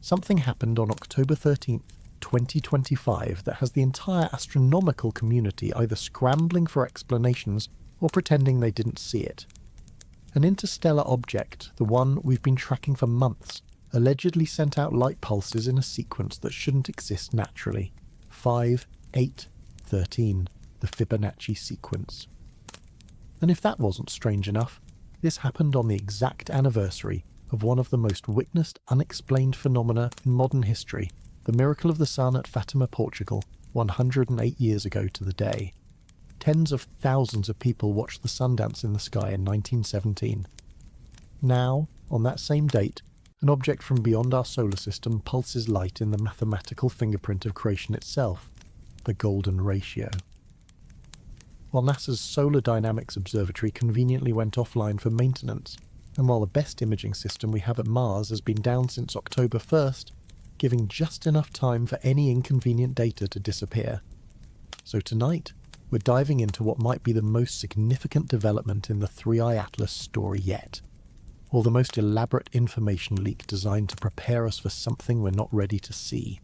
Something happened on October 13th, 2025 that has the entire astronomical community either scrambling for explanations or pretending they didn't see it. An interstellar object, the one we've been tracking for months, allegedly sent out light pulses in a sequence that shouldn't exist naturally. 5, 8, 13, the Fibonacci sequence. And if that wasn't strange enough, this happened on the exact anniversary of one of the most witnessed unexplained phenomena in modern history, the miracle of the sun at Fatima, Portugal, 108 years ago to the day. Tens of thousands of people watched the sun dance in the sky in 1917. Now, on that same date, an object from beyond our solar system pulses light in the mathematical fingerprint of creation itself, the golden ratio. While NASA's Solar Dynamics Observatory conveniently went offline for maintenance, and while the best imaging system we have at Mars has been down since October 1st, giving just enough time for any inconvenient data to disappear. So tonight, we're diving into what might be the most significant development in the 3i Atlas story yet, or the most elaborate information leak designed to prepare us for something we're not ready to see.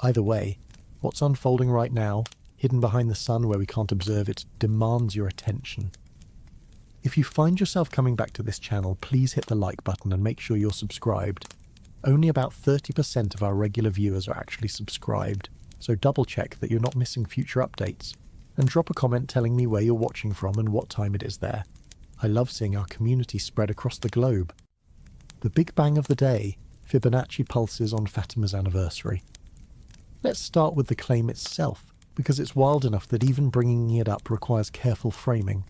Either way, what's unfolding right now, hidden behind the sun where we can't observe it, demands your attention. If you find yourself coming back to this channel, please hit the like button and make sure you're subscribed. Only about 30% of our regular viewers are actually subscribed, so double check that you're not missing future updates, and drop a comment telling me where you're watching from and what time it is there. I love seeing our community spread across the globe. The big bang of the day, Fibonacci pulses on Fatima's anniversary. Let's start with the claim itself, because it's wild enough that even bringing it up requires careful framing.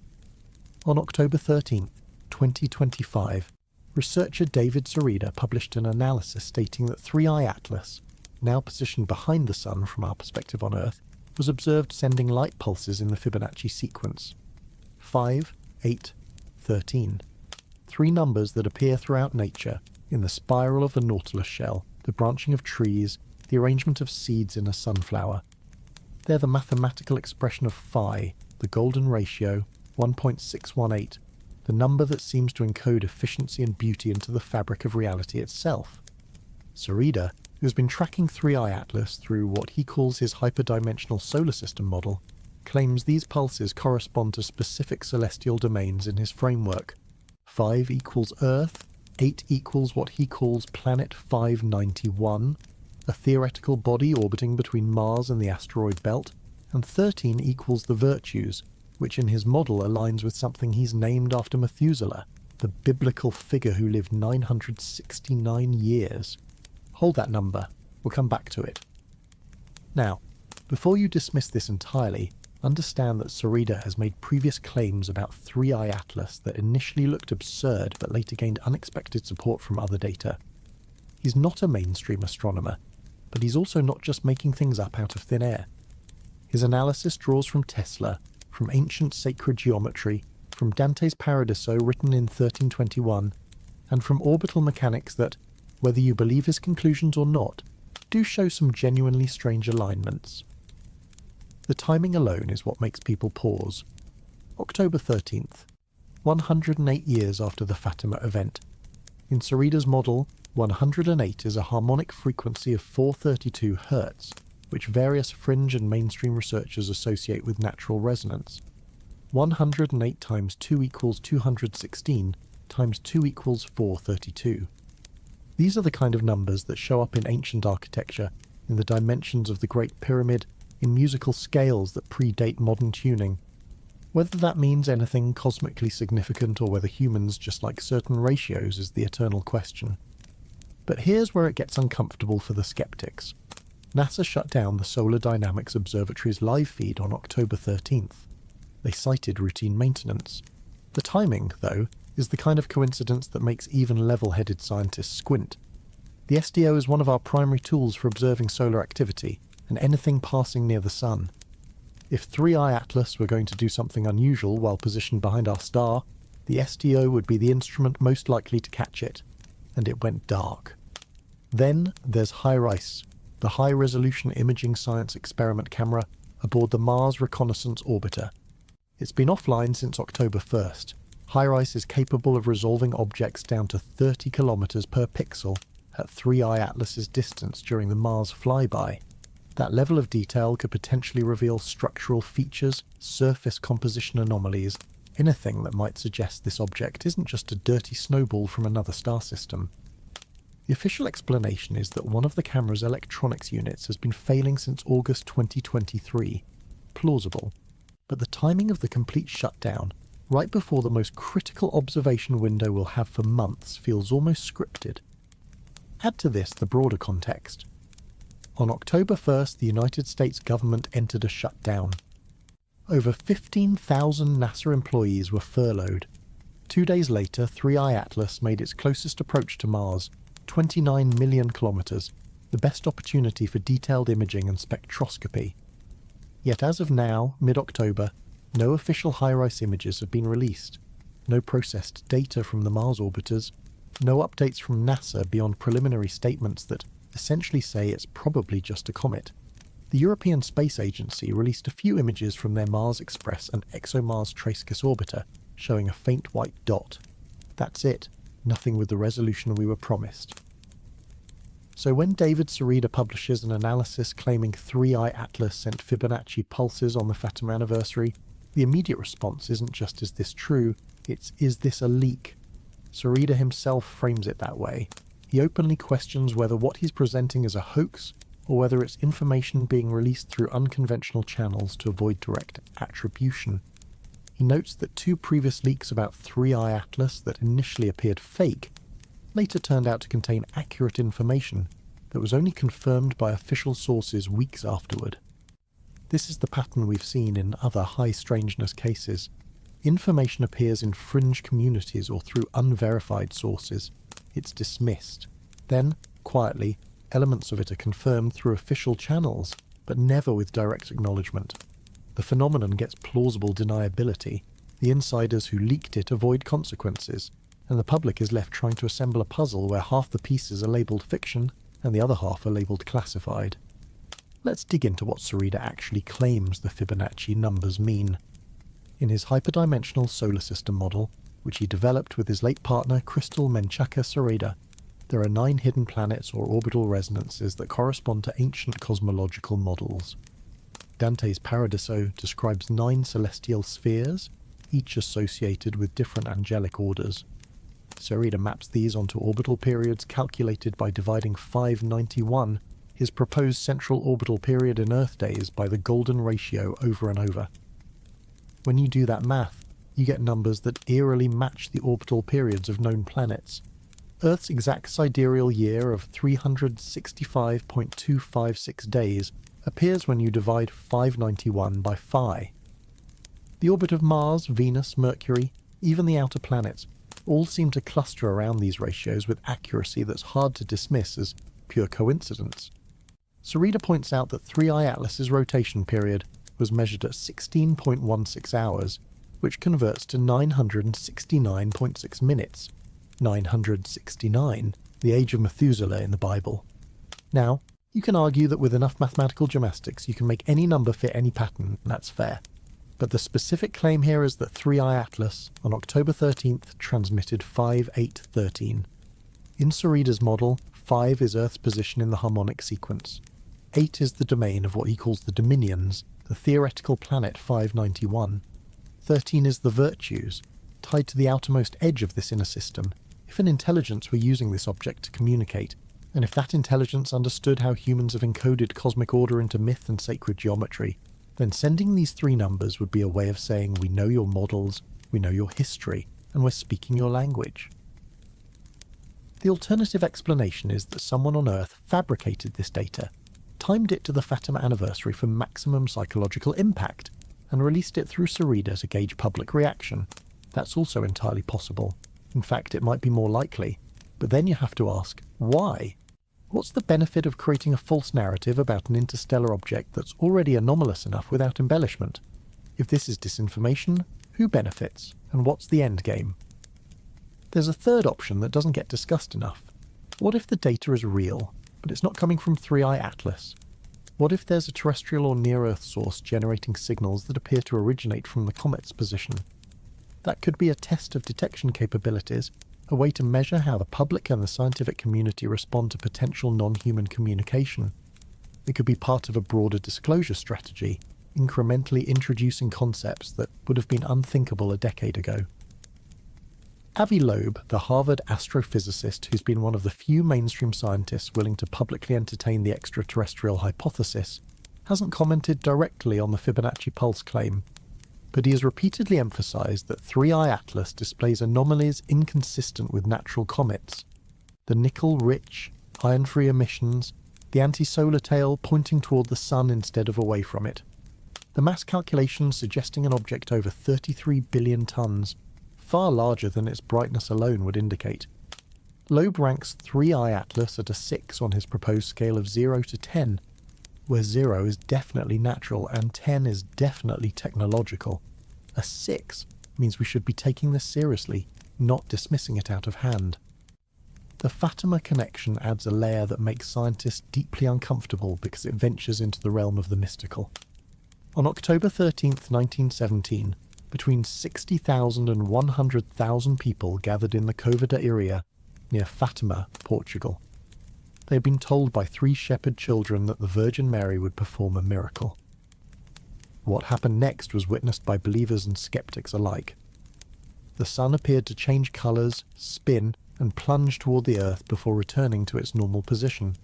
On October 13th, 2025, researcher David Sarita published an analysis stating that 3i Atlas, now positioned behind the sun from our perspective on Earth, was observed sending light pulses in the Fibonacci sequence. 5, 8, 13. Three numbers that appear throughout nature, in the spiral of a nautilus shell, the branching of trees, the arrangement of seeds in a sunflower. They're the mathematical expression of phi, the golden ratio, 1.618, the number that seems to encode efficiency and beauty into the fabric of reality itself. Sarita, who has been tracking 3i Atlas through what he calls his hyperdimensional solar system model, claims these pulses correspond to specific celestial domains in his framework. 5 equals Earth, 8 equals what he calls Planet 591, a theoretical body orbiting between Mars and the asteroid belt, and 13 equals the virtues, which in his model aligns with something he's named after Methuselah, the biblical figure who lived 969 years. Hold that number, we'll come back to it. Now, before you dismiss this entirely, understand that Sarita has made previous claims about 3i Atlas that initially looked absurd but later gained unexpected support from other data. He's not a mainstream astronomer, but he's also not just making things up out of thin air. His analysis draws from Tesla, from ancient sacred geometry, from Dante's Paradiso written in 1321, and from orbital mechanics that, whether you believe his conclusions or not, do show some genuinely strange alignments. The timing alone is what makes people pause. October 13th, 108 years after the Fatima event. In Sarita's model, 108 is a harmonic frequency of 432 Hz, which various fringe and mainstream researchers associate with natural resonance. 108 times 2 equals 216 times 2 equals 432. These are the kind of numbers that show up in ancient architecture, in the dimensions of the Great Pyramid, in musical scales that predate modern tuning. Whether that means anything cosmically significant or whether humans just like certain ratios is the eternal question. But here's where it gets uncomfortable for the skeptics. NASA shut down the Solar Dynamics Observatory's live feed on October 13th. They cited routine maintenance. The timing, though, is the kind of coincidence that makes even level-headed scientists squint. The SDO is one of our primary tools for observing solar activity, and anything passing near the sun. If 3i Atlas were going to do something unusual while positioned behind our star, the SDO would be the instrument most likely to catch it, and it went dark. Then there's HiRISE, the high-resolution imaging science experiment camera aboard the Mars Reconnaissance Orbiter. It's been offline since October 1st. HiRISE is capable of resolving objects down to 30 kilometers per pixel, at 3i Atlas's distance during the Mars flyby. That level of detail could potentially reveal structural features, surface composition anomalies, anything that might suggest this object isn't just a dirty snowball from another star system. The official explanation is that one of the camera's electronics units has been failing since August 2023. Plausible. But the timing of the complete shutdown, right before the most critical observation window we'll have for months, feels almost scripted. Add to this the broader context. On October 1st, the United States government entered a shutdown. Over 15,000 NASA employees were furloughed. 2 days later, 3i Atlas made its closest approach to Mars, 29 million kilometers, the best opportunity for detailed imaging and spectroscopy. Yet as of now, mid-October, no official HiRISE images have been released, no processed data from the Mars orbiters, no updates from NASA beyond preliminary statements that essentially say it's probably just a comet. The European Space Agency released a few images from their Mars Express and ExoMars Trace-Kiss orbiter, showing a faint white dot. That's it, nothing with the resolution we were promised. So when David Sarita publishes an analysis claiming 3i Atlas sent Fibonacci pulses on the Fatima anniversary, the immediate response isn't just is this true, it's is this a leak? Sarita himself frames it that way. He openly questions whether what he's presenting is a hoax or whether it's information being released through unconventional channels to avoid direct attribution. He notes that 2 previous leaks about 3i Atlas that initially appeared fake later turned out to contain accurate information that was only confirmed by official sources weeks afterward. This is the pattern we've seen in other high strangeness cases. Information appears in fringe communities or through unverified sources. It's dismissed. Then, quietly, elements of it are confirmed through official channels, but never with direct acknowledgement. The phenomenon gets plausible deniability. The insiders who leaked it avoid consequences, and the public is left trying to assemble a puzzle where half the pieces are labelled fiction and the other half are labelled classified. Let's dig into what Sarita actually claims the Fibonacci numbers mean. In his hyperdimensional solar system model, which he developed with his late partner Crystal Menchaca Sarita, there are 9 hidden planets or orbital resonances that correspond to ancient cosmological models. Dante's Paradiso describes 9 celestial spheres, each associated with different angelic orders. Sarita maps these onto orbital periods calculated by dividing 591, his proposed central orbital period in Earth days, by the goldenratio over and over. When you do that math, you get numbers that eerily match the orbital periods of known planets. Earth's exact sidereal year of 365.256 days appears when you divide 591 by phi. The orbit of Mars, Venus, Mercury, even the outer planets, all seem to cluster around these ratios with accuracy that's hard to dismiss as pure coincidence. Sarita points out that 3i Atlas's rotation period was measured at 16.16 hours, which converts to 969.6 minutes. 969, the age of Methuselah in the Bible. Now, you can argue that with enough mathematical gymnastics you can make any number fit any pattern, and that's fair. But the specific claim here is that 3i Atlas, on October 13th, transmitted 5813. In Sarita's model, 5 is Earth's position in the harmonic sequence. 8 is the domain of what he calls the dominions, the theoretical planet 591. 13 is the virtues, tied to the outermost edge of this inner system. If an intelligence were using this object to communicate, and if that intelligence understood how humans have encoded cosmic order into myth and sacred geometry, then sending these 3 numbers would be a way of saying we know your models, we know your history, and we're speaking your language. The alternative explanation is that someone on Earth fabricated this data, timed it to the Fatima anniversary for maximum psychological impact, and released it through Sarita to gauge public reaction. That's also entirely possible. In fact, it might be more likely. But then you have to ask, why? What's the benefit of creating a false narrative about an interstellar object that's already anomalous enough without embellishment? If this is disinformation, who benefits, and what's the end game? There's a third option that doesn't get discussed enough. What if the data is real, but it's not coming from 3i Atlas? What if there's a terrestrial or near-Earth source generating signals that appear to originate from the comet's position? That could be a test of detection capabilities, a way to measure how the public and the scientific community respond to potential non-human communication. It could be part of a broader disclosure strategy, incrementally introducing concepts that would have been unthinkable a decade ago. Avi Loeb, the Harvard astrophysicist who's been one of the few mainstream scientists willing to publicly entertain the extraterrestrial hypothesis, hasn't commented directly on the Fibonacci pulse claim, but he has repeatedly emphasized that 3i Atlas displays anomalies inconsistent with natural comets. The nickel-rich, iron-free emissions, the anti-solar tail pointing toward the sun instead of away from it. The mass calculations suggesting an object over 33 billion tons, far larger than its brightness alone would indicate. Loeb ranks 3i Atlas at a 6 on his proposed scale of 0 to 10, where 0 is definitely natural and 10 is definitely technological. A 6 means we should be taking this seriously, not dismissing it out of hand. The Fatima connection adds a layer that makes scientists deeply uncomfortable because it ventures into the realm of the mystical. On October 13, 1917, between 60,000 and 100,000 people gathered in the Covida area near Fatima, Portugal. They had been told by 3 shepherd children that the Virgin Mary would perform a miracle. What happened next was witnessed by believers and skeptics alike. The sun appeared to change colours, spin, and plunge toward the earth before returning to its normal position.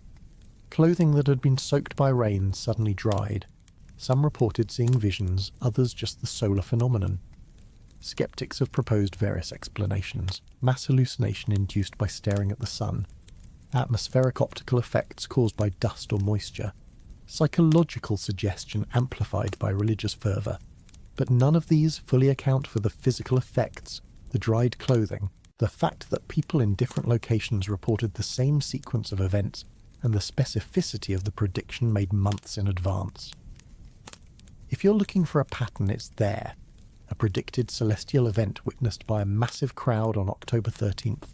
Clothing that had been soaked by rain suddenly dried. Some reported seeing visions, others just the solar phenomenon. Skeptics have proposed various explanations: mass hallucination induced by staring at the sun, atmospheric optical effects caused by dust or moisture, psychological suggestion amplified by religious fervour. But none of these fully account for the physical effects, the dried clothing, the fact that people in different locations reported the same sequence of events, and the specificity of the prediction made months in advance. If you're looking for a pattern, it's there. A predicted celestial event witnessed by a massive crowd on October 13th.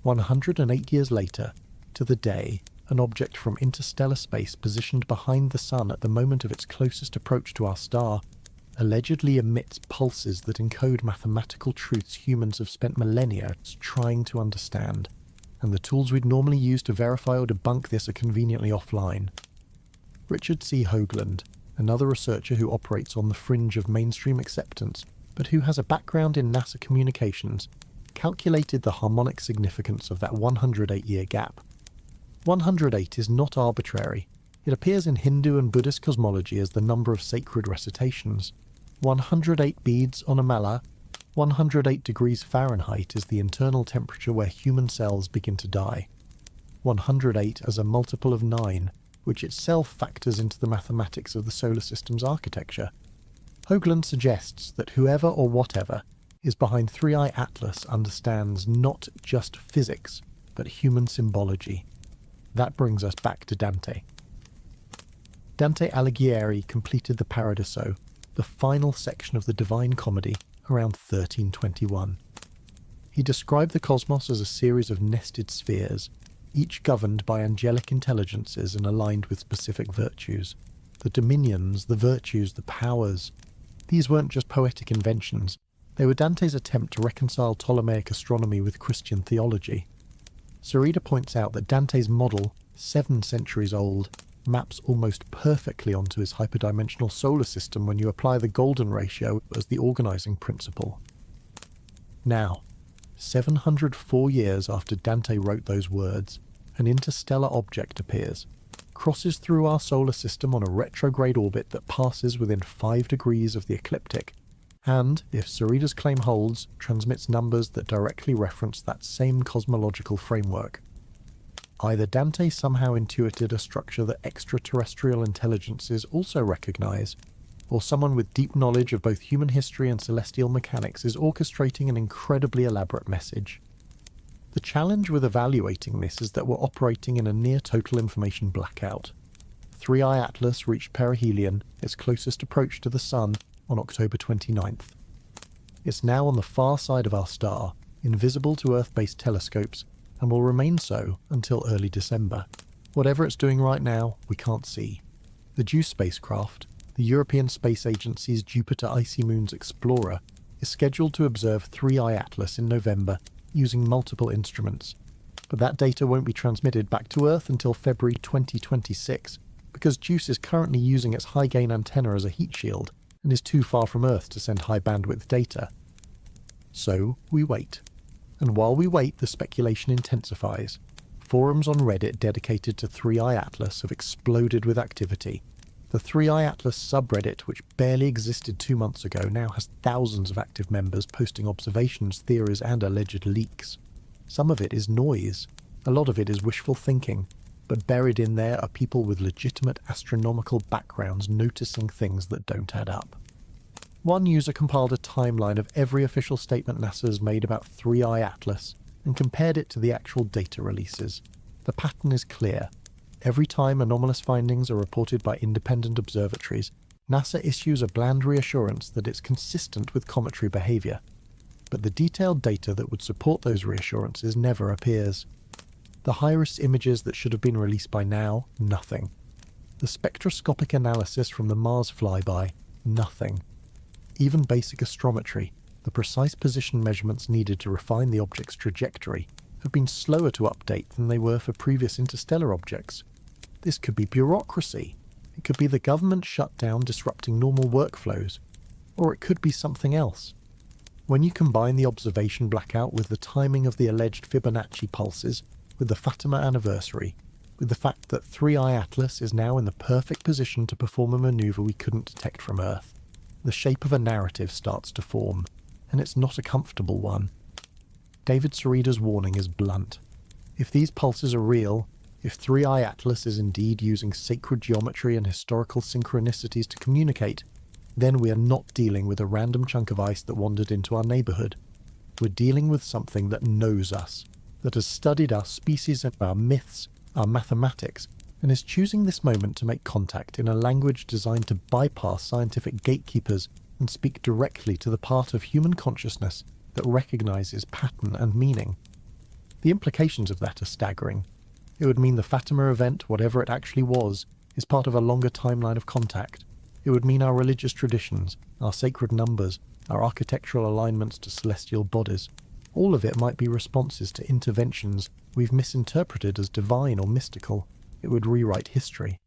108 years later, to the day, an object from interstellar space positioned behind the sun at the moment of its closest approach to our star allegedly emits pulses that encode mathematical truths humans have spent millennia trying to understand, and the tools we'd normally use to verify or debunk this are conveniently offline. Richard C. Hoagland, another researcher who operates on the fringe of mainstream acceptance, but who has a background in NASA communications, calculated the harmonic significance of that 108-year gap. 108 is not arbitrary. It appears in Hindu and Buddhist cosmology as the number of sacred recitations. 108 beads on a mala, 108 degrees Fahrenheit is the internal temperature where human cells begin to die. 108 as a multiple of 9, which itself factors into the mathematics of the solar system's architecture. Hoagland suggests that whoever or whatever is behind 3i Atlas understands not just physics, but human symbology. That brings us back to Dante. Dante Alighieri completed the Paradiso, the final section of the Divine Comedy, around 1321. He described the cosmos as a series of nested spheres, each governed by angelic intelligences and aligned with specific virtues. The dominions, the virtues, the powers. These weren't just poetic inventions. They were Dante's attempt to reconcile Ptolemaic astronomy with Christian theology. Sarita points out that Dante's model, 7 centuries old, maps almost perfectly onto his hyperdimensional solar system when you apply the goldenratio as the organizing principle. Now, 704 years after Dante wrote those words, an interstellar object appears, crosses through our solar system on a retrograde orbit that passes within 5 degrees of the ecliptic, and, if Sarita's claim holds, transmits numbers that directly reference that same cosmological framework. Either Dante somehow intuited a structure that extraterrestrial intelligences also recognize, or someone with deep knowledge of both human history and celestial mechanics is orchestrating an incredibly elaborate message. The challenge with evaluating this is that we're operating in a near-total information blackout. 3i Atlas reached perihelion, its closest approach to the Sun, on October 29th. It's now on the far side of our star, invisible to Earth-based telescopes, and will remain so until early December. Whatever it's doing right now, we can't see. The JUICE spacecraft, the European Space Agency's Jupiter Icy Moons Explorer, is scheduled to observe 3i Atlas in November using multiple instruments. But that data won't be transmitted back to Earth until February 2026, because JUICE is currently using its high-gain antenna as a heat shield and is too far from Earth to send high-bandwidth data. So we wait. And while we wait, the speculation intensifies. Forums on Reddit dedicated to 3i Atlas have exploded with activity. The 3i Atlas subreddit, which barely existed 2 months ago, now has thousands of active members posting observations, theories, and alleged leaks. Some of it is noise. A lot of it is wishful thinking. But buried in there are people with legitimate astronomical backgrounds noticing things that don't add up. One user compiled a timeline of every official statement NASA has made about 3i Atlas and compared it to the actual data releases. The pattern is clear. Every time anomalous findings are reported by independent observatories, NASA issues a bland reassurance that it's consistent with cometary behavior. But the detailed data that would support those reassurances never appears. The high-risk images that should have been released by now, nothing. The spectroscopic analysis from the Mars flyby, nothing. Even basic astrometry, the precise position measurements needed to refine the object's trajectory, have been slower to update than they were for previous interstellar objects. This could be bureaucracy. It could be the government shutdown disrupting normal workflows. Or it could be something else. When you combine the observation blackout with the timing of the alleged Fibonacci pulses, with the Fatima anniversary, with the fact that 3i Atlas is now in the perfect position to perform a maneuver we couldn't detect from Earth, the shape of a narrative starts to form, and it's not a comfortable one. David Serida's warning is blunt. If these pulses are real, if 3i Atlas is indeed using sacred geometry and historical synchronicities to communicate, then we are not dealing with a random chunk of ice that wandered into our neighbourhood. We're dealing with something that knows us, that has studied our species and our myths, our mathematics, and is choosing this moment to make contact in a language designed to bypass scientific gatekeepers and speak directly to the part of human consciousness that recognizes pattern and meaning. The implications of that are staggering. It would mean the Fatima event, whatever it actually was, is part of a longer timeline of contact. It would mean our religious traditions, our sacred numbers, our architectural alignments to celestial bodies. All of it might be responses to interventions we've misinterpreted as divine or mystical. It would rewrite history.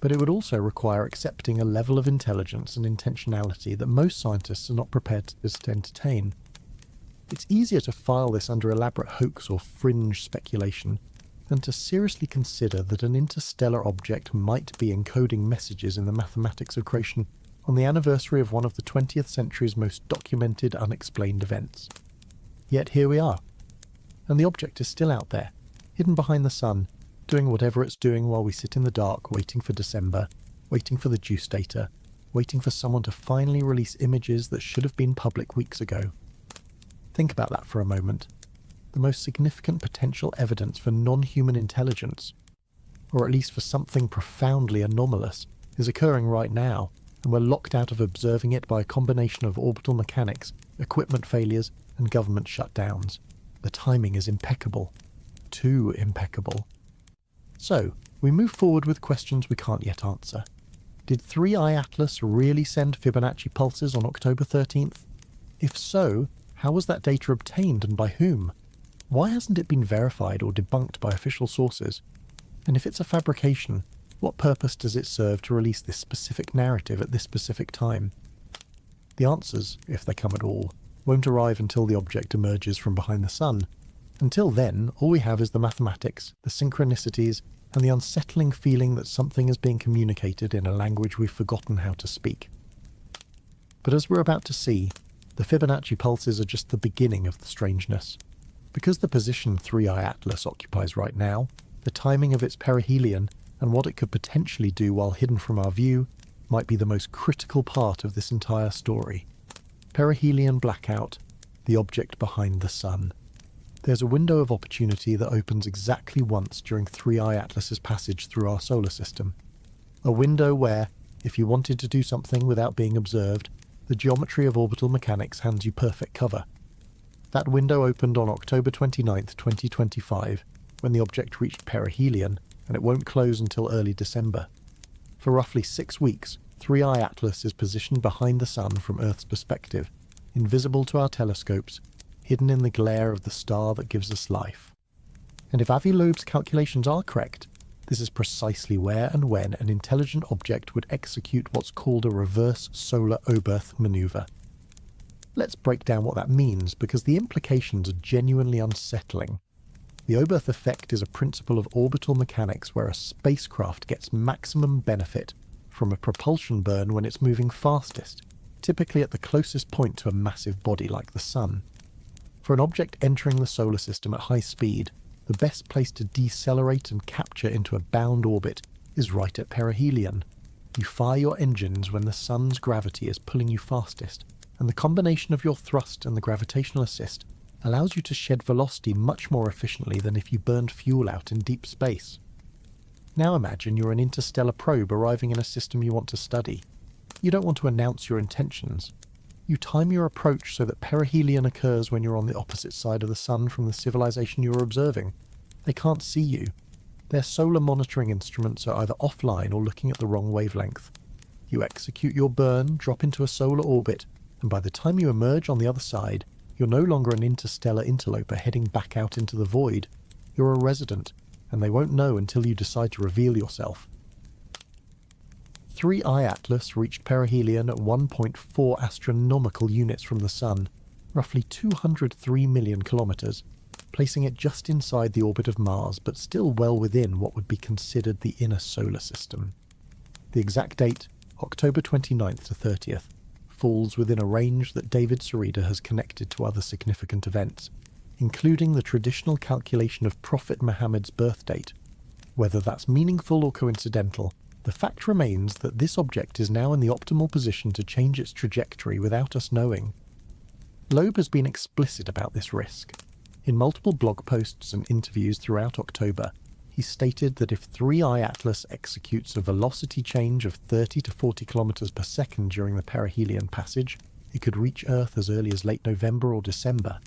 But it would also require accepting a level of intelligence and intentionality that most scientists are not prepared to entertain. It's easier to file this under elaborate hoax or fringe speculation than to seriously consider that an interstellar object might be encoding messages in the mathematics of creation on the anniversary of one of the 20th century's most documented unexplained events. Yet here we are. And the object is still out there, hidden behind the sun, doing whatever it's doing while we sit in the dark waiting for December, waiting for the JUICE data, waiting for someone to finally release images that should have been public weeks ago. Think about that for a moment. The most significant potential evidence for non-human intelligence, or at least for something profoundly anomalous, is occurring right now, and we're locked out of observing it by a combination of orbital mechanics, equipment failures, and government shutdowns. The timing is impeccable. Too impeccable. So, we move forward with questions we can't yet answer. Did 3i Atlas really send Fibonacci pulses on October 13th? If so, how was that data obtained and by whom? Why hasn't it been verified or debunked by official sources? And if it's a fabrication, what purpose does it serve to release this specific narrative at this specific time? The answers, if they come at all, won't arrive until the object emerges from behind the sun. Until then, all we have is the mathematics, the synchronicities, and the unsettling feeling that something is being communicated in a language we've forgotten how to speak. But as we're about to see, the Fibonacci pulses are just the beginning of the strangeness. Because the position 3i Atlas occupies right now, the timing of its perihelion, and what it could potentially do while hidden from our view, might be the most critical part of this entire story. Perihelion blackout, the object behind the sun. There's a window of opportunity that opens exactly once during 3i Atlas's passage through our solar system. A window where, if you wanted to do something without being observed, the geometry of orbital mechanics hands you perfect cover. That window opened on October 29th, 2025, when the object reached perihelion, and it won't close until early December. For roughly 6 weeks, 3i Atlas is positioned behind the sun from Earth's perspective, invisible to our telescopes, hidden in the glare of the star that gives us life. And if Avi Loeb's calculations are correct, this is precisely where and when an intelligent object would execute what's called a reverse solar Oberth maneuver. Let's break down what that means, because the implications are genuinely unsettling. The Oberth effect is a principle of orbital mechanics where a spacecraft gets maximum benefit from a propulsion burn when it's moving fastest, typically at the closest point to a massive body like the Sun. For an object entering the solar system at high speed, the best place to decelerate and capture into a bound orbit is right at perihelion. You fire your engines when the Sun's gravity is pulling you fastest, and the combination of your thrust and the gravitational assist allows you to shed velocity much more efficiently than if you burned fuel out in deep space. Now imagine you're an interstellar probe arriving in a system you want to study. You don't want to announce your intentions. You time your approach so that perihelion occurs when you're on the opposite side of the Sun from the civilization you are observing. They can't see you. Their solar monitoring instruments are either offline or looking at the wrong wavelength. You execute your burn, drop into a solar orbit, and by the time you emerge on the other side, you're no longer an interstellar interloper heading back out into the void. You're a resident, and they won't know until you decide to reveal yourself. 3I Atlas reached perihelion at 1.4 astronomical units from the Sun, roughly 203 million kilometers, placing it just inside the orbit of Mars, but still well within what would be considered the inner solar system. The exact date, October 29th to 30th, falls within a range that David Sereda has connected to other significant events, including the traditional calculation of Prophet Muhammad's birth date. Whether that's meaningful or coincidental, the fact remains that this object is now in the optimal position to change its trajectory without us knowing. Loeb has been explicit about this risk. In multiple blog posts and interviews throughout October, he stated that if 3I Atlas executes a velocity change of 30 to 40 kilometers per second during the perihelion passage, it could reach Earth as early as late November or December.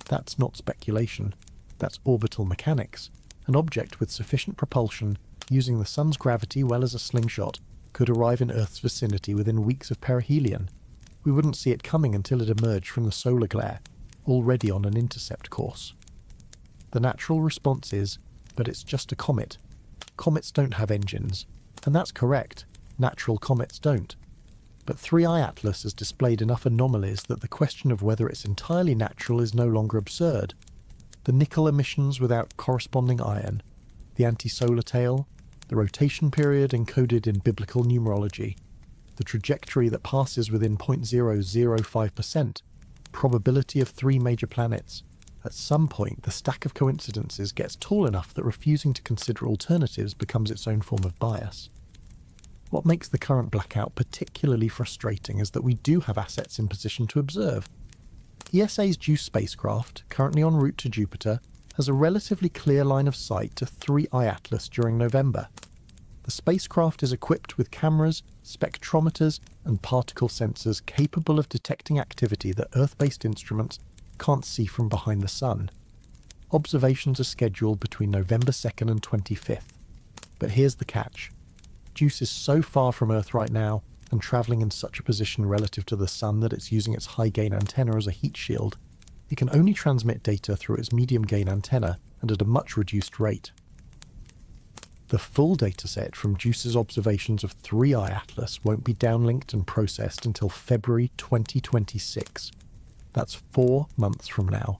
That's not speculation. That's orbital mechanics. An object with sufficient propulsion, using the Sun's gravity well as a slingshot, could arrive in Earth's vicinity within weeks of perihelion. We wouldn't see it coming until it emerged from the solar glare, already on an intercept course. The natural response is, but it's just a comet. Comets don't have engines. And that's correct. Natural comets don't. But 3I Atlas has displayed enough anomalies that the question of whether it's entirely natural is no longer absurd. The nickel emissions without corresponding iron, the anti-solar tail, the rotation period encoded in biblical numerology, the trajectory that passes within 0.005%, probability of 3 major planets. At some point, the stack of coincidences gets tall enough that refusing to consider alternatives becomes its own form of bias. What makes the current blackout particularly frustrating is that we do have assets in position to observe. ESA's JUICE spacecraft, currently en route to Jupiter, has a relatively clear line of sight to 3I Atlas during November. The spacecraft is equipped with cameras, spectrometers, and particle sensors capable of detecting activity that Earth-based instruments can't see from behind the Sun. Observations are scheduled between November 2nd and 25th. But here's the catch. JUICE is so far from Earth right now, and travelling in such a position relative to the Sun that it's using its high-gain antenna as a heat shield. It can only transmit data through its medium-gain antenna, and at a much reduced rate. The full dataset from JUICE's observations of 3I Atlas won't be downlinked and processed until February 2026. That's 4 months from now.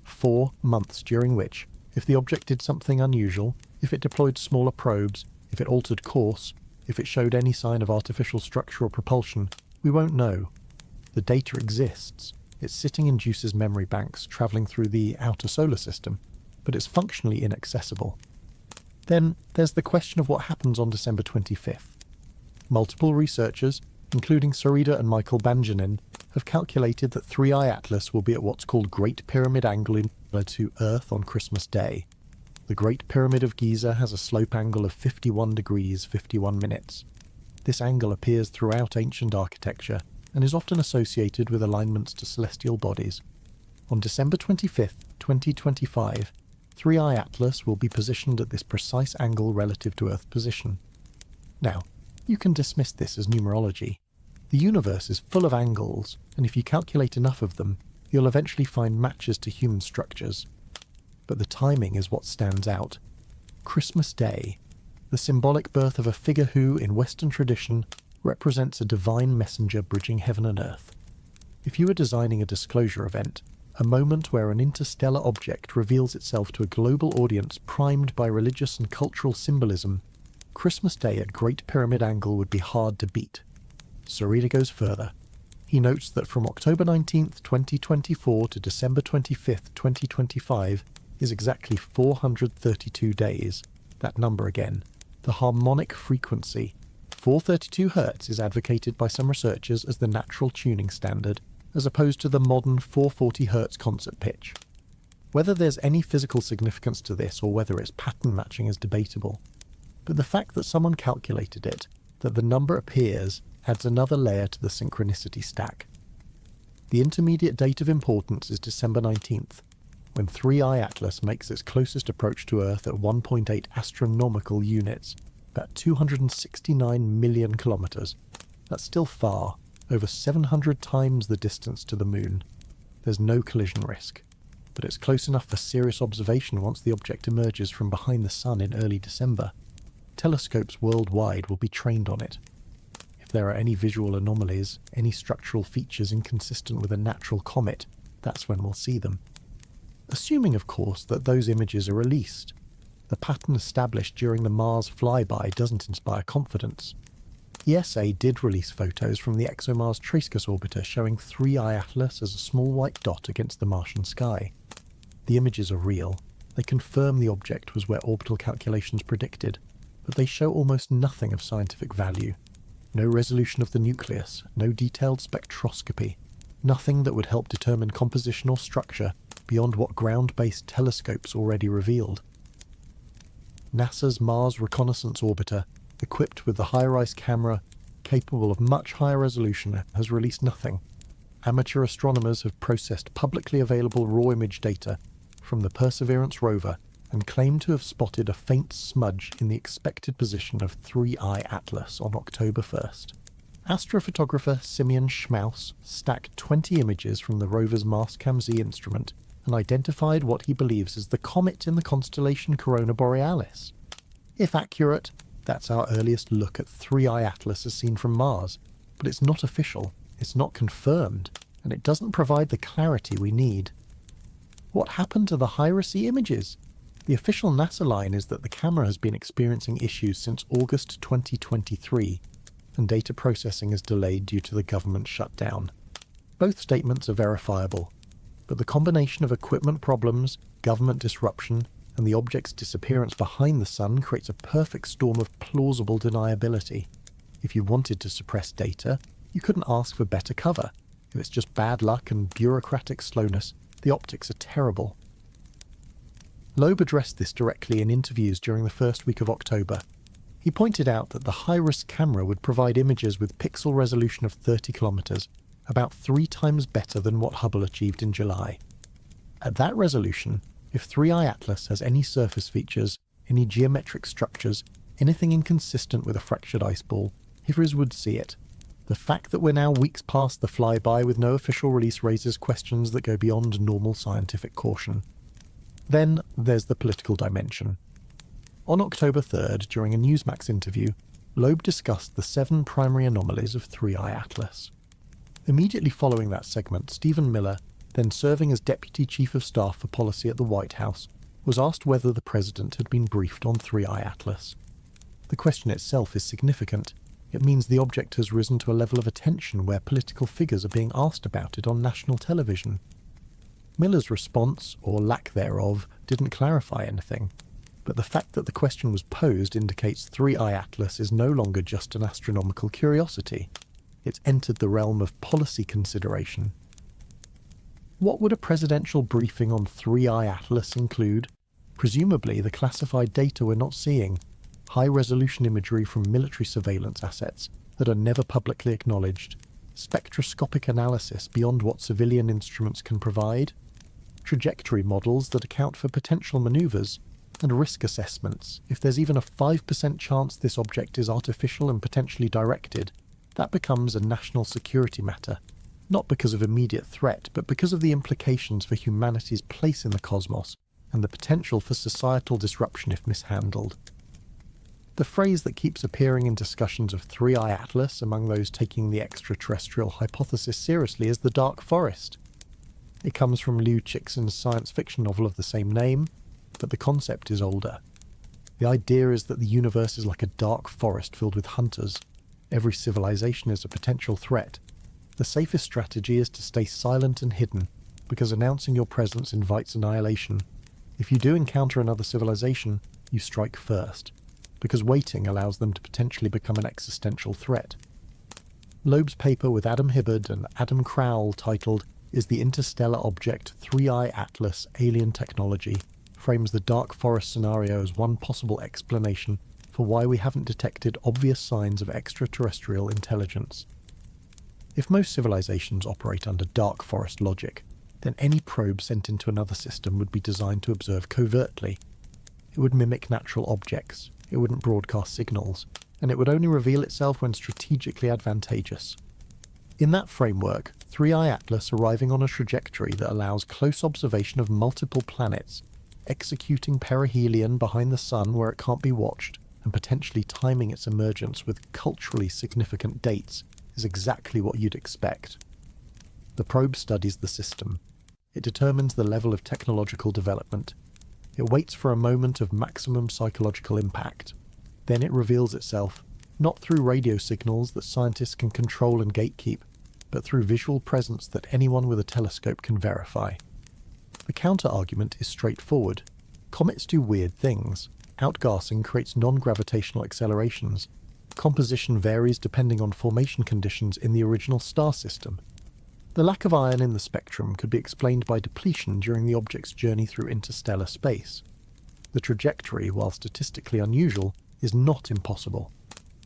4 months during which, if the object did something unusual, if it deployed smaller probes, if it altered course, if it showed any sign of artificial structure or propulsion, we won't know. The data exists. It's sitting in JUICE's memory banks, travelling through the outer solar system, but it's functionally inaccessible. Then there's the question of what happens on December 25th. Multiple researchers, including Sereda and Michael Banjanin, have calculated that 3I Atlas will be at what's called Great Pyramid angle to Earth on Christmas Day. The Great Pyramid of Giza has a slope angle of 51 degrees 51 minutes. This angle appears throughout ancient architecture and is often associated with alignments to celestial bodies. On December 25th, 2025, 3I Atlas will be positioned at this precise angle relative to Earth position. Now, you can dismiss this as numerology. The universe is full of angles, and if you calculate enough of them, you'll eventually find matches to human structures. But the timing is what stands out. Christmas Day, the symbolic birth of a figure who, in Western tradition, represents a divine messenger bridging heaven and earth. If you were designing a disclosure event, a moment where an interstellar object reveals itself to a global audience primed by religious and cultural symbolism, Christmas Day at Great Pyramid Angle would be hard to beat. Surita goes further. He notes that from October 19th, 2024 to December 25th, 2025 is exactly 432 days. That number again. The harmonic frequency. 432 Hz is advocated by some researchers as the natural tuning standard, as opposed to the modern 440 Hz concert pitch. Whether there's any physical significance to this or whether it's pattern matching is debatable. But the fact that someone calculated it, that the number appears, adds another layer to the synchronicity stack. The intermediate date of importance is December 19th, when 3i Atlas makes its closest approach to Earth at 1.8 astronomical units, about 269 million kilometers. That's still far, over 700 times the distance to the Moon. There's no collision risk, but it's close enough for serious observation once the object emerges from behind the Sun in early December. Telescopes worldwide will be trained on it. If there are any visual anomalies, any structural features inconsistent with a natural comet, that's when we'll see them. Assuming, of course, that those images are released. The pattern established during the Mars flyby doesn't inspire confidence. ESA did release photos from the ExoMars Trace-Gus orbiter showing 3i Atlas as a small white dot against the Martian sky. The images are real. They confirm the object was where orbital calculations predicted, but they show almost nothing of scientific value. No resolution of the nucleus, no detailed spectroscopy, nothing that would help determine composition or structure beyond what ground-based telescopes already revealed. NASA's Mars Reconnaissance Orbiter, equipped with the HiRISE camera capable of much higher resolution, has released nothing. Amateur astronomers have processed publicly available raw image data from the Perseverance rover and claim to have spotted a faint smudge in the expected position of 3i Atlas on October 1st. Astrophotographer Simeon Schmaus stacked 20 images from the rover's Mastcam Z instrument and identified what he believes is the comet in the constellation Corona Borealis. If accurate, that's our earliest look at 3i Atlas as seen from Mars, but it's not official, it's not confirmed, and it doesn't provide the clarity we need. What happened to the HiRISE images? The official NASA line is that the camera has been experiencing issues since August 2023, and data processing is delayed due to the government shutdown. Both statements are verifiable, but the combination of equipment problems, government disruption, and the object's disappearance behind the Sun creates a perfect storm of plausible deniability. If you wanted to suppress data, you couldn't ask for better cover. If it's just bad luck and bureaucratic slowness, the optics are terrible. Loeb addressed this directly in interviews during the first week of October. He pointed out that the HiRISE camera would provide images with pixel resolution of 30 kilometers, about 3 times better than what Hubble achieved in July. At that resolution, if 3i Atlas has any surface features, any geometric structures, anything inconsistent with a fractured ice ball, HiRISE would see it. The fact that we're now weeks past the flyby with no official release raises questions that go beyond normal scientific caution. Then there's the political dimension. On October 3rd, during a Newsmax interview, Loeb discussed the 7 primary anomalies of 3i Atlas. Immediately following that segment, Stephen Miller, then serving as Deputy Chief of Staff for Policy at the White House, was asked whether the President had been briefed on 3i Atlas. The question itself is significant. It means the object has risen to a level of attention where political figures are being asked about it on national television. Miller's response, or lack thereof, didn't clarify anything, but the fact that the question was posed indicates 3i Atlas is no longer just an astronomical curiosity. It's entered the realm of policy consideration. What would a presidential briefing on 3i Atlas include? Presumably the classified data we're not seeing, high-resolution imagery from military surveillance assets that are never publicly acknowledged, spectroscopic analysis beyond what civilian instruments can provide, trajectory models that account for potential maneuvers, and risk assessments. If there's even a 5% chance this object is artificial and potentially directed, that becomes a national security matter. not because of immediate threat, but because of the implications for humanity's place in the cosmos and the potential for societal disruption if mishandled. The phrase that keeps appearing in discussions of Three-Eye Atlas among those taking the extraterrestrial hypothesis seriously is the dark forest. It comes from Liu Cixin's science fiction novel of the same name, but the concept is older. The idea is that the universe is like a dark forest filled with hunters. Every civilization is a potential threat. The safest strategy is to stay silent and hidden, because announcing your presence invites annihilation. If you do encounter another civilization, you strike first, because waiting allows them to potentially become an existential threat. Loeb's paper with Adam Hibbard and Adam Crowell, titled "Is the Interstellar Object Three-Eye Atlas Alien Technology?" frames the dark forest scenario as one possible explanation for why we haven't detected obvious signs of extraterrestrial intelligence. If most civilizations operate under dark forest logic, then any probe sent into another system would be designed to observe covertly. It would mimic natural objects, it wouldn't broadcast signals, and it would only reveal itself when strategically advantageous. In that framework, Three-Eye Atlas arriving on a trajectory that allows close observation of multiple planets, executing perihelion behind the sun where it can't be watched, and potentially timing its emergence with culturally significant dates, is exactly what you'd expect. The probe studies the system. It determines the level of technological development. It waits for a moment of maximum psychological impact. Then it reveals itself, not through radio signals that scientists can control and gatekeep, but through visual presence that anyone with a telescope can verify. The counter-argument is straightforward. Comets do weird things. Outgassing creates non-gravitational accelerations. Composition varies depending on formation conditions in the original star system. The lack of iron in the spectrum could be explained by depletion during the object's journey through interstellar space. The trajectory, while statistically unusual, is not impossible.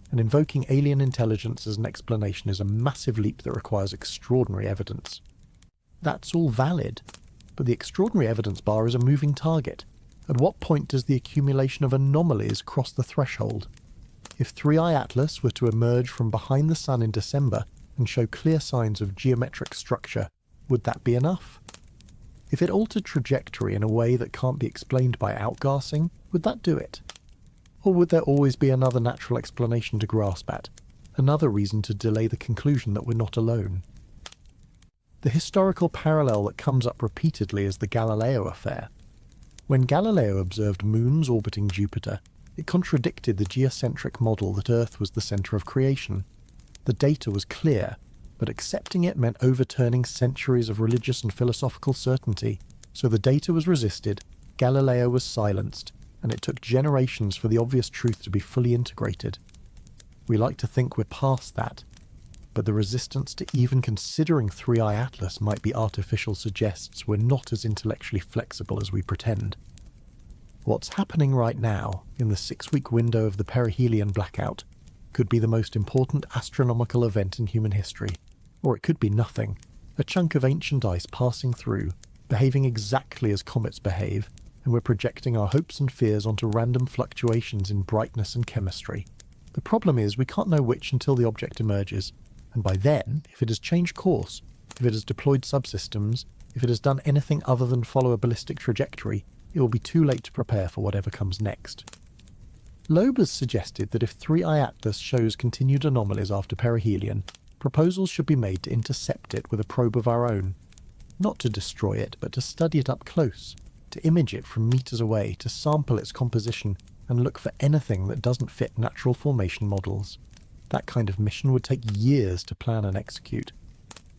And invoking alien intelligence as an explanation is a massive leap that requires extraordinary evidence. That's all valid, but the extraordinary evidence bar is a moving target. At what point does the accumulation of anomalies cross the threshold? If Three-Eye Atlas were to emerge from behind the sun in December and show clear signs of geometric structure, would that be enough? If it altered trajectory in a way that can't be explained by outgassing, would that do it? Or would there always be another natural explanation to grasp at, another reason to delay the conclusion that we're not alone? The historical parallel that comes up repeatedly is the Galileo affair. When Galileo observed moons orbiting Jupiter, it contradicted the geocentric model that Earth was the centre of creation. The data was clear, but accepting it meant overturning centuries of religious and philosophical certainty. So the data was resisted, Galileo was silenced, and it took generations for the obvious truth to be fully integrated. We like to think we're past that, but the resistance to even considering Three-Eye Atlas might be artificial suggests we're not as intellectually flexible as we pretend. What's happening right now, in the 6-week window of the perihelion blackout, could be the most important astronomical event in human history. Or it could be nothing, a chunk of ancient ice passing through, behaving exactly as comets behave, and we're projecting our hopes and fears onto random fluctuations in brightness and chemistry. The problem is we can't know which until the object emerges, and by then, if it has changed course, if it has deployed subsystems, if it has done anything other than follow a ballistic trajectory, it will be too late to prepare for whatever comes next. Loeb has suggested that if Three-Eye Atlas shows continued anomalies after perihelion, proposals should be made to intercept it with a probe of our own. Not to destroy it, but to study it up close, to image it from meters away, to sample its composition, and look for anything that doesn't fit natural formation models. That kind of mission would take years to plan and execute.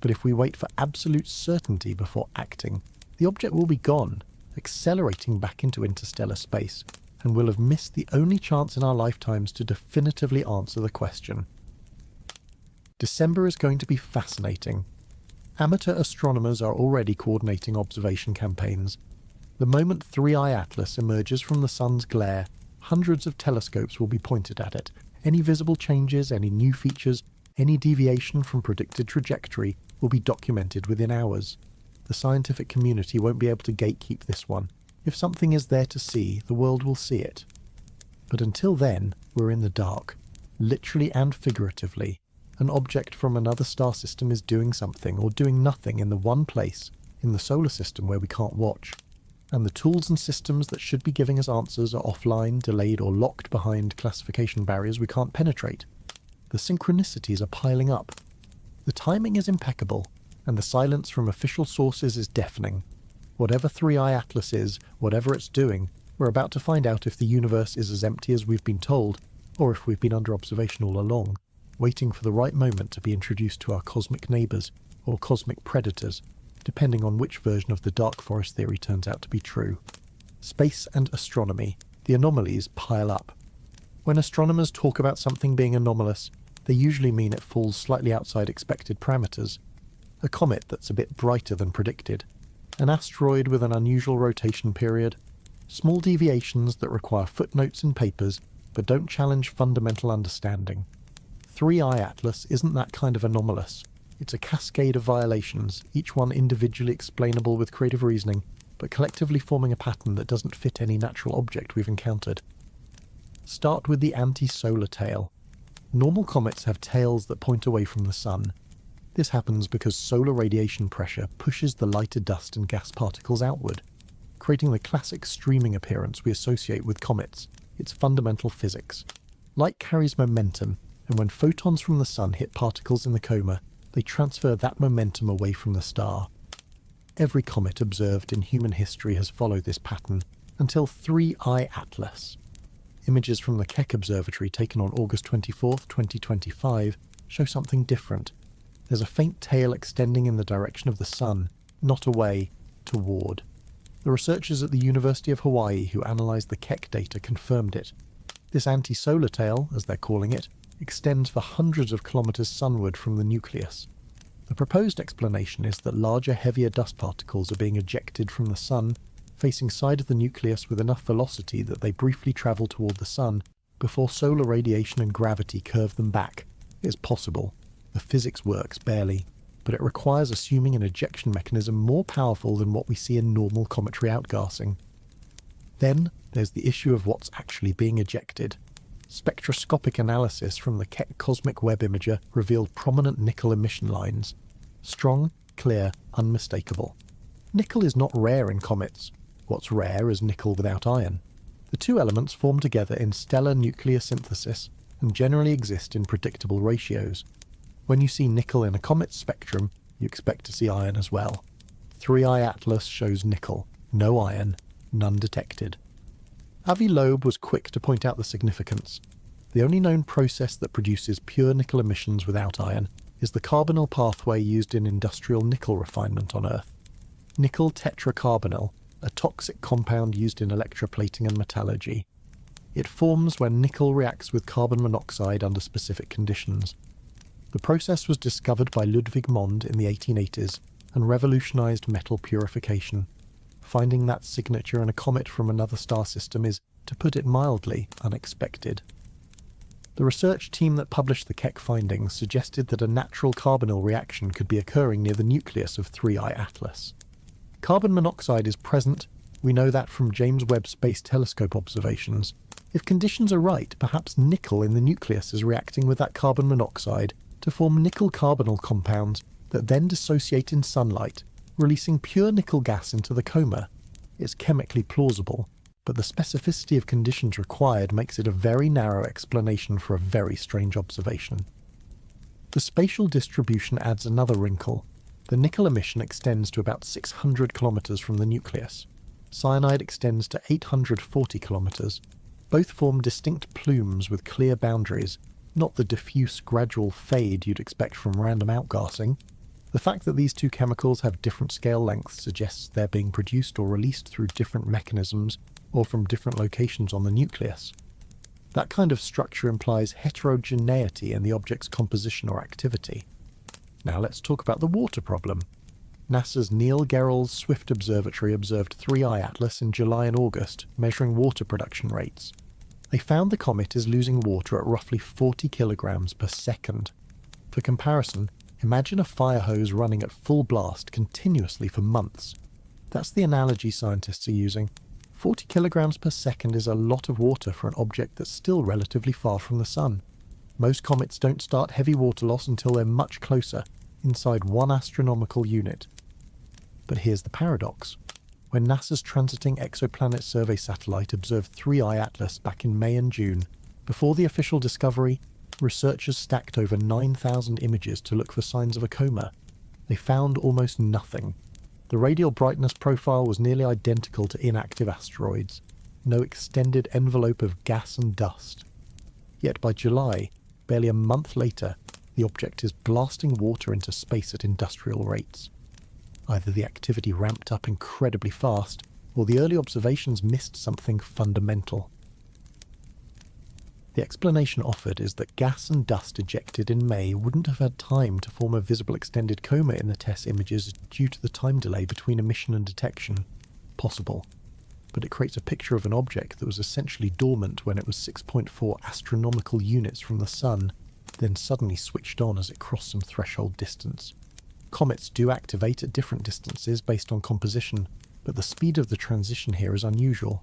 But if we wait for absolute certainty before acting, the object will be gone, accelerating back into interstellar space, and we'll have missed the only chance in our lifetimes to definitively answer the question. December is going to be fascinating. Amateur astronomers are already coordinating observation campaigns. The moment Three-Eye Atlas emerges from the sun's glare, hundreds of telescopes will be pointed at it. Any visible changes, any new features, any deviation from predicted trajectory will be documented within hours. The scientific community won't be able to gatekeep this one. If something is there to see, the world will see it. But until then, we're in the dark, literally and figuratively, an object from another star system is doing something or doing nothing in the one place in the solar system where we can't watch, and the tools and systems that should be giving us answers are offline, delayed, or locked behind classification barriers we can't penetrate. The synchronicities are piling up. The timing is impeccable, and the silence from official sources is deafening. Whatever 3i Atlas is, whatever it's doing, we're about to find out if the universe is as empty as we've been told, or if we've been under observation all along, waiting for the right moment to be introduced to our cosmic neighbours, or cosmic predators, depending on which version of the dark forest theory turns out to be true. Space and astronomy. The anomalies pile up. When astronomers talk about something being anomalous, they usually mean it falls slightly outside expected parameters. A comet that's a bit brighter than predicted. An asteroid with an unusual rotation period. Small deviations that require footnotes in papers but don't challenge fundamental understanding. 3i Atlas isn't that kind of anomalous. It's a cascade of violations, each one individually explainable with creative reasoning, but collectively forming a pattern that doesn't fit any natural object we've encountered. Start with the anti-solar tail. Normal comets have tails that point away from the sun. This happens because solar radiation pressure pushes the lighter dust and gas particles outward, creating the classic streaming appearance we associate with comets. It's fundamental physics. Light carries momentum, and when photons from the sun hit particles in the coma, they transfer that momentum away from the star. Every comet observed in human history has followed this pattern, until 3i Atlas. Images from the Keck Observatory taken on August 24, 2025, show something different. There's a faint tail extending in the direction of the sun, not away, toward. The researchers at the University of Hawaii who analysed the Keck data confirmed it. This anti-solar tail, as they're calling it, extends for hundreds of kilometres sunward from the nucleus. The proposed explanation is that larger, heavier dust particles are being ejected from the sun, facing side of the nucleus with enough velocity that they briefly travel toward the sun before solar radiation and gravity curve them back. It's possible. The physics works barely, but it requires assuming an ejection mechanism more powerful than what we see in normal cometary outgassing. Then there's the issue of what's actually being ejected. Spectroscopic analysis from the Keck Cosmic Web Imager revealed prominent nickel emission lines. Strong, clear, unmistakable. Nickel is not rare in comets. What's rare is nickel without iron. The two elements form together in stellar nuclear synthesis and generally exist in predictable ratios. When you see nickel in a comet's spectrum, you expect to see iron as well. 3i Atlas shows nickel, no iron, none detected. Avi Loeb was quick to point out the significance. The only known process that produces pure nickel emissions without iron is the carbonyl pathway used in industrial nickel refinement on Earth. Nickel tetracarbonyl, a toxic compound used in electroplating and metallurgy. It forms when nickel reacts with carbon monoxide under specific conditions. The process was discovered by Ludwig Mond in the 1880s and revolutionized metal purification. Finding that signature in a comet from another star system is, to put it mildly, unexpected. The research team that published the Keck findings suggested that a natural carbonyl reaction could be occurring near the nucleus of 3i Atlas. Carbon monoxide is present, we know that from James Webb Space Telescope observations. If conditions are right, perhaps nickel in the nucleus is reacting with that carbon monoxide to form nickel carbonyl compounds that then dissociate in sunlight, releasing pure nickel gas into the coma. It's chemically plausible, but the specificity of conditions required makes it a very narrow explanation for a very strange observation. The spatial distribution adds another wrinkle. The nickel emission extends to about 600 kilometres from the nucleus. Cyanide extends to 840 kilometres. Both form distinct plumes with clear boundaries, not the diffuse gradual fade you'd expect from random outgassing. The fact that these two chemicals have different scale lengths suggests they're being produced or released through different mechanisms or from different locations on the nucleus. That kind of structure implies heterogeneity in the object's composition or activity. Now let's talk about the water problem. NASA's Neil Gehrels Swift Observatory observed 3i Atlas in July and August, measuring water production rates. They found the comet is losing water at roughly 40 kilograms per second. For comparison, imagine a fire hose running at full blast continuously for months. That's the analogy scientists are using. 40 kilograms per second is a lot of water for an object that's still relatively far from the sun. Most comets don't start heavy water loss until they're much closer, inside 1 astronomical unit. But here's the paradox. When NASA's Transiting Exoplanet Survey satellite observed 3I Atlas back in May and June, before the official discovery, researchers stacked over 9,000 images to look for signs of a coma. They found almost nothing. The radial brightness profile was nearly identical to inactive asteroids. No extended envelope of gas and dust. Yet by July, barely a month later, the object is blasting water into space at industrial rates. Either the activity ramped up incredibly fast, or the early observations missed something fundamental. The explanation offered is that gas and dust ejected in May wouldn't have had time to form a visible extended coma in the TESS images due to the time delay between emission and detection. Possible. But it creates a picture of an object that was essentially dormant when it was 6.4 astronomical units from the Sun, then suddenly switched on as it crossed some threshold distance. Comets do activate at different distances based on composition, but the speed of the transition here is unusual.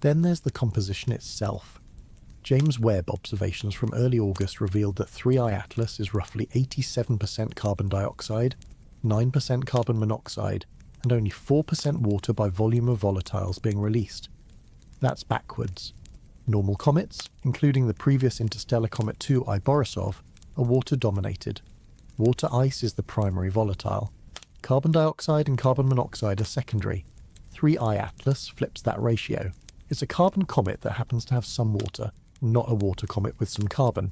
Then there's the composition itself. James Webb observations from early August revealed that 3I Atlas is roughly 87% carbon dioxide, 9% carbon monoxide, and only 4% water by volume of volatiles being released. That's backwards. Normal comets, including the previous interstellar comet 2I Borisov, are water-dominated. Water ice is the primary volatile. Carbon dioxide and carbon monoxide are secondary. 3I Atlas flips that ratio. It's a carbon comet that happens to have some water, not a water comet with some carbon.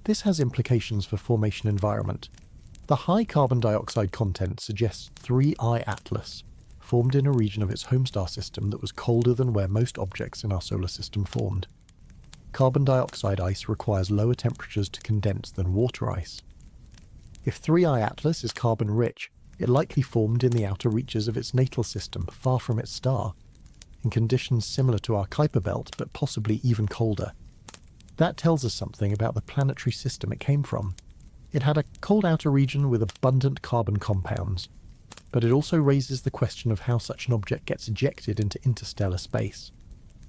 This has implications for formation environment. The high carbon dioxide content suggests 3I Atlas, formed in a region of its home star system that was colder than where most objects in our solar system formed. Carbon dioxide ice requires lower temperatures to condense than water ice. If 3I Atlas is carbon-rich, it likely formed in the outer reaches of its natal system, far from its star, in conditions similar to our Kuiper belt, but possibly even colder. That tells us something about the planetary system it came from. It had a cold outer region with abundant carbon compounds, but it also raises the question of how such an object gets ejected into interstellar space.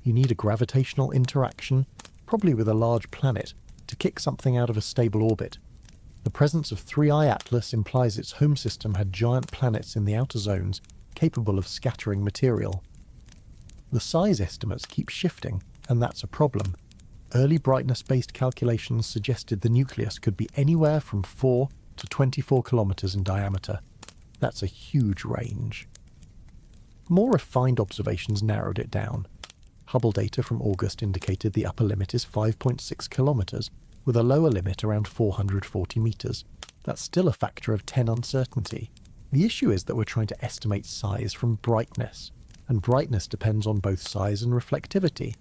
You need a gravitational interaction, probably with a large planet, to kick something out of a stable orbit. The presence of 3I Atlas implies its home system had giant planets in the outer zones capable of scattering material. The size estimates keep shifting, and that's a problem. Early brightness-based calculations suggested the nucleus could be anywhere from 4 to 24 kilometers in diameter. That's a huge range. More refined observations narrowed it down. Hubble data from August indicated the upper limit is 5.6 kilometers, with a lower limit around 440 meters. That's still a factor of 10 uncertainty. The issue is that we're trying to estimate size from brightness, and brightness depends on both size and reflectivity.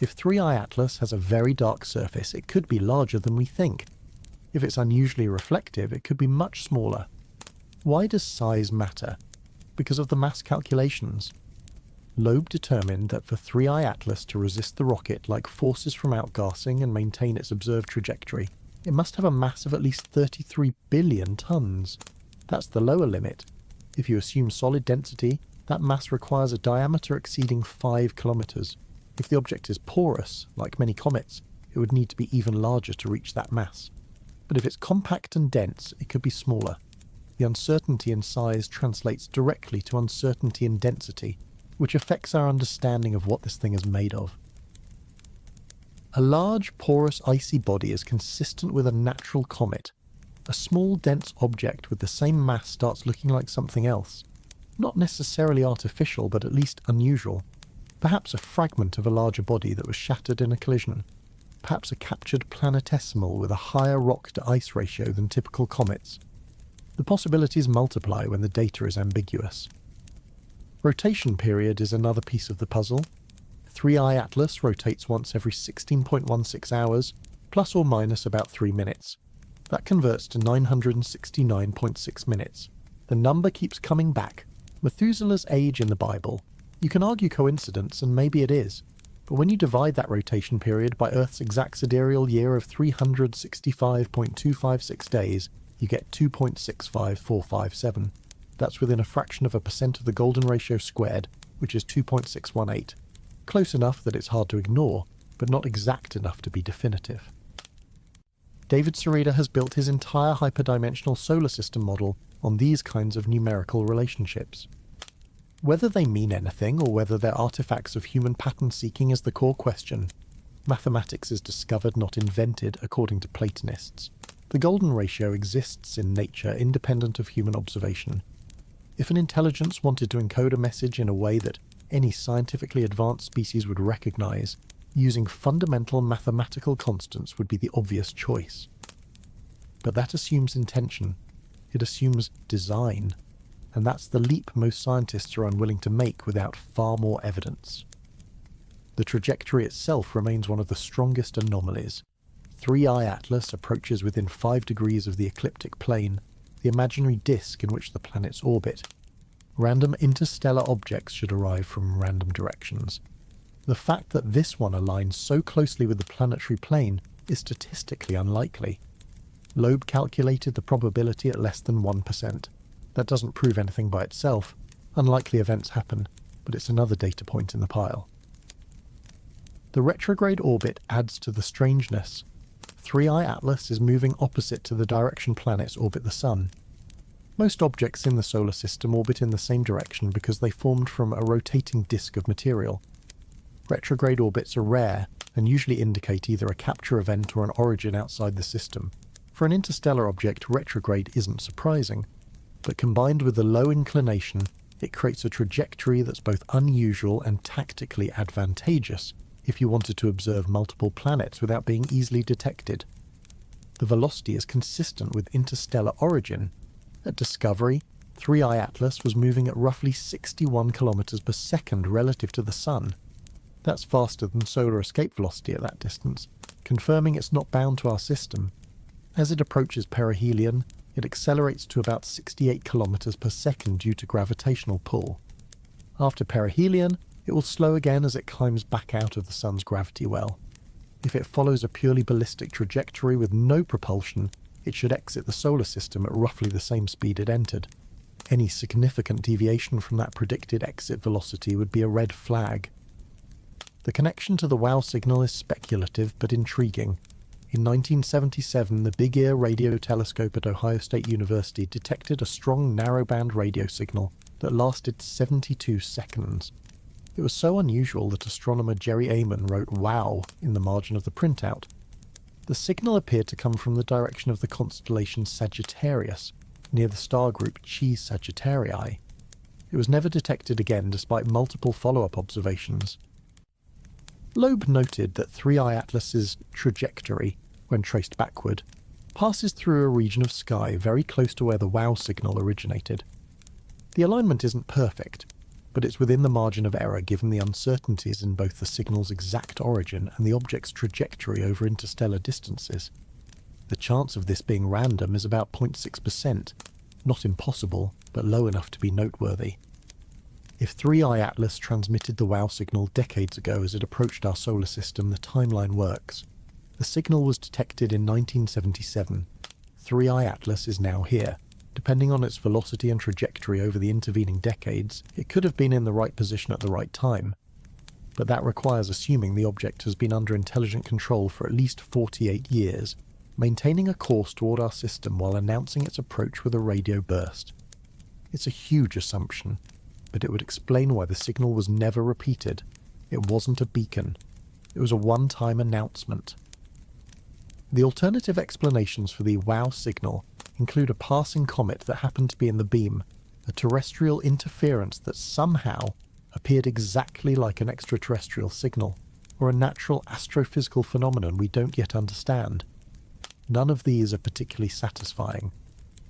If 3I Atlas has a very dark surface, it could be larger than we think. If it's unusually reflective, it could be much smaller. Why does size matter? Because of the mass calculations. Loeb determined that for 3I Atlas to resist the rocket like forces from outgassing and maintain its observed trajectory, it must have a mass of at least 33 billion tons. That's the lower limit. If you assume solid density, that mass requires a diameter exceeding 5 kilometers. If the object is porous, like many comets, it would need to be even larger to reach that mass. But if it's compact and dense, it could be smaller. The uncertainty in size translates directly to uncertainty in density, which affects our understanding of what this thing is made of. A large, porous, icy body is consistent with a natural comet. A small, dense object with the same mass starts looking like something else. Not necessarily artificial, but at least unusual. Perhaps a fragment of a larger body that was shattered in a collision. Perhaps a captured planetesimal with a higher rock-to-ice ratio than typical comets. The possibilities multiply when the data is ambiguous. Rotation period is another piece of the puzzle. 3I Atlas rotates once every 16.16 hours, plus or minus about 3 minutes. That converts to 969.6 minutes. The number keeps coming back. Methuselah's age in the Bible. You can argue coincidence, and maybe it is. But when you divide that rotation period by Earth's exact sidereal year of 365.256 days, you get 2.65457. That's within a fraction of a percent of the goldenratio squared, which is 2.618. Close enough that it's hard to ignore, but not exact enough to be definitive. David Sereda has built his entire hyperdimensional solar system model on these kinds of numerical relationships. Whether they mean anything or whether they're artifacts of human pattern seeking is the core question. Mathematics is discovered, not invented, according to Platonists. The golden ratio exists in nature independent of human observation. If an intelligence wanted to encode a message in a way that any scientifically advanced species would recognize, using fundamental mathematical constants would be the obvious choice. But that assumes intention. It assumes design. And that's the leap most scientists are unwilling to make without far more evidence. The trajectory itself remains one of the strongest anomalies. 3i Atlas approaches within 5 degrees of the ecliptic plane, the imaginary disk in which the planets orbit. Random interstellar objects should arrive from random directions. The fact that this one aligns so closely with the planetary plane is statistically unlikely. Loeb calculated the probability at less than 1%. That doesn't prove anything by itself. Unlikely events happen, but it's another data point in the pile. The retrograde orbit adds to the strangeness. 3i Atlas is moving opposite to the direction planets orbit the Sun. Most objects in the solar system orbit in the same direction because they formed from a rotating disk of material. Retrograde orbits are rare and usually indicate either a capture event or an origin outside the system. For an interstellar object, retrograde isn't surprising, but combined with the low inclination, it creates a trajectory that's both unusual and tactically advantageous if you wanted to observe multiple planets without being easily detected. The velocity is consistent with interstellar origin. At discovery, 3i Atlas was moving at roughly 61 kilometers per second relative to the Sun. That's faster than solar escape velocity at that distance, confirming it's not bound to our system. As it approaches perihelion, it accelerates to about 68 kilometers per second due to gravitational pull. After perihelion, it will slow again as it climbs back out of the Sun's gravity well. If it follows a purely ballistic trajectory with no propulsion, it should exit the solar system at roughly the same speed it entered. Any significant deviation from that predicted exit velocity would be a red flag. The connection to the WOW signal is speculative but intriguing. In 1977, the Big Ear radio telescope at Ohio State University detected a strong narrowband radio signal that lasted 72 seconds. It was so unusual that astronomer Jerry Amon wrote "wow" in the margin of the printout. The signal appeared to come from the direction of the constellation Sagittarius, near the star group Chi Sagittarii. It was never detected again despite multiple follow-up observations. Loeb noted that 3i Atlas's trajectory, when traced backward, passes through a region of sky very close to where the WOW signal originated. The alignment isn't perfect, but it's within the margin of error given the uncertainties in both the signal's exact origin and the object's trajectory over interstellar distances. The chance of this being random is about 0.6%, not impossible, but low enough to be noteworthy. If 3i Atlas transmitted the WOW signal decades ago as it approached our solar system, the timeline works. The signal was detected in 1977. 3i Atlas is now here. Depending on its velocity and trajectory over the intervening decades, it could have been in the right position at the right time. But that requires assuming the object has been under intelligent control for at least 48 years, maintaining a course toward our system while announcing its approach with a radio burst. It's a huge assumption, but it would explain why the signal was never repeated. It wasn't a beacon. It was a one-time announcement. The alternative explanations for the WOW signal include a passing comet that happened to be in the beam, a terrestrial interference that somehow appeared exactly like an extraterrestrial signal, or a natural astrophysical phenomenon we don't yet understand. None of these are particularly satisfying.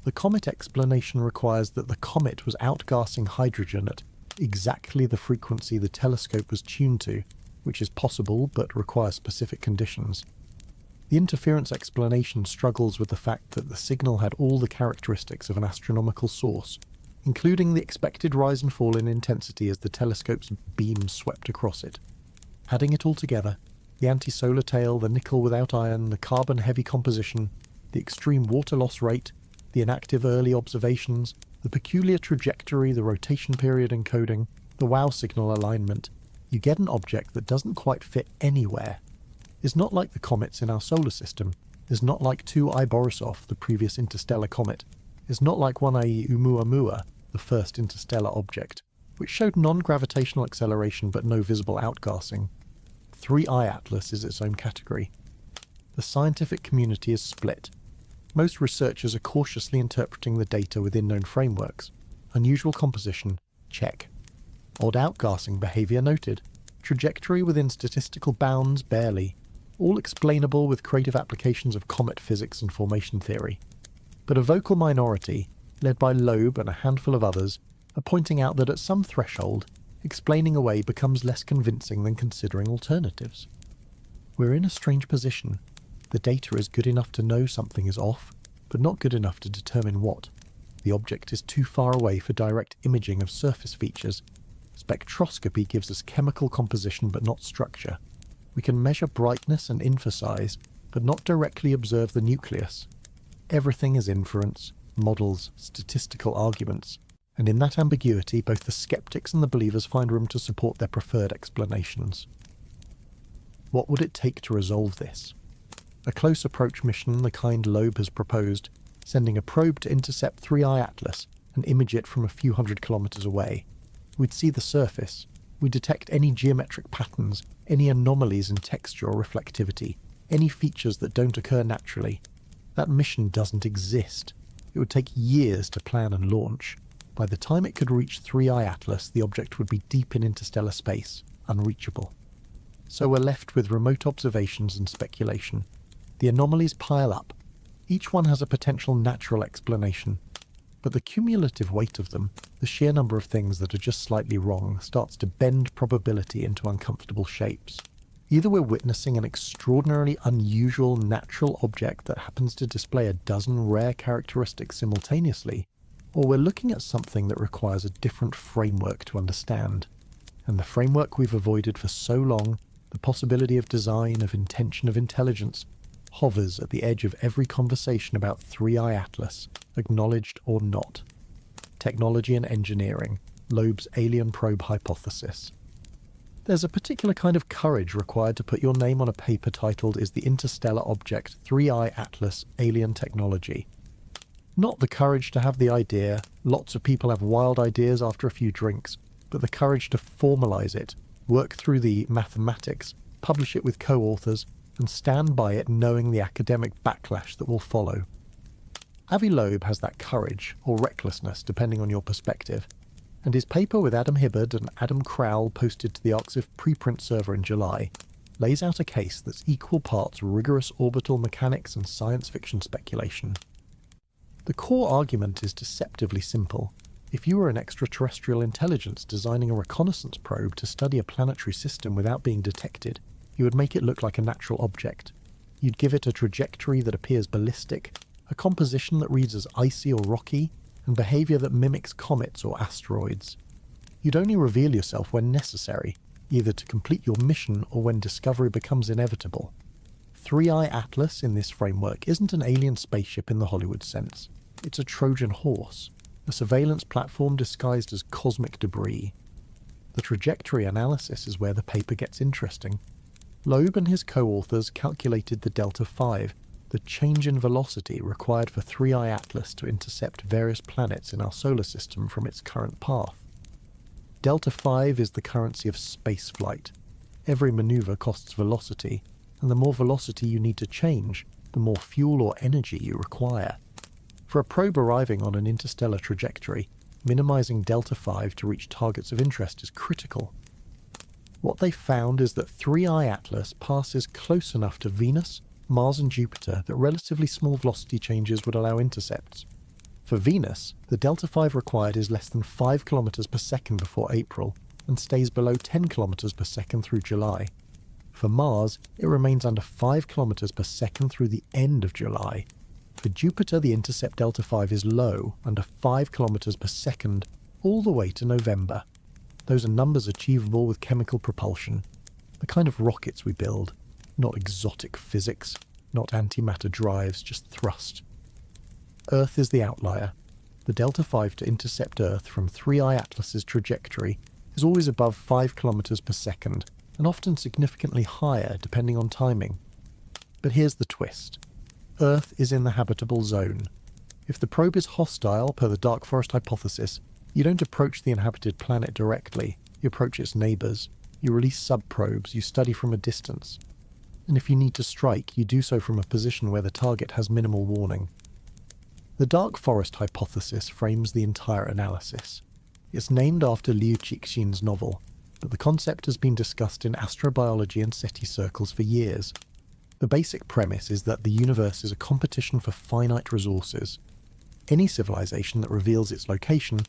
The comet explanation requires that the comet was outgassing hydrogen at exactly the frequency the telescope was tuned to, which is possible but requires specific conditions. The interference explanation struggles with the fact that the signal had all the characteristics of an astronomical source, including the expected rise and fall in intensity as the telescope's beam swept across it. Adding it all together, the anti-solar tail, the nickel without iron, the carbon-heavy composition, the extreme water loss rate, the inactive early observations, the peculiar trajectory, the rotation period encoding, the WOW signal alignment, you get an object that doesn't quite fit anywhere. It's not like the comets in our solar system. is not like 2I Borisov, the previous interstellar comet, is not like 1I Oumuamua, the first interstellar object, which showed non-gravitational acceleration but no visible outgassing. 3I Atlas is its own category. The scientific community is split. Most researchers are cautiously interpreting the data within known frameworks. Unusual composition, check. Odd outgassing behaviour noted. Trajectory within statistical bounds, barely. All explainable with creative applications of comet physics and formation theory. But a vocal minority, led by Loeb and a handful of others, are pointing out that at some threshold, explaining away becomes less convincing than considering alternatives. We're in a strange position. The data is good enough to know something is off, but not good enough to determine what. The object is too far away for direct imaging of surface features. Spectroscopy gives us chemical composition but not structure. We can measure brightness and infosize, but not directly observe the nucleus. Everything is inference, models, statistical arguments, and in that ambiguity both the skeptics and the believers find room to support their preferred explanations. What would it take to resolve this? A close approach mission the kind Loeb has proposed, sending a probe to intercept 3I Atlas and image it from a few hundred kilometers away. We'd see the surface. We'd detect any geometric patterns, any anomalies in texture or reflectivity, any features that don't occur naturally. That mission doesn't exist. It would take years to plan and launch. By the time it could reach 3I Atlas, the object would be deep in interstellar space, unreachable. So we're left with remote observations and speculation. The anomalies pile up. Each one has a potential natural explanation. But the cumulative weight of them, the sheer number of things that are just slightly wrong, starts to bend probability into uncomfortable shapes. Either we're witnessing an extraordinarily unusual natural object that happens to display a dozen rare characteristics simultaneously, or we're looking at something that requires a different framework to understand. And the framework we've avoided for so long, the possibility of design, of intention, of intelligence, hovers at the edge of every conversation about 3I Atlas, acknowledged or not. Technology and engineering, Loeb's alien probe hypothesis. There's a particular kind of courage required to put your name on a paper titled "Is the Interstellar Object 3I Atlas Alien Technology?" Not the courage to have the idea, lots of people have wild ideas after a few drinks, but the courage to formalize it, work through the mathematics, publish it with co-authors, and stand by it knowing the academic backlash that will follow. Avi Loeb has that courage, or recklessness depending on your perspective, and his paper with Adam Hibbard and Adam Crowell posted to the Arxiv preprint server in July lays out a case that's equal parts rigorous orbital mechanics and science fiction speculation. The core argument is deceptively simple. If you were an extraterrestrial intelligence designing a reconnaissance probe to study a planetary system without being detected, you would make it look like a natural object. You'd give it a trajectory that appears ballistic, a composition that reads as icy or rocky, and behaviour that mimics comets or asteroids. You'd only reveal yourself when necessary, either to complete your mission or when discovery becomes inevitable. 3I Atlas in this framework isn't an alien spaceship in the Hollywood sense. It's a Trojan horse, a surveillance platform disguised as cosmic debris. The trajectory analysis is where the paper gets interesting. Loeb and his co-authors calculated the delta 5, the change in velocity required for 3I Atlas to intercept various planets in our solar system from its current path. Delta 5 is the currency of spaceflight. Every maneuver costs velocity, and the more velocity you need to change, the more fuel or energy you require. For a probe arriving on an interstellar trajectory, minimizing delta 5 to reach targets of interest is critical. What they found is that 3I Atlas passes close enough to Venus, Mars and Jupiter that relatively small velocity changes would allow intercepts. For Venus, the delta 5 required is less than 5 km per second before April, and stays below 10 km per second through July. For Mars, it remains under 5 km per second through the end of July. For Jupiter, the intercept delta 5 is low, under 5 km per second, all the way to November. Those are numbers achievable with chemical propulsion, the kind of rockets we build, not exotic physics, not antimatter drives, just thrust. Earth is the outlier. The delta 5 to intercept Earth from 3I Atlas's trajectory is always above 5 km per second, and often significantly higher depending on timing. But here's the twist. Earth is in the habitable zone. If the probe is hostile, per the dark forest hypothesis, you don't approach the inhabited planet directly, you approach its neighbours. You release sub-probes, you study from a distance. And if you need to strike, you do so from a position where the target has minimal warning. The dark forest hypothesis frames the entire analysis. It's named after Liu Cixin's novel, but the concept has been discussed in astrobiology and SETI circles for years. The basic premise is that the universe is a competition for finite resources. Any civilization that reveals its location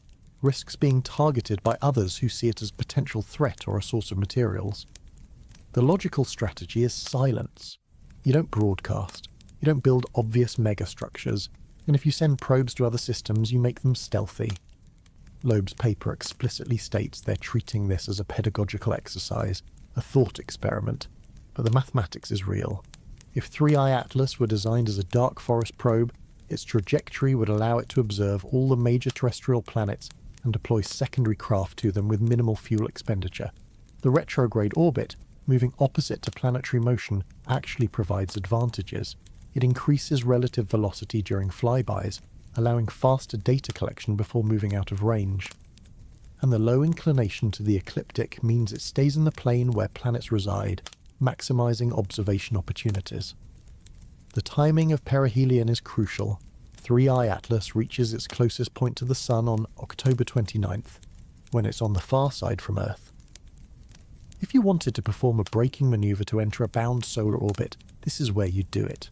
risks being targeted by others who see it as a potential threat or a source of materials. The logical strategy is silence. You don't broadcast, you don't build obvious megastructures, and if you send probes to other systems, you make them stealthy. Loeb's paper explicitly states they're treating this as a pedagogical exercise, a thought experiment, but the mathematics is real. If 3i Atlas were designed as a dark forest probe, its trajectory would allow it to observe all the major terrestrial planets and deploy secondary craft to them with minimal fuel expenditure. The retrograde orbit, moving opposite to planetary motion, actually provides advantages. It increases relative velocity during flybys, allowing faster data collection before moving out of range. And the low inclination to the ecliptic means it stays in the plane where planets reside, maximizing observation opportunities. The timing of perihelion is crucial. 3i Atlas reaches its closest point to the Sun on October 29th, when it's on the far side from Earth. If you wanted to perform a braking maneuver to enter a bound solar orbit, this is where you'd do it.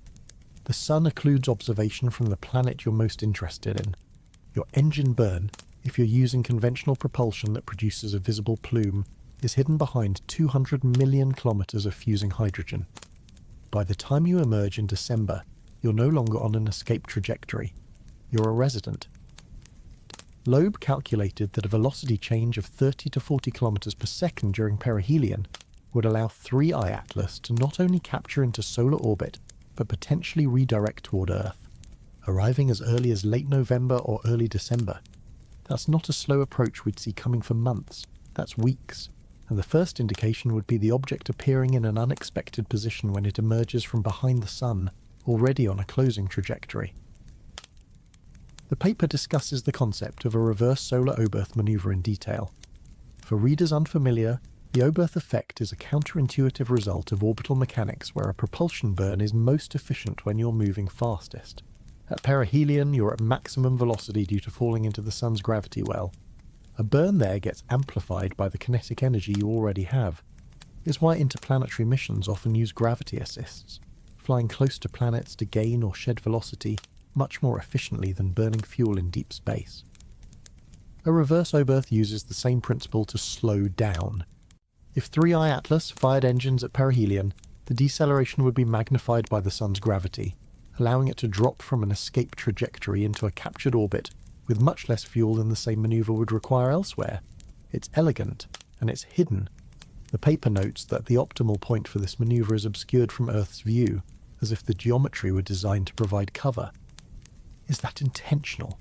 The Sun occludes observation from the planet you're most interested in. Your engine burn, if you're using conventional propulsion that produces a visible plume, is hidden behind 200 million kilometers of fusing hydrogen. By the time you emerge in December, you're no longer on an escape trajectory. You're a resident. Loeb calculated that a velocity change of 30 to 40 kilometers per second during perihelion would allow 3i Atlas to not only capture into solar orbit, but potentially redirect toward Earth, arriving as early as late November or early December. That's not a slow approach we'd see coming for months, that's weeks, and the first indication would be the object appearing in an unexpected position when it emerges from behind the Sun, already on a closing trajectory. The paper discusses the concept of a reverse solar Oberth maneuver in detail. For readers unfamiliar, the Oberth effect is a counterintuitive result of orbital mechanics where a propulsion burn is most efficient when you're moving fastest. At perihelion, you're at maximum velocity due to falling into the Sun's gravity well. A burn there gets amplified by the kinetic energy you already have. It's why interplanetary missions often use gravity assists, flying close to planets to gain or shed velocity much more efficiently than burning fuel in deep space. A reverse Oberth uses the same principle to slow down. If 3i Atlas fired engines at perihelion, the deceleration would be magnified by the Sun's gravity, allowing it to drop from an escape trajectory into a captured orbit with much less fuel than the same maneuver would require elsewhere. It's elegant, and it's hidden. The paper notes that the optimal point for this maneuver is obscured from Earth's view, as if the geometry were designed to provide cover. Is that intentional?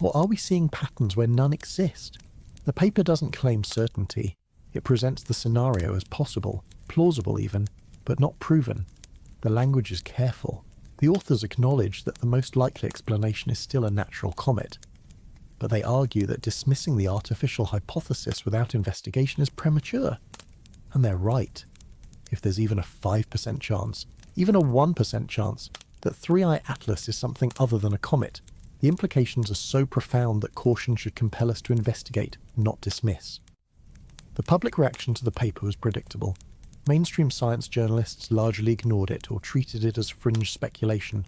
Or are we seeing patterns where none exist? The paper doesn't claim certainty. It presents the scenario as possible, plausible even, but not proven. The language is careful. The authors acknowledge that the most likely explanation is still a natural comet, but they argue that dismissing the artificial hypothesis without investigation is premature. And they're right. If there's even a 5% chance, even a 1% chance, that 3i Atlas is something other than a comet, the implications are so profound that caution should compel us to investigate, not dismiss. The public reaction to the paper was predictable. Mainstream science journalists largely ignored it or treated it as fringe speculation.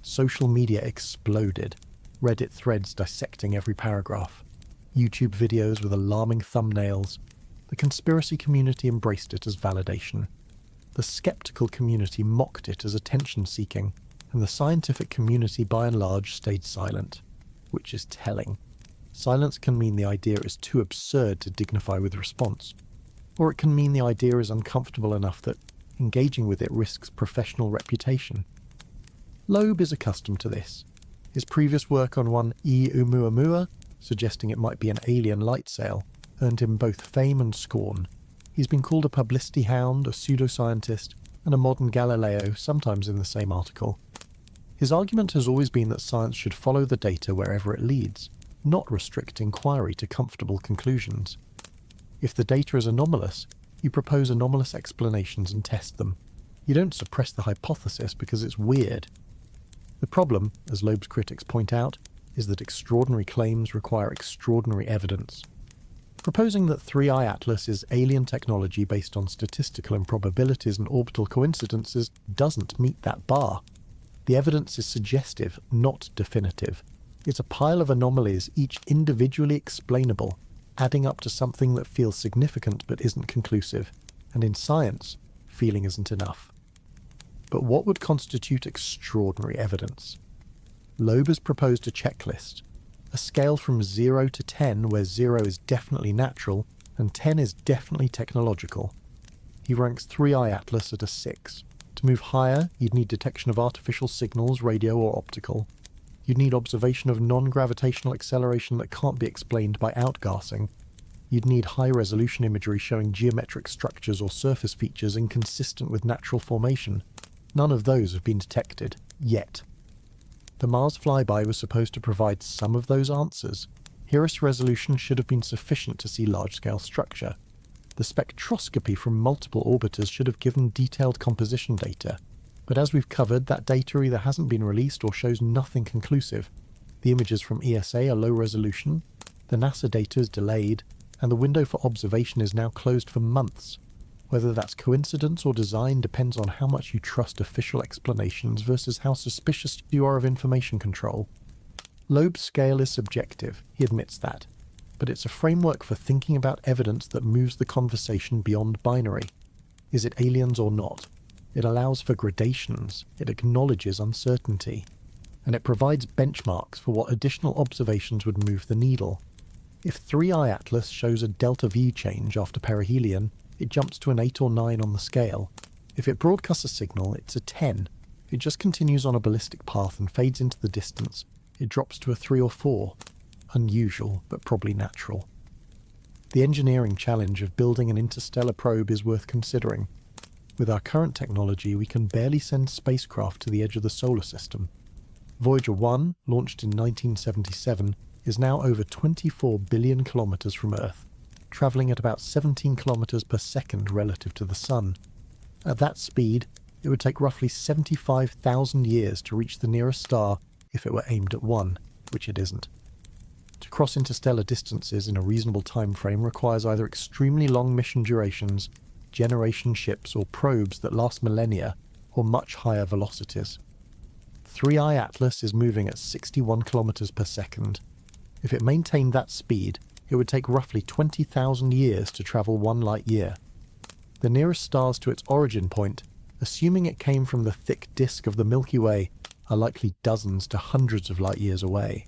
Social media exploded. Reddit threads dissecting every paragraph. YouTube videos with alarming thumbnails. The conspiracy community embraced it as validation. The skeptical community mocked it as attention-seeking, and the scientific community by and large stayed silent, which is telling. Silence can mean the idea is too absurd to dignify with response, or it can mean the idea is uncomfortable enough that engaging with it risks professional reputation. Loeb is accustomed to this. His previous work on one Oumuamua, suggesting it might be an alien light sail, earned him both fame and scorn. He's been called a publicity hound, a pseudoscientist, and a modern Galileo, sometimes in the same article. His argument has always been that science should follow the data wherever it leads, not restrict inquiry to comfortable conclusions. If the data is anomalous, you propose anomalous explanations and test them. You don't suppress the hypothesis because it's weird. The problem, as Loeb's critics point out, is that extraordinary claims require extraordinary evidence. Proposing that 3i Atlas is alien technology based on statistical improbabilities and orbital coincidences doesn't meet that bar. The evidence is suggestive, not definitive. It's a pile of anomalies, each individually explainable, adding up to something that feels significant but isn't conclusive. And in science, feeling isn't enough. But what would constitute extraordinary evidence? Loeb has proposed a checklist, a scale from 0 to 10 where 0 is definitely natural and 10 is definitely technological. He ranks 3i Atlas at a 6. To move higher, you'd need detection of artificial signals, radio or optical. You'd need observation of non-gravitational acceleration that can't be explained by outgassing. You'd need high-resolution imagery showing geometric structures or surface features inconsistent with natural formation. None of those have been detected, yet. The Mars flyby was supposed to provide some of those answers. Hirris resolution should have been sufficient to see large-scale structure. The spectroscopy from multiple orbiters should have given detailed composition data. But as we've covered, that data either hasn't been released or shows nothing conclusive. The images from ESA are low resolution, the NASA data is delayed, and the window for observation is now closed for months. Whether that's coincidence or design depends on how much you trust official explanations versus how suspicious you are of information control. Loeb's scale is subjective, he admits that, but it's a framework for thinking about evidence that moves the conversation beyond binary. Is it aliens or not? It allows for gradations, it acknowledges uncertainty, and it provides benchmarks for what additional observations would move the needle. If 3i Atlas shows a delta V change after perihelion, it jumps to an 8 or 9 on the scale. If it broadcasts a signal, it's a 10. If it just continues on a ballistic path and fades into the distance, it drops to a 3 or 4. Unusual, but probably natural. The engineering challenge of building an interstellar probe is worth considering. With our current technology, we can barely send spacecraft to the edge of the solar system. Voyager 1, launched in 1977, is now over 24 billion kilometers from Earth, travelling at about 17 kilometers per second relative to the Sun. At that speed, it would take roughly 75,000 years to reach the nearest star if it were aimed at one, which it isn't. To cross interstellar distances in a reasonable time frame requires either extremely long mission durations, generation ships or probes that last millennia, or much higher velocities. 3i Atlas is moving at 61 kilometers per second. If it maintained that speed, it would take roughly 20,000 years to travel 1 light year. The nearest stars to its origin point, assuming it came from the thick disk of the Milky Way, are likely dozens to hundreds of light years away.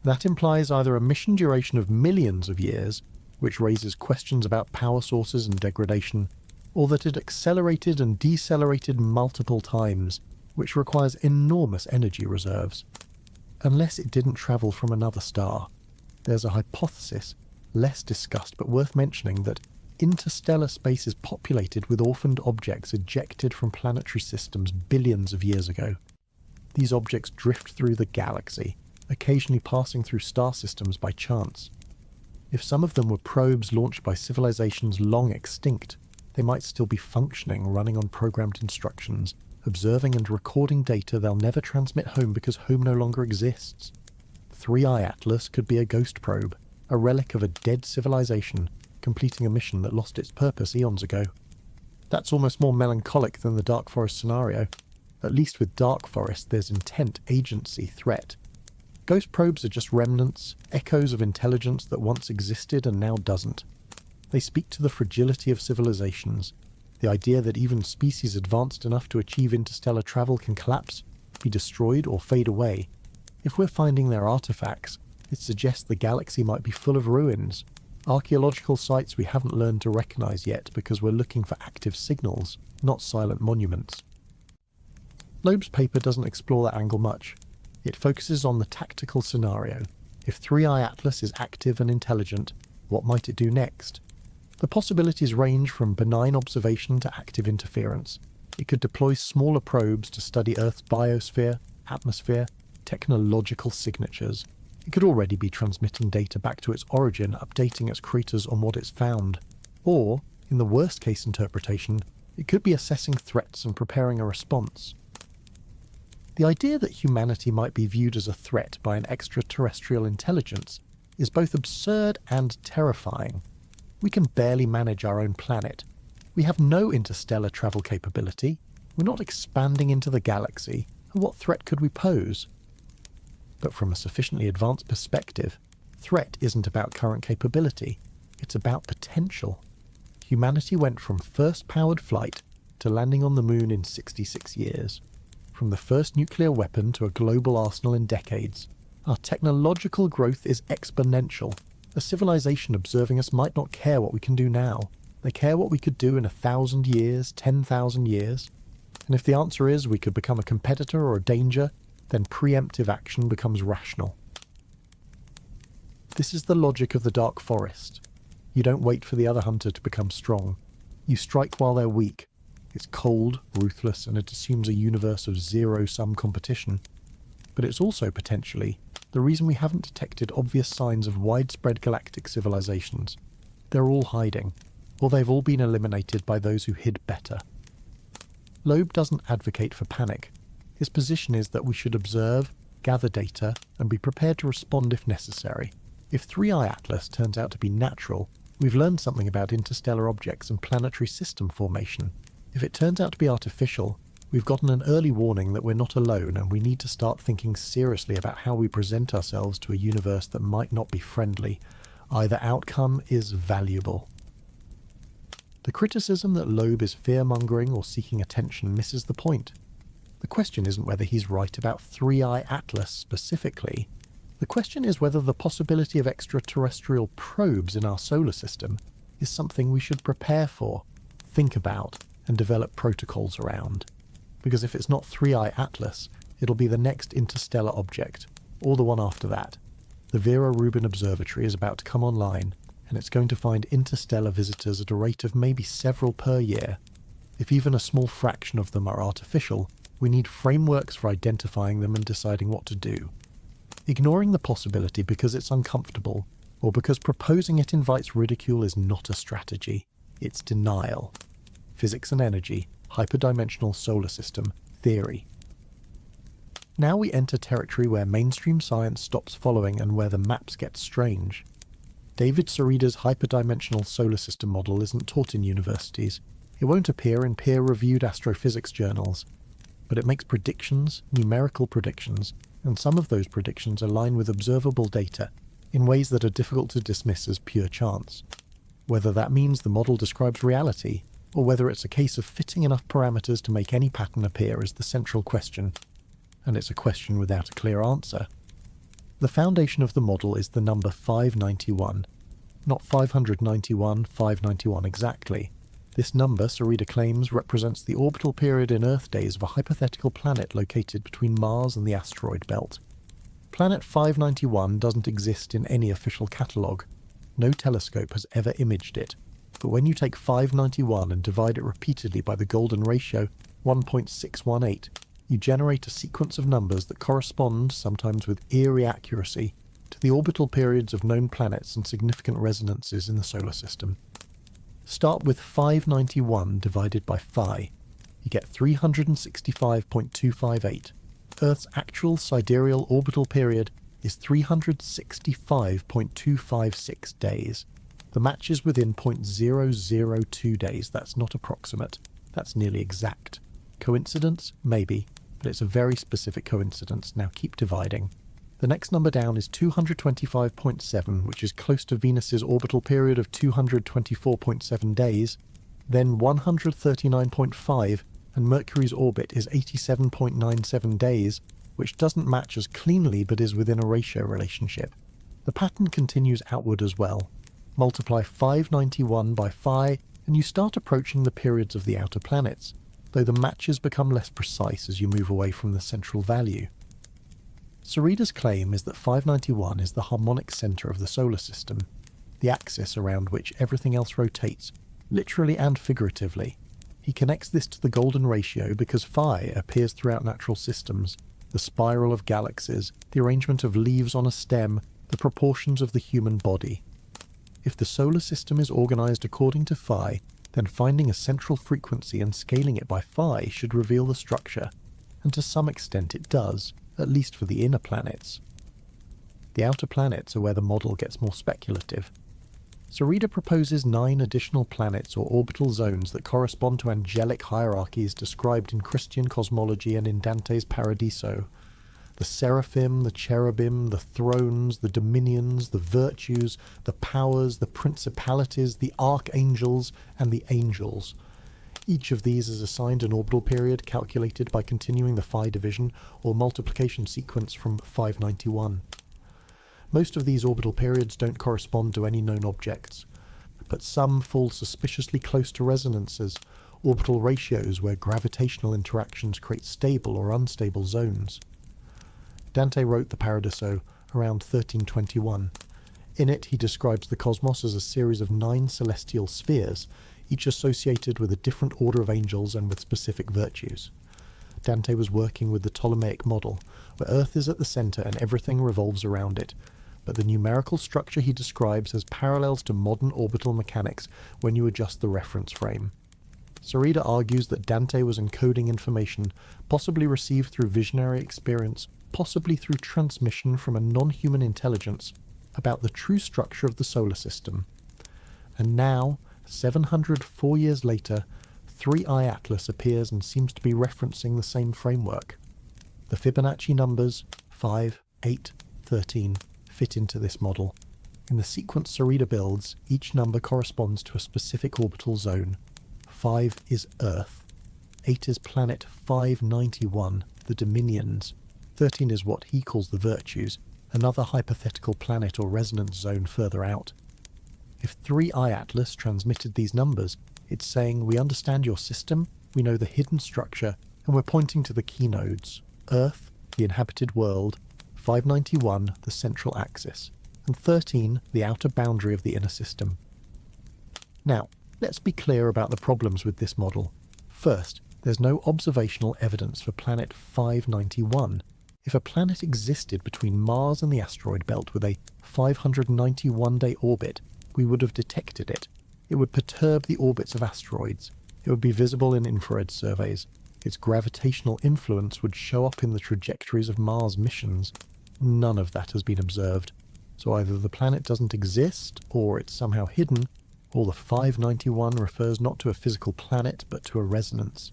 That implies either a mission duration of millions of years, which raises questions about power sources and degradation, or that it accelerated and decelerated multiple times, which requires enormous energy reserves. Unless it didn't travel from another star. There's a hypothesis, less discussed but worth mentioning, that interstellar space is populated with orphaned objects ejected from planetary systems billions of years ago. These objects drift through the galaxy, occasionally passing through star systems by chance. If some of them were probes launched by civilizations long extinct, they might still be functioning, running on programmed instructions, observing and recording data they'll never transmit home because home no longer exists. 3i Atlas could be a ghost probe, a relic of a dead civilization, completing a mission that lost its purpose eons ago. That's almost more melancholic than the Dark Forest scenario. At least with Dark Forest there's intent, agency, threat. Ghost probes are just remnants, echoes of intelligence that once existed and now doesn't. They speak to the fragility of civilizations, the idea that even species advanced enough to achieve interstellar travel can collapse, be destroyed or fade away. If we're finding their artifacts, it suggests the galaxy might be full of ruins, archaeological sites we haven't learned to recognize yet because we're looking for active signals, not silent monuments. Loeb's paper doesn't explore that angle much. It focuses on the tactical scenario. If 3i Atlas is active and intelligent, what might it do next? The possibilities range from benign observation to active interference. It could deploy smaller probes to study Earth's biosphere, atmosphere, technological signatures. It could already be transmitting data back to its origin, updating its craters on what it's found. Or, in the worst case interpretation, it could be assessing threats and preparing a response. The idea that humanity might be viewed as a threat by an extraterrestrial intelligence is both absurd and terrifying. We can barely manage our own planet. We have no interstellar travel capability. We're not expanding into the galaxy. And what threat could we pose? But from a sufficiently advanced perspective, threat isn't about current capability. It's about potential. Humanity went from first powered flight to landing on the moon in 66 years. From the first nuclear weapon to a global arsenal in decades. Our technological growth is exponential. A civilization observing us might not care what we can do now. They care what we could do in 1,000 years, 10,000 years. And if the answer is we could become a competitor or a danger, then preemptive action becomes rational. This is the logic of the dark forest. You don't wait for the other hunter to become strong. You strike while they're weak. It's cold, ruthless, and it assumes a universe of zero-sum competition. But it's also, potentially, the reason we haven't detected obvious signs of widespread galactic civilizations. They're all hiding, or they've all been eliminated by those who hid better. Loeb doesn't advocate for panic. His position is that we should observe, gather data, and be prepared to respond if necessary. If 3i Atlas turns out to be natural, we've learned something about interstellar objects and planetary system formation. If it turns out to be artificial, we've gotten an early warning that we're not alone and we need to start thinking seriously about how we present ourselves to a universe that might not be friendly. Either outcome is valuable. The criticism that Loeb is fear-mongering or seeking attention misses the point. The question isn't whether he's right about 3i Atlas specifically. The question is whether the possibility of extraterrestrial probes in our solar system is something we should prepare for, think about, and develop protocols around. Because if it's not 3i Atlas, it'll be the next interstellar object, or the one after that. The Vera Rubin Observatory is about to come online, and it's going to find interstellar visitors at a rate of maybe several per year. If even a small fraction of them are artificial, we need frameworks for identifying them and deciding what to do. Ignoring the possibility because it's uncomfortable, or because proposing it invites ridicule is not a strategy. It's denial. Physics and energy, hyperdimensional solar system, theory. Now we enter territory where mainstream science stops following and where the maps get strange. David Serida's hyperdimensional solar system model isn't taught in universities. It won't appear in peer-reviewed astrophysics journals. But it makes predictions, numerical predictions, and some of those predictions align with observable data in ways that are difficult to dismiss as pure chance. Whether that means the model describes reality, or whether it's a case of fitting enough parameters to make any pattern appear is the central question. And it's a question without a clear answer. The foundation of the model is the number 591. Not 591, 591 exactly. This number, Serida claims, represents the orbital period in Earth days of a hypothetical planet located between Mars and the asteroid belt. Planet 591 doesn't exist in any official catalogue. No telescope has ever imaged it. But when you take 591 and divide it repeatedly by the golden ratio, 1.618, you generate a sequence of numbers that correspond, sometimes with eerie accuracy, to the orbital periods of known planets and significant resonances in the solar system. Start with 591 divided by phi. You get 365.258. Earth's actual sidereal orbital period is 365.256 days. The match is within 0.002 days. That's not approximate. That's nearly exact. Coincidence? Maybe, but it's a very specific coincidence. Now keep dividing. The next number down is 225.7, which is close to Venus's orbital period of 224.7 days, then 139.5, and Mercury's orbit is 87.97 days, which doesn't match as cleanly but is within a ratio relationship. The pattern continues outward as well. Multiply 591 by phi, and you start approaching the periods of the outer planets, though the matches become less precise as you move away from the central value. Serida's claim is that 591 is the harmonic centre of the solar system, the axis around which everything else rotates, literally and figuratively. He connects this to the golden ratio because phi appears throughout natural systems, the spiral of galaxies, the arrangement of leaves on a stem, the proportions of the human body. If the solar system is organized according to phi, then finding a central frequency and scaling it by phi should reveal the structure, and to some extent it does, at least for the inner planets. The outer planets are where the model gets more speculative. Sarita proposes 9 additional planets or orbital zones that correspond to angelic hierarchies described in Christian cosmology and in Dante's Paradiso. The seraphim, the cherubim, the thrones, the dominions, the virtues, the powers, the principalities, the archangels, and the angels. Each of these is assigned an orbital period calculated by continuing the phi division or multiplication sequence from 591. Most of these orbital periods don't correspond to any known objects, but some fall suspiciously close to resonances, orbital ratios where gravitational interactions create stable or unstable zones. Dante wrote the Paradiso around 1321. In it, he describes the cosmos as a series of 9 celestial spheres, each associated with a different order of angels and with specific virtues. Dante was working with the Ptolemaic model, where Earth is at the centre and everything revolves around it, but the numerical structure he describes has parallels to modern orbital mechanics when you adjust the reference frame. Sarita argues that Dante was encoding information, possibly received through visionary experience, possibly through transmission from a non-human intelligence, about the true structure of the solar system. And now, 704 years later, 3i Atlas appears and seems to be referencing the same framework. The Fibonacci numbers 5, 8, 13 fit into this model. In the sequence Sarita builds, each number corresponds to a specific orbital zone. 5 is Earth, 8 is planet 591, the dominions, 13 is what he calls the virtues, another hypothetical planet or resonance zone further out. If 3i Atlas transmitted these numbers, it's saying we understand your system, we know the hidden structure, and we're pointing to the key nodes: Earth, the inhabited world, 591, the central axis, and 13, the outer boundary of the inner system. Now, let's be clear about the problems with this model. First, there's no observational evidence for planet 591. If a planet existed between Mars and the asteroid belt with a 591-day orbit, we would have detected it. It would perturb the orbits of asteroids. It would be visible in infrared surveys. Its gravitational influence would show up in the trajectories of Mars missions. None of that has been observed. So either the planet doesn't exist, or it's somehow hidden, or the 591 refers not to a physical planet, but to a resonance.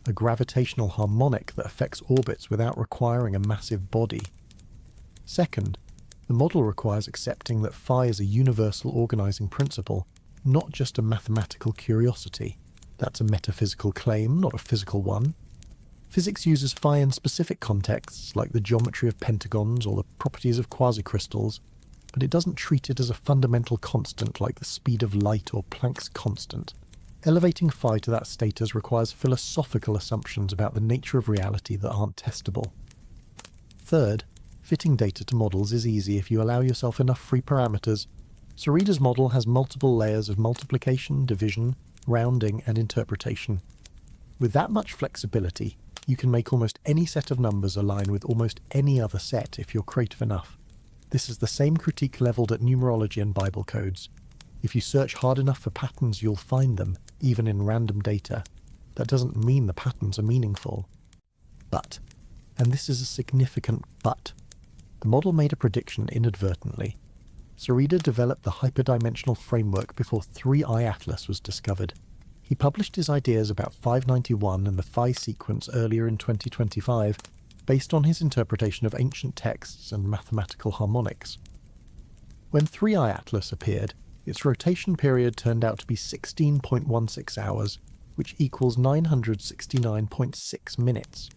A gravitational harmonic that affects orbits without requiring a massive body. Second, the model requires accepting that phi is a universal organizing principle, not just a mathematical curiosity. That's a metaphysical claim, not a physical one. Physics uses phi in specific contexts, like the geometry of pentagons or the properties of quasicrystals, but it doesn't treat it as a fundamental constant like the speed of light or Planck's constant. Elevating phi to that status requires philosophical assumptions about the nature of reality that aren't testable. Third, fitting data to models is easy if you allow yourself enough free parameters. Sarita's model has multiple layers of multiplication, division, rounding, and interpretation. With that much flexibility, you can make almost any set of numbers align with almost any other set if you're creative enough. This is the same critique levelled at numerology and Bible codes. If you search hard enough for patterns, you'll find them, even in random data. That doesn't mean the patterns are meaningful. But, and this is a significant but, the model made a prediction inadvertently. Sarita developed the hyperdimensional framework before 3i Atlas was discovered. He published his ideas about 591 and the phi sequence earlier in 2025, based on his interpretation of ancient texts and mathematical harmonics. When 3i Atlas appeared, its rotation period turned out to be 16.16 hours, which equals 969.6 minutes.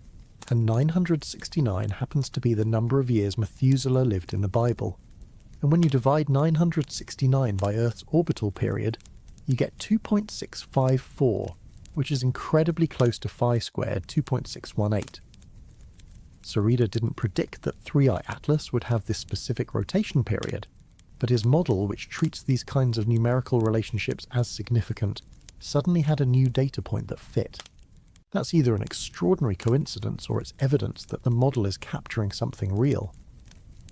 And 969 happens to be the number of years Methuselah lived in the Bible. And when you divide 969 by Earth's orbital period, you get 2.654, which is incredibly close to phi squared 2.618. Sarita didn't predict that 3i Atlas would have this specific rotation period, but his model, which treats these kinds of numerical relationships as significant, suddenly had a new data point that fit. That's either an extraordinary coincidence or it's evidence that the model is capturing something real.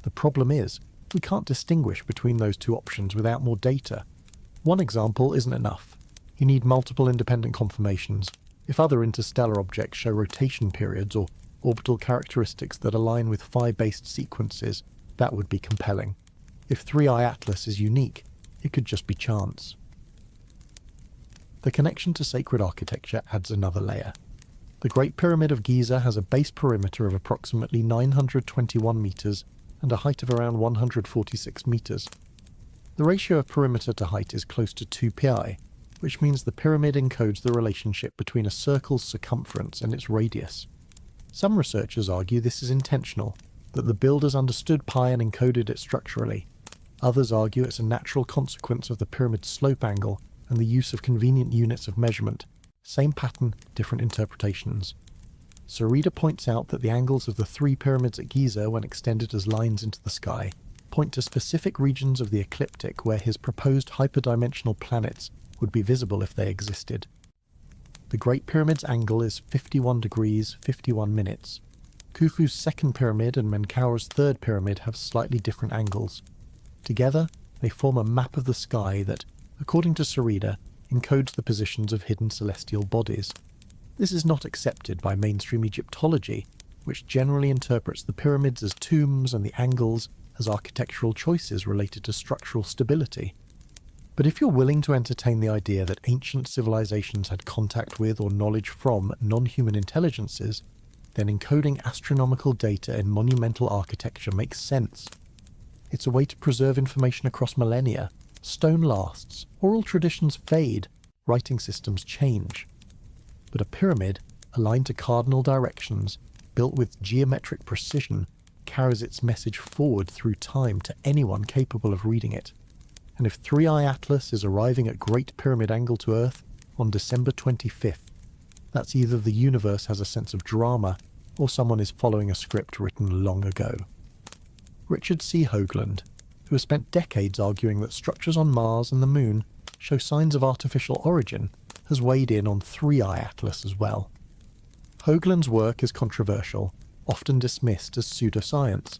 The problem is, we can't distinguish between those two options without more data. One example isn't enough. You need multiple independent confirmations. If other interstellar objects show rotation periods or orbital characteristics that align with phi-based sequences, that would be compelling. If 3i Atlas is unique, it could just be chance. The connection to sacred architecture adds another layer. The Great Pyramid of Giza has a base perimeter of approximately 921 metres and a height of around 146 metres. The ratio of perimeter to height is close to 2pi, which means the pyramid encodes the relationship between a circle's circumference and its radius. Some researchers argue this is intentional, that the builders understood pi and encoded it structurally. Others argue it's a natural consequence of the pyramid's slope angle and the use of convenient units of measurement. Same pattern, different interpretations. Sarita points out that the angles of the three pyramids at Giza, when extended as lines into the sky, point to specific regions of the ecliptic where his proposed hyperdimensional planets would be visible if they existed. The Great Pyramid's angle is 51 degrees 51 minutes. Khufu's second pyramid and Menkaur's third pyramid have slightly different angles. Together, they form a map of the sky that, according to Sarita, encodes the positions of hidden celestial bodies. This is not accepted by mainstream Egyptology, which generally interprets the pyramids as tombs and the angles as architectural choices related to structural stability. But if you're willing to entertain the idea that ancient civilizations had contact with or knowledge from non-human intelligences, then encoding astronomical data in monumental architecture makes sense. It's a way to preserve information across millennia. Stone lasts, oral traditions fade, writing systems change. But a pyramid, aligned to cardinal directions, built with geometric precision, carries its message forward through time to anyone capable of reading it. And if 3i Atlas is arriving at Great Pyramid angle to Earth on December 25th, that's either the universe has a sense of drama or someone is following a script written long ago. Richard C. Hoagland, who has spent decades arguing that structures on Mars and the Moon show signs of artificial origin, has weighed in on 3i Atlas as well. Hoagland's work is controversial, often dismissed as pseudoscience,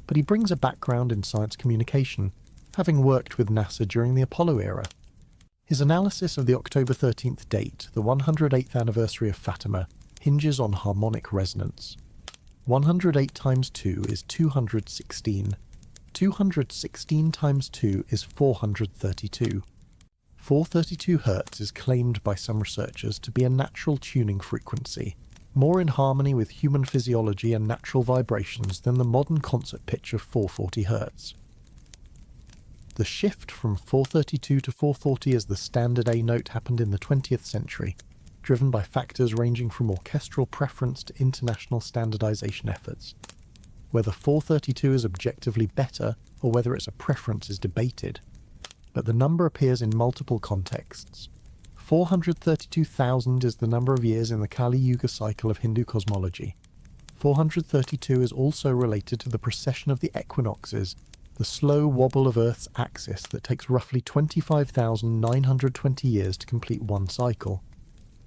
but he brings a background in science communication, having worked with NASA during the Apollo era. His analysis of the October 13th date, the 108th anniversary of Fatima, hinges on harmonic resonance. 108 times 2 is 216. 216 times 2 is 432. 432 Hz is claimed by some researchers to be a natural tuning frequency, more in harmony with human physiology and natural vibrations than the modern concert pitch of 440 Hz. The shift from 432 to 440 as the standard A note happened in the 20th century, driven by factors ranging from orchestral preference to international standardization efforts. Whether 432 is objectively better or whether it's a preference is debated, but the number appears in multiple contexts. 432,000 is the number of years in the Kali Yuga cycle of Hindu cosmology. 432 is also related to the precession of the equinoxes, the slow wobble of Earth's axis that takes roughly 25,920 years to complete one cycle.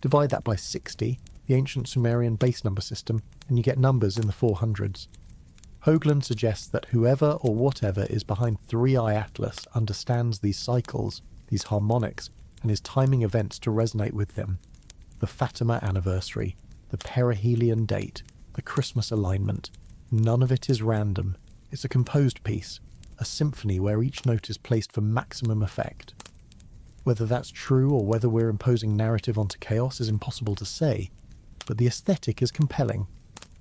Divide that by 60, the ancient Sumerian base number system, and you get numbers in the 400s. Hoagland suggests that whoever or whatever is behind 3i Atlas understands these cycles, these harmonics, and is timing events to resonate with them. The Fatima anniversary, the perihelion date, the Christmas alignment, none of it is random. It's a composed piece, a symphony where each note is placed for maximum effect. Whether that's true or whether we're imposing narrative onto chaos is impossible to say, but the aesthetic is compelling.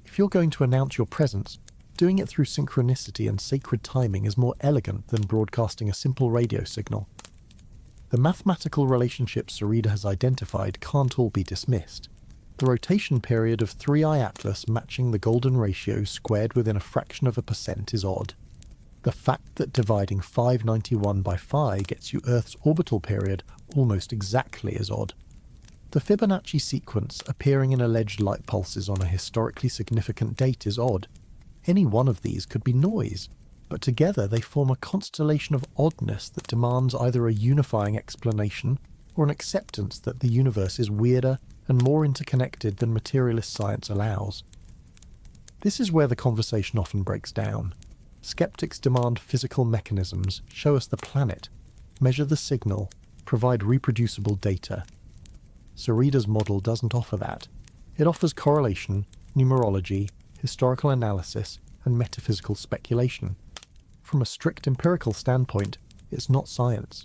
If you're going to announce your presence, doing it through synchronicity and sacred timing is more elegant than broadcasting a simple radio signal. The mathematical relationships Sarita has identified can't all be dismissed. The rotation period of 3i Atlas matching the goldenratio squared within a fraction of a percent is odd. The fact that dividing 591 by phi gets you Earth's orbital period almost exactly is odd. The Fibonacci sequence appearing in alleged light pulses on a historically significant date is odd. Any one of these could be noise, but together they form a constellation of oddness that demands either a unifying explanation or an acceptance that the universe is weirder, and more interconnected than materialist science allows. This is where the conversation often breaks down. Skeptics demand physical mechanisms, show us the planet, measure the signal, provide reproducible data. Stories's model doesn't offer that. It offers correlation, numerology, historical analysis, and metaphysical speculation. From a strict empirical standpoint, it's not science.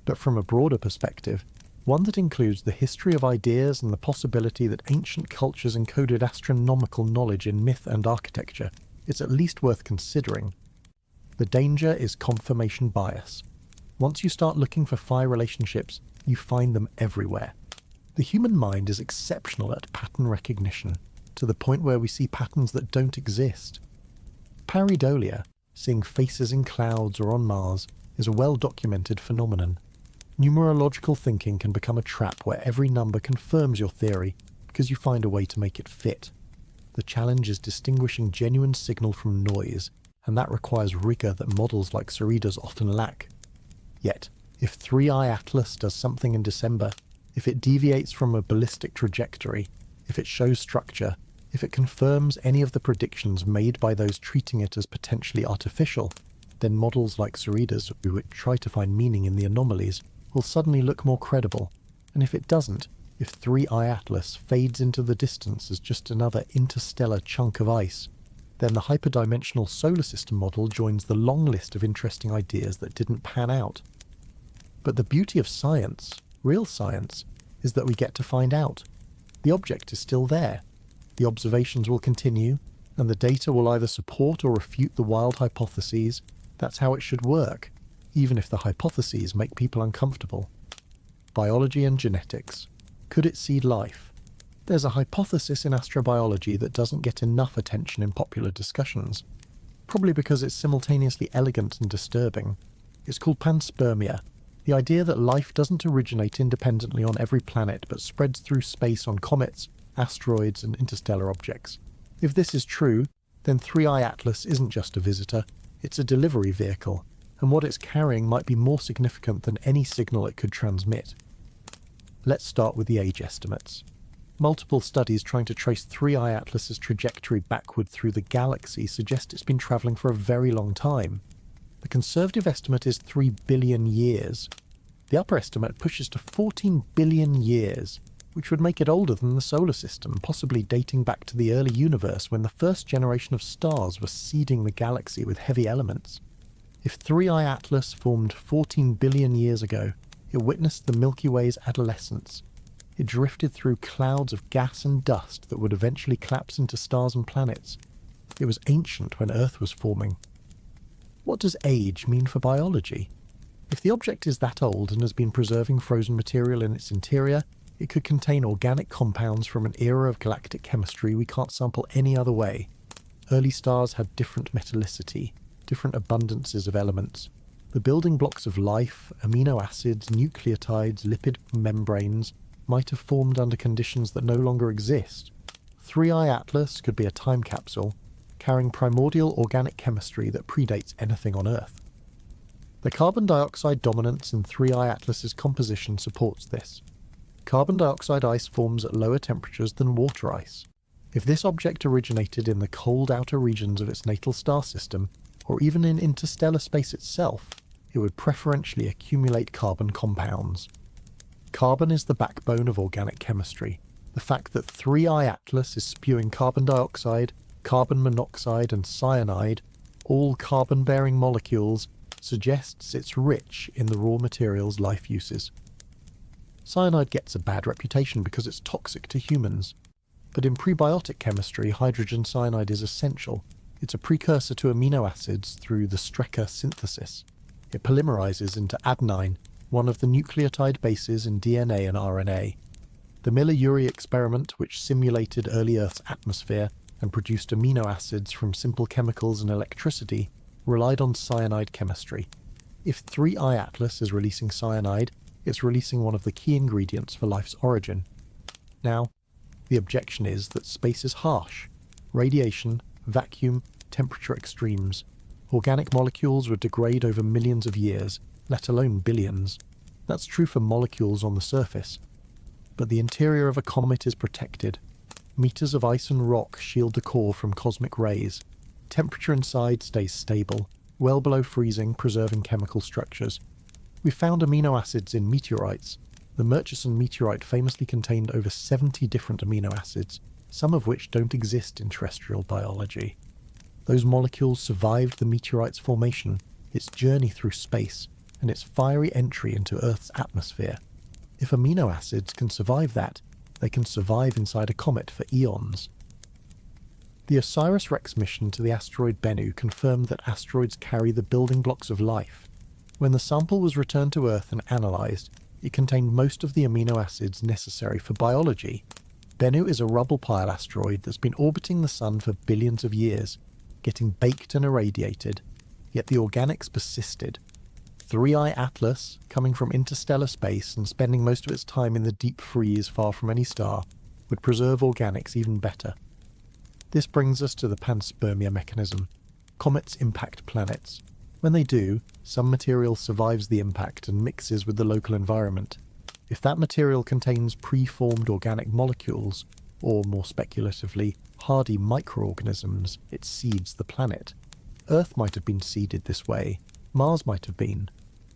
But from a broader perspective, one that includes the history of ideas and the possibility that ancient cultures encoded astronomical knowledge in myth and architecture, it's at least worth considering. The danger is confirmation bias. Once you start looking for phi relationships, you find them everywhere. The human mind is exceptional at pattern recognition, to the point where we see patterns that don't exist. Pareidolia, seeing faces in clouds or on Mars, is a well-documented phenomenon. Numerological thinking can become a trap where every number confirms your theory because you find a way to make it fit. The challenge is distinguishing genuine signal from noise, and that requires rigor that models like Stories's often lack. Yet, if 3i Atlas does something in December, if it deviates from a ballistic trajectory, if it shows structure, if it confirms any of the predictions made by those treating it as potentially artificial, then models like Stories's, who try to find meaning in the anomalies, will suddenly look more credible. And if it doesn't, if 3i Atlas fades into the distance as just another interstellar chunk of ice, then the hyperdimensional solar system model joins the long list of interesting ideas that didn't pan out. But the beauty of science, real science, is that we get to find out. The object is still there. The observations will continue, and the data will either support or refute the wild hypotheses. That's how it should work, even if the hypotheses make people uncomfortable. Biology and genetics. Could it seed life? There's a hypothesis in astrobiology that doesn't get enough attention in popular discussions, probably because it's simultaneously elegant and disturbing. It's called panspermia, the idea that life doesn't originate independently on every planet but spreads through space on comets, asteroids, and interstellar objects. If this is true, then 3i Atlas isn't just a visitor, it's a delivery vehicle, and what it's carrying might be more significant than any signal it could transmit. Let's start with the age estimates. Multiple studies trying to trace 3i Atlas's trajectory backward through the galaxy suggest it's been travelling for a very long time. The conservative estimate is 3 billion years. The upper estimate pushes to 14 billion years, which would make it older than the solar system, possibly dating back to the early universe when the first generation of stars was seeding the galaxy with heavy elements. If 3i Atlas formed 14 billion years ago, it witnessed the Milky Way's adolescence. It drifted through clouds of gas and dust that would eventually collapse into stars and planets. It was ancient when Earth was forming. What does age mean for biology? If the object is that old and has been preserving frozen material in its interior, it could contain organic compounds from an era of galactic chemistry we can't sample any other way. Early stars had different metallicity, different abundances of elements. The building blocks of life, amino acids, nucleotides, lipid membranes, might have formed under conditions that no longer exist. 3i Atlas could be a time capsule, carrying primordial organic chemistry that predates anything on Earth. The carbon dioxide dominance in 3i Atlas's composition supports this. Carbon dioxide ice forms at lower temperatures than water ice. If this object originated in the cold outer regions of its natal star system, or even in interstellar space itself, it would preferentially accumulate carbon compounds. Carbon is the backbone of organic chemistry. The fact that 3i Atlas is spewing carbon dioxide, carbon monoxide, and cyanide, all carbon-bearing molecules, suggests it's rich in the raw materials life uses. Cyanide gets a bad reputation because it's toxic to humans. But in prebiotic chemistry, hydrogen cyanide is essential. It's a precursor to amino acids through the Strecker synthesis. It polymerizes into adenine, one of the nucleotide bases in DNA and RNA. The Miller-Urey experiment, which simulated early Earth's atmosphere and produced amino acids from simple chemicals and electricity, relied on cyanide chemistry. If 3i Atlas is releasing cyanide, it's releasing one of the key ingredients for life's origin. Now, the objection is that space is harsh. Radiation, vacuum, temperature extremes. Organic molecules would degrade over millions of years, let alone billions. That's true for molecules on the surface. but the interior of a comet is protected. Meters of ice and rock shield the core from cosmic rays. Temperature inside stays stable, well below freezing, preserving chemical structures. We found amino acids in meteorites. The Murchison meteorite famously contained over 70 different amino acids, some of which don't exist in terrestrial biology. Those molecules survived the meteorite's formation, its journey through space, and its fiery entry into Earth's atmosphere. If amino acids can survive that, they can survive inside a comet for eons. The OSIRIS-REx mission to the asteroid Bennu confirmed that asteroids carry the building blocks of life. When the sample was returned to Earth and analysed, it contained most of the amino acids necessary for biology. Bennu is a rubble pile asteroid that's been orbiting the Sun for billions of years, getting baked and irradiated, yet the organics persisted. 3I Atlas, coming from interstellar space and spending most of its time in the deep freeze far from any star, would preserve organics even better. This brings us to the panspermia mechanism. Comets impact planets. When they do, some material survives the impact and mixes with the local environment. If that material contains pre-formed organic molecules, or more speculatively, hardy microorganisms, it seeds the planet. Earth might have been seeded this way. Mars might have been.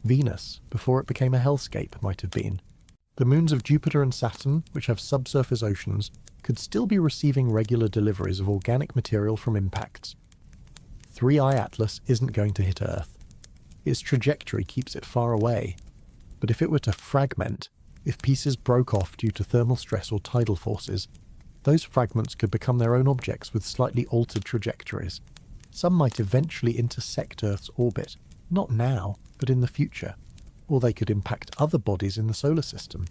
Venus, before it became a hellscape, might have been. The moons of Jupiter and Saturn, which have subsurface oceans, could still be receiving regular deliveries of organic material from impacts. 3I Atlas isn't going to hit Earth. Its trajectory keeps it far away. But if it were to fragment, if pieces broke off due to thermal stress or tidal forces, those fragments could become their own objects with slightly altered trajectories. Some might eventually intersect Earth's orbit, not now, but in the future, or they could impact other bodies in the solar system.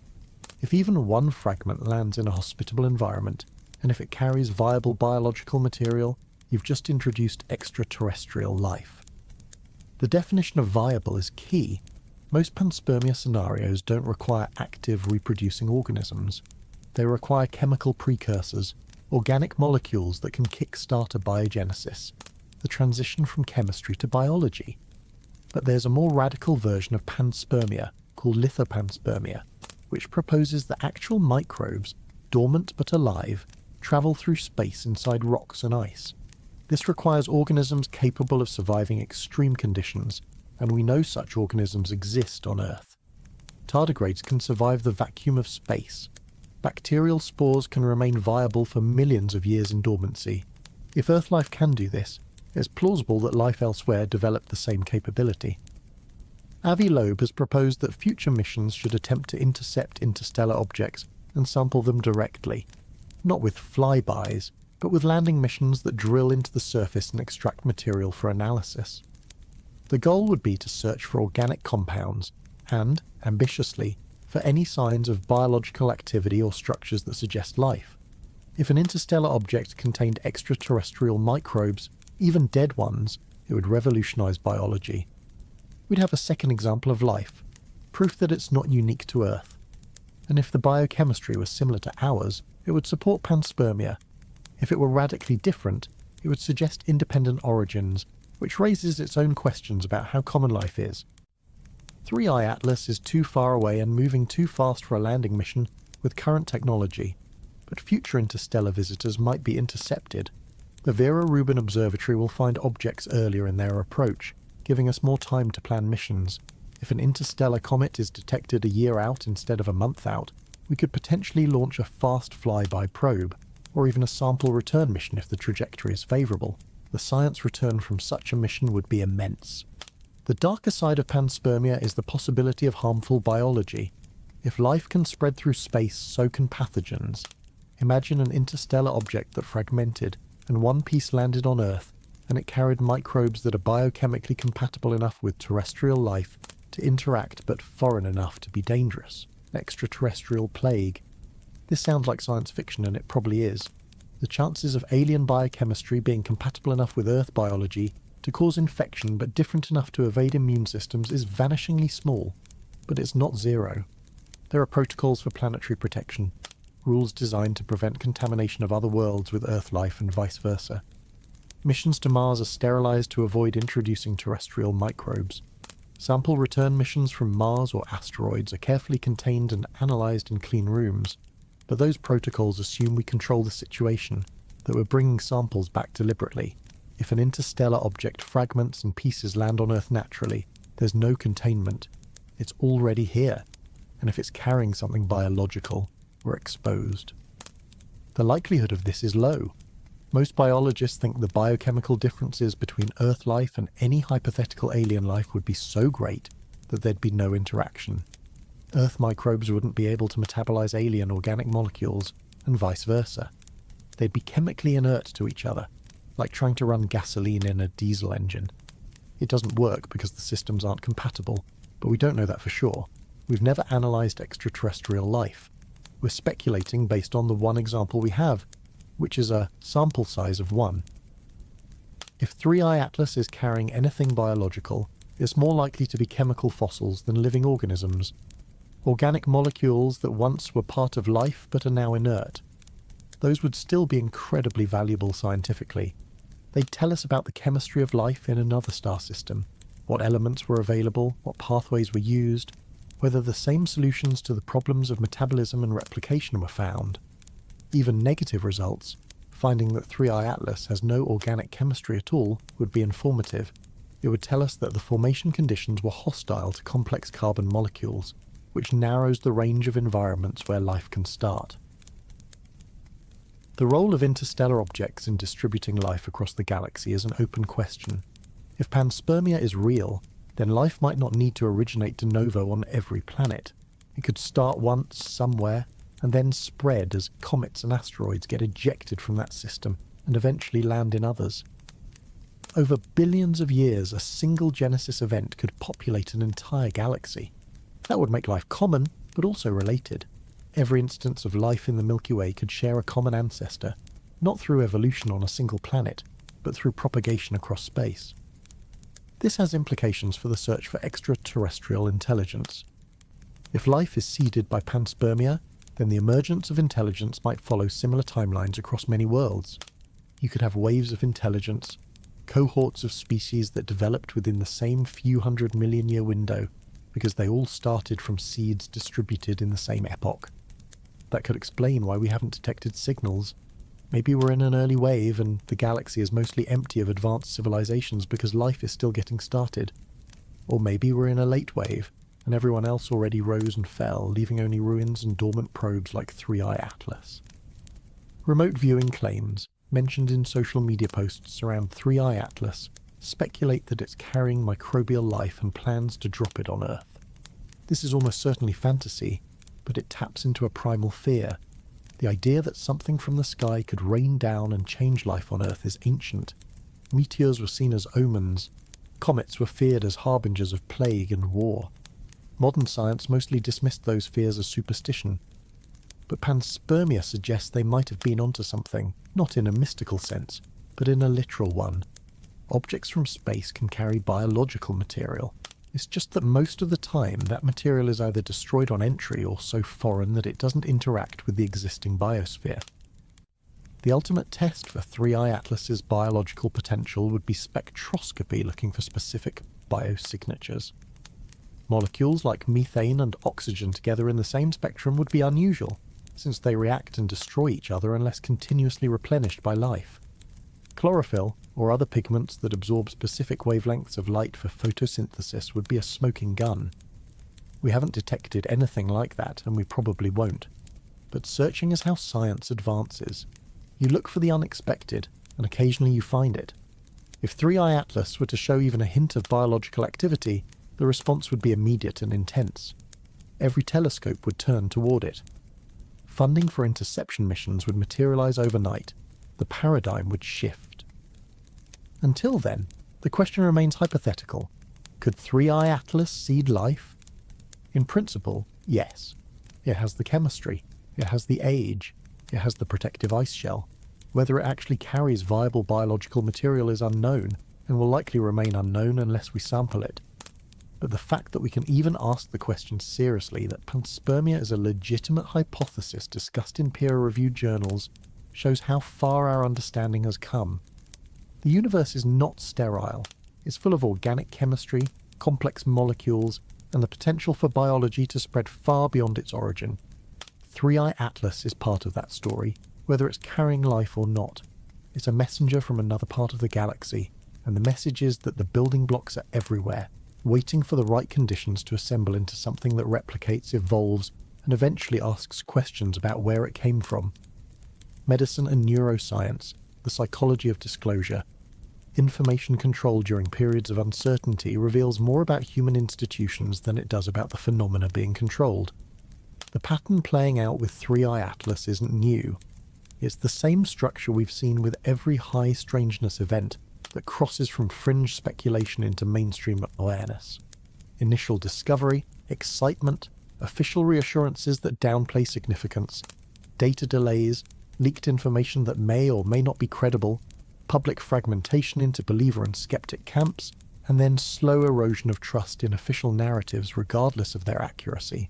If even one fragment lands in a hospitable environment, and if it carries viable biological material, you've just introduced extraterrestrial life. The definition of viable is key. Most panspermia scenarios don't require active reproducing organisms. They require chemical precursors, organic molecules that can kickstart a biogenesis, the transition from chemistry to biology. But there's a more radical version of panspermia, called lithopanspermia, which proposes that actual microbes, dormant but alive, travel through space inside rocks and ice. This requires organisms capable of surviving extreme conditions, and we know such organisms exist on Earth. Tardigrades can survive the vacuum of space. Bacterial spores can remain viable for millions of years in dormancy. If Earth life can do this, it's plausible that life elsewhere developed the same capability. Avi Loeb has proposed that future missions should attempt to intercept interstellar objects and sample them directly, not with flybys, but with landing missions that drill into the surface and extract material for analysis. The goal would be to search for organic compounds and, ambitiously, for any signs of biological activity or structures that suggest life. If an interstellar object contained extraterrestrial microbes, even dead ones, it would revolutionize biology. We'd have a second example of life, proof that it's not unique to Earth. And if the biochemistry was similar to ours, it would support panspermia. If it were radically different, it would suggest independent origins, which raises its own questions about how common life is. 3I Atlas is too far away and moving too fast for a landing mission with current technology, but future interstellar visitors might be intercepted. The Vera Rubin Observatory will find objects earlier in their approach, giving us more time to plan missions. If an interstellar comet is detected a year out instead of a month out, we could potentially launch a fast flyby probe, or even a sample return mission if the trajectory is favourable. The science return from such a mission would be immense. The darker side of panspermia is the possibility of harmful biology. If life can spread through space, so can pathogens. Imagine an interstellar object that fragmented, and one piece landed on Earth, and it carried microbes that are biochemically compatible enough with terrestrial life to interact but foreign enough to be dangerous. Extraterrestrial plague. This sounds like science fiction, and it probably is. The chances of alien biochemistry being compatible enough with Earth biology to cause infection but different enough to evade immune systems is vanishingly small, but it's not zero. There are protocols for planetary protection, rules designed to prevent contamination of other worlds with Earth life and vice versa. Missions to Mars are sterilized to avoid introducing terrestrial microbes. Sample return missions from Mars or asteroids are carefully contained and analysed in clean rooms, but those protocols assume we control the situation, that we're bringing samples back deliberately. If an interstellar object fragments and pieces land on Earth naturally, there's no containment. It's already here, and if it's carrying something biological, we're exposed. The likelihood of this is low. Most biologists think the biochemical differences between Earth life and any hypothetical alien life would be so great that there'd be no interaction. Earth microbes wouldn't be able to metabolize alien organic molecules, and vice versa. They'd be chemically inert to each other, like trying to run gasoline in a diesel engine. It doesn't work because the systems aren't compatible, but we don't know that for sure. We've never analysed extraterrestrial life. We're speculating based on the one example we have, which is a sample size of 1. If 3i Atlas is carrying anything biological, it's more likely to be chemical fossils than living organisms. Organic molecules that once were part of life but are now inert. Those would still be incredibly valuable scientifically. They'd tell us about the chemistry of life in another star system, what elements were available, what pathways were used, whether the same solutions to the problems of metabolism and replication were found. Even negative results, finding that 3i Atlas has no organic chemistry at all, would be informative. It would tell us that the formation conditions were hostile to complex carbon molecules, which narrows the range of environments where life can start. The role of interstellar objects in distributing life across the galaxy is an open question. If panspermia is real, then life might not need to originate de novo on every planet. It could start once, somewhere, and then spread as comets and asteroids get ejected from that system and eventually land in others. Over billions of years, a single genesis event could populate an entire galaxy. That would make life common, but also related. Every instance of life in the Milky Way could share a common ancestor, not through evolution on a single planet, but through propagation across space. This has implications for the search for extraterrestrial intelligence. If life is seeded by panspermia, then the emergence of intelligence might follow similar timelines across many worlds. You could have waves of intelligence, cohorts of species that developed within the same few 100 million-year window, because they all started from seeds distributed in the same epoch. That could explain why we haven't detected signals. Maybe we're in an early wave and the galaxy is mostly empty of advanced civilizations because life is still getting started. Or maybe we're in a late wave, and everyone else already rose and fell, leaving only ruins and dormant probes like 3i Atlas. Remote viewing claims, mentioned in social media posts around 3i Atlas, speculate that it's carrying microbial life and plans to drop it on Earth. This is almost certainly fantasy, but it taps into a primal fear. The idea that something from the sky could rain down and change life on Earth is ancient. Meteors were seen as omens. Comets were feared as harbingers of plague and war. Modern science mostly dismissed those fears as superstition. But panspermia suggests they might have been onto something, not in a mystical sense, but in a literal one. Objects from space can carry biological material. It's just that most of the time that material is either destroyed on entry or so foreign that it doesn't interact with the existing biosphere. The ultimate test for 3i Atlas's biological potential would be spectroscopy looking for specific biosignatures. Molecules like methane and oxygen together in the same spectrum would be unusual, since they react and destroy each other unless continuously replenished by life. Chlorophyll, or other pigments that absorb specific wavelengths of light for photosynthesis, would be a smoking gun. We haven't detected anything like that, and we probably won't. But searching is how science advances. You look for the unexpected, and occasionally you find it. If 3i Atlas were to show even a hint of biological activity, the response would be immediate and intense. Every telescope would turn toward it. Funding for interception missions would materialize overnight. The paradigm would shift. Until then, the question remains hypothetical. Could 3i Atlas seed life? In principle, yes. It has the chemistry, it has the age, it has the protective ice shell. Whether it actually carries viable biological material is unknown, and will likely remain unknown unless we sample it. But the fact that we can even ask the question seriously, that panspermia is a legitimate hypothesis discussed in peer-reviewed journals, shows how far our understanding has come. The universe is not sterile. It's full of organic chemistry, complex molecules, and the potential for biology to spread far beyond its origin. 3i Atlas is part of that story, whether it's carrying life or not. It's a messenger from another part of the galaxy, and the message is that the building blocks are everywhere, waiting for the right conditions to assemble into something that replicates, evolves, and eventually asks questions about where it came from. Medicine and neuroscience, the psychology of disclosure. Information control during periods of uncertainty reveals more about human institutions than it does about the phenomena being controlled. The pattern playing out with 3i Atlas isn't new. It's the same structure we've seen with every high strangeness event that crosses from fringe speculation into mainstream awareness. Initial discovery, excitement, official reassurances that downplay significance, data delays, leaked information that may or may not be credible, public fragmentation into believer and skeptic camps, and then slow erosion of trust in official narratives regardless of their accuracy.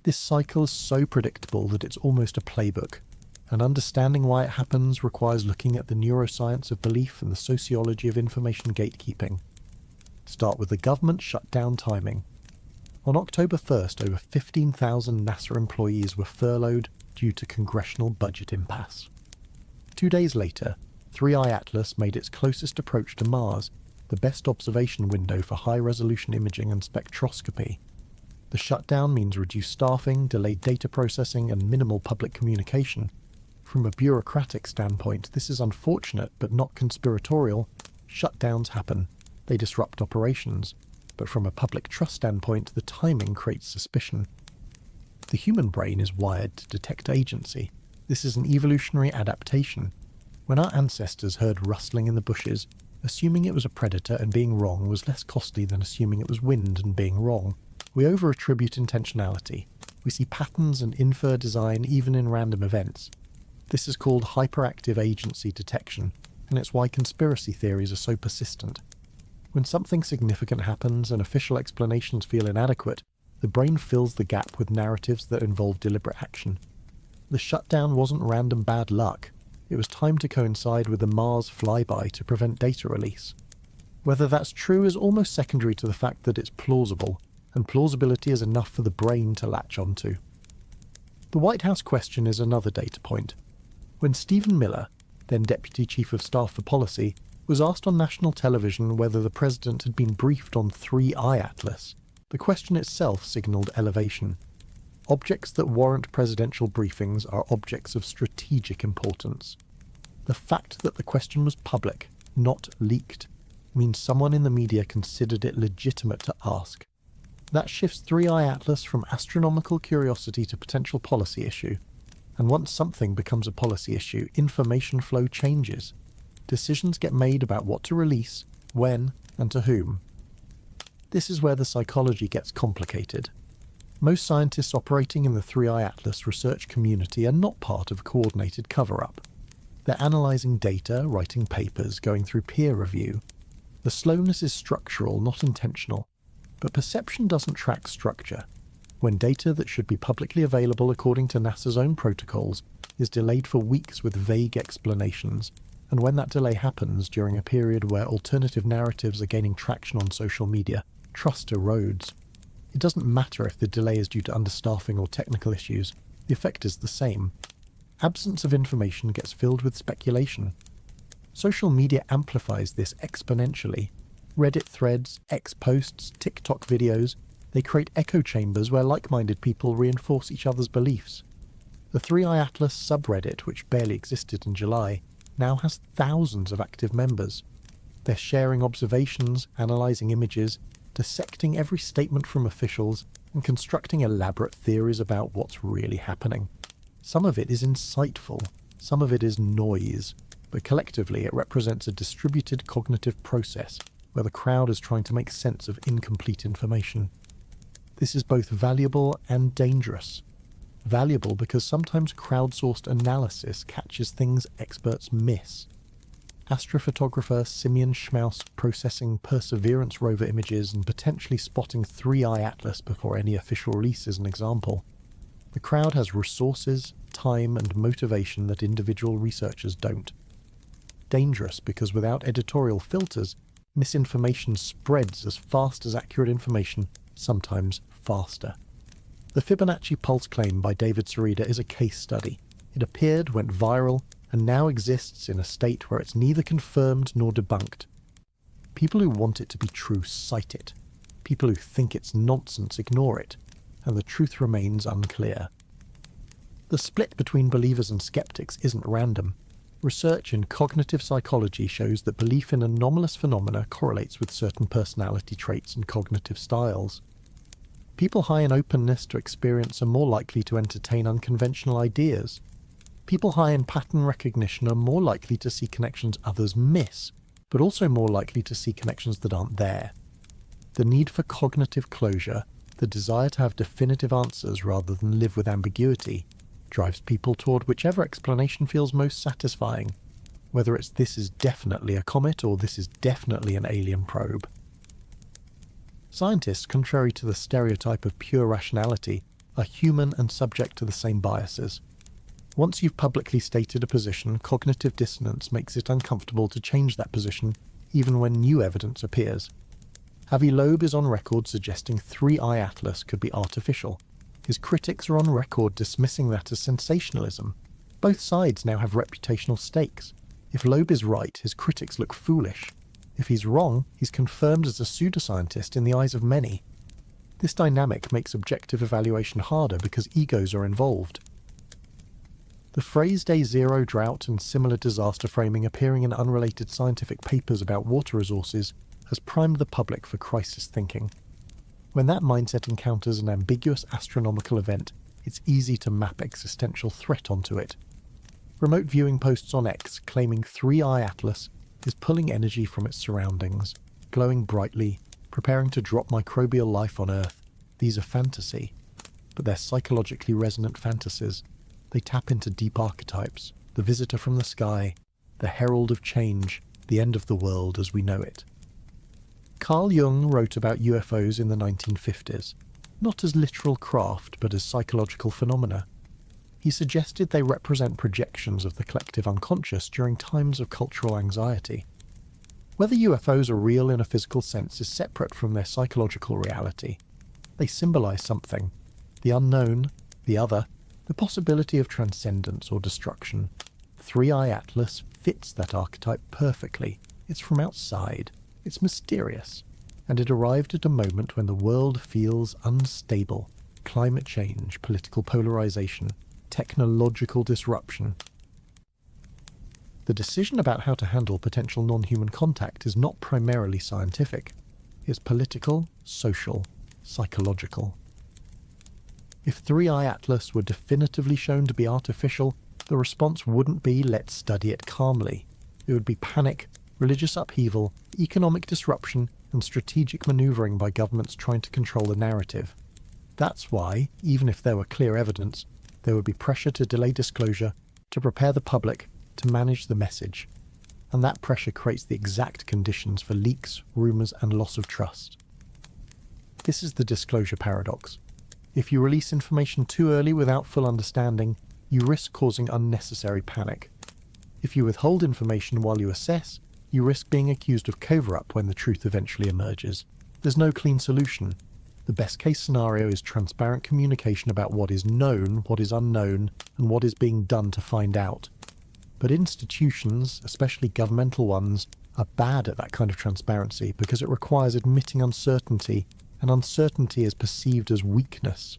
This cycle is so predictable that it's almost a playbook, and understanding why it happens requires looking at the neuroscience of belief and the sociology of information gatekeeping. Start with the government shutdown timing. On October 1st, over 15,000 NASA employees were furloughed due to congressional budget impasse. 2 days later, 3i Atlas made its closest approach to Mars, the best observation window for high-resolution imaging and spectroscopy. The shutdown means reduced staffing, delayed data processing, and minimal public communication. From a bureaucratic standpoint, this is unfortunate but not conspiratorial. Shutdowns happen. They disrupt operations. But from a public trust standpoint, the timing creates suspicion. The human brain is wired to detect agency. This is an evolutionary adaptation. When our ancestors heard rustling in the bushes, assuming it was a predator and being wrong was less costly than assuming it was wind and being wrong. We over-attribute intentionality. We see patterns and infer design even in random events. This is called hyperactive agency detection, and it's why conspiracy theories are so persistent. When something significant happens and official explanations feel inadequate, the brain fills the gap with narratives that involve deliberate action. The shutdown wasn't random bad luck. It was timed to coincide with the Mars flyby to prevent data release. Whether that's true is almost secondary to the fact that it's plausible, and plausibility is enough for the brain to latch onto. The White House question is another data point. When Stephen Miller, then Deputy Chief of Staff for Policy, was asked on national television whether the president had been briefed on 3i Atlas, the question itself signalled elevation. Objects that warrant presidential briefings are objects of strategic importance. The fact that the question was public, not leaked, means someone in the media considered it legitimate to ask. That shifts 3i Atlas from astronomical curiosity to potential policy issue. And once something becomes a policy issue, information flow changes. Decisions get made about what to release, when, and to whom. This is where the psychology gets complicated. Most scientists operating in the 3i Atlas research community are not part of a coordinated cover-up. They're analysing data, writing papers, going through peer review. The slowness is structural, not intentional. But perception doesn't track structure. When data that should be publicly available according to NASA's own protocols is delayed for weeks with vague explanations, and when that delay happens during a period where alternative narratives are gaining traction on social media, trust erodes. It doesn't matter if the delay is due to understaffing or technical issues, the effect is the same. Absence of information gets filled with speculation. Social media amplifies this exponentially. Reddit threads, X posts, TikTok videos, they create echo chambers where like-minded people reinforce each other's beliefs. The 3i Atlas subreddit, which barely existed in July, now has thousands of active members. They're sharing observations, analysing images, dissecting every statement from officials, and constructing elaborate theories about what's really happening. Some of it is insightful, some of it is noise, but collectively it represents a distributed cognitive process where the crowd is trying to make sense of incomplete information. This is both valuable and dangerous. Valuable because sometimes crowdsourced analysis catches things experts miss. Astrophotographer Simeon Schmaus processing Perseverance rover images and potentially spotting 3i Atlas before any official release is an example. The crowd has resources, time, and motivation that individual researchers don't. Dangerous because without editorial filters, misinformation spreads as fast as accurate information, sometimes faster. The Fibonacci pulse claim by David Sereda is a case study. It appeared, went viral, and now exists in a state where it's neither confirmed nor debunked. People who want it to be true cite it. People who think it's nonsense ignore it, and the truth remains unclear. The split between believers and skeptics isn't random. Research in cognitive psychology shows that belief in anomalous phenomena correlates with certain personality traits and cognitive styles. People high in openness to experience are more likely to entertain unconventional ideas. People high in pattern recognition are more likely to see connections others miss, but also more likely to see connections that aren't there. The need for cognitive closure, the desire to have definitive answers rather than live with ambiguity, drives people toward whichever explanation feels most satisfying, whether it's this is definitely a comet or this is definitely an alien probe. Scientists, contrary to the stereotype of pure rationality, are human and subject to the same biases. Once you've publicly stated a position, cognitive dissonance makes it uncomfortable to change that position, even when new evidence appears. Avi Loeb is on record suggesting 3-eye atlas could be artificial. His critics are on record dismissing that as sensationalism. Both sides now have reputational stakes. If Loeb is right, his critics look foolish. If he's wrong, he's confirmed as a pseudoscientist in the eyes of many. This dynamic makes objective evaluation harder because egos are involved. The phrase Day Zero drought and similar disaster framing appearing in unrelated scientific papers about water resources has primed the public for crisis thinking. When that mindset encounters an ambiguous astronomical event, it's easy to map existential threat onto it. Remote viewing posts on X claiming 3-eye atlas is pulling energy from its surroundings, glowing brightly, preparing to drop microbial life on Earth. These are fantasy, but they're psychologically resonant fantasies. They tap into deep archetypes, the visitor from the sky, the herald of change, the end of the world as we know it. Carl Jung wrote about UFOs in the 1950s, not as literal craft but as psychological phenomena. He suggested they represent projections of the collective unconscious during times of cultural anxiety. Whether UFOs are real in a physical sense is separate from their psychological reality. They symbolize something: the unknown, the other, the possibility of transcendence or destruction. 3-eye atlas fits that archetype perfectly. It's from outside. It's mysterious, and it arrived at a moment when the world feels unstable. Climate change, political polarization, technological disruption. The decision about how to handle potential non-human contact is not primarily scientific. It's political, social, psychological. If 3-eye atlas were definitively shown to be artificial, the response wouldn't be let's study it calmly. It would be panic, religious upheaval, economic disruption, and strategic maneuvering by governments trying to control the narrative. That's why, even if there were clear evidence, there would be pressure to delay disclosure, to prepare the public, to manage the message. And that pressure creates the exact conditions for leaks, rumours, and loss of trust. This is the disclosure paradox. If you release information too early without full understanding, you risk causing unnecessary panic. If you withhold information while you assess, you risk being accused of cover-up when the truth eventually emerges. There's no clean solution. The best-case scenario is transparent communication about what is known, what is unknown, and what is being done to find out. But institutions, especially governmental ones, are bad at that kind of transparency because it requires admitting uncertainty, and uncertainty is perceived as weakness.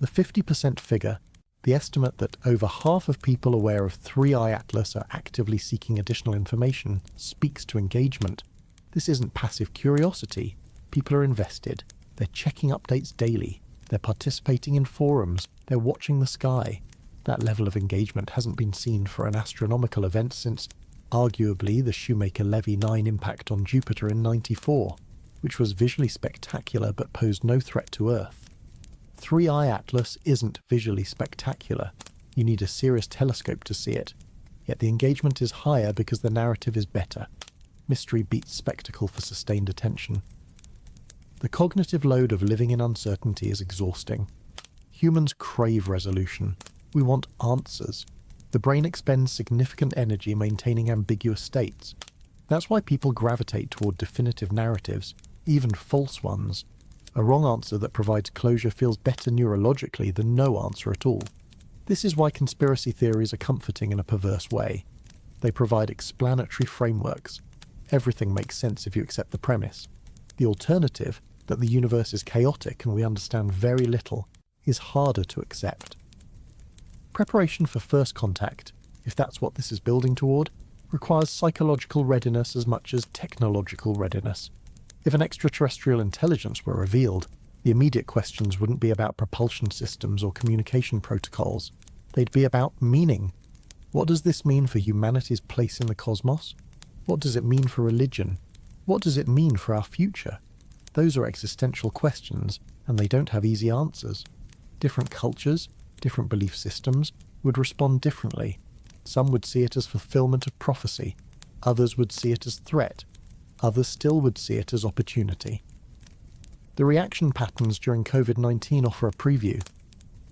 The 50% figure, the estimate that over half of people aware of 3-eye atlas are actively seeking additional information, speaks to engagement. This isn't passive curiosity. People are invested. They're checking updates daily. They're participating in forums. They're watching the sky. That level of engagement hasn't been seen for an astronomical event since, arguably, the Shoemaker-Levy 9 impact on Jupiter in '94, which was visually spectacular but posed no threat to Earth. 3-eye atlas isn't visually spectacular. You need a serious telescope to see it. Yet the engagement is higher because the narrative is better. Mystery beats spectacle for sustained attention. The cognitive load of living in uncertainty is exhausting. Humans crave resolution. We want answers. The brain expends significant energy maintaining ambiguous states. That's why people gravitate toward definitive narratives, even false ones. A wrong answer that provides closure feels better neurologically than no answer at all. This is why conspiracy theories are comforting in a perverse way. They provide explanatory frameworks. Everything makes sense if you accept the premise. The alternative, that the universe is chaotic and we understand very little, is harder to accept. Preparation for first contact, if that's what this is building toward, requires psychological readiness as much as technological readiness. If an extraterrestrial intelligence were revealed, the immediate questions wouldn't be about propulsion systems or communication protocols. They'd be about meaning. What does this mean for humanity's place in the cosmos? What does it mean for religion? What does it mean for our future? Those are existential questions, and they don't have easy answers. Different cultures, different belief systems, would respond differently. Some would see it as fulfillment of prophecy. Others would see it as threat. Others still would see it as opportunity. The reaction patterns during COVID-19 offer a preview.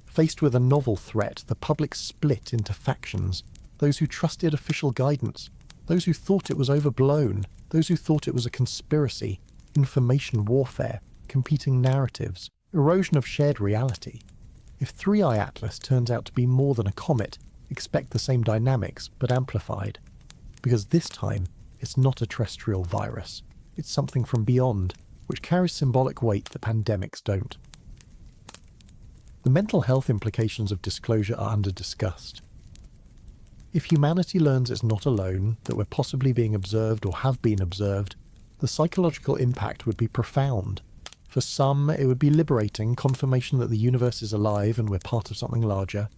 Faced with a novel threat, the public split into factions. Those who trusted official guidance, those who thought it was overblown, those who thought it was a conspiracy, information warfare, competing narratives, erosion of shared reality. If 3i Atlas turns out to be more than a comet, expect the same dynamics, but amplified. Because this time, it's not a terrestrial virus. It's something from beyond, which carries symbolic weight that pandemics don't. The mental health implications of disclosure are under-discussed. If humanity learns it's not alone, that we're possibly being observed or have been observed, the psychological impact would be profound. For some, it would be liberating, confirmation that the universe is alive and we're part of something larger.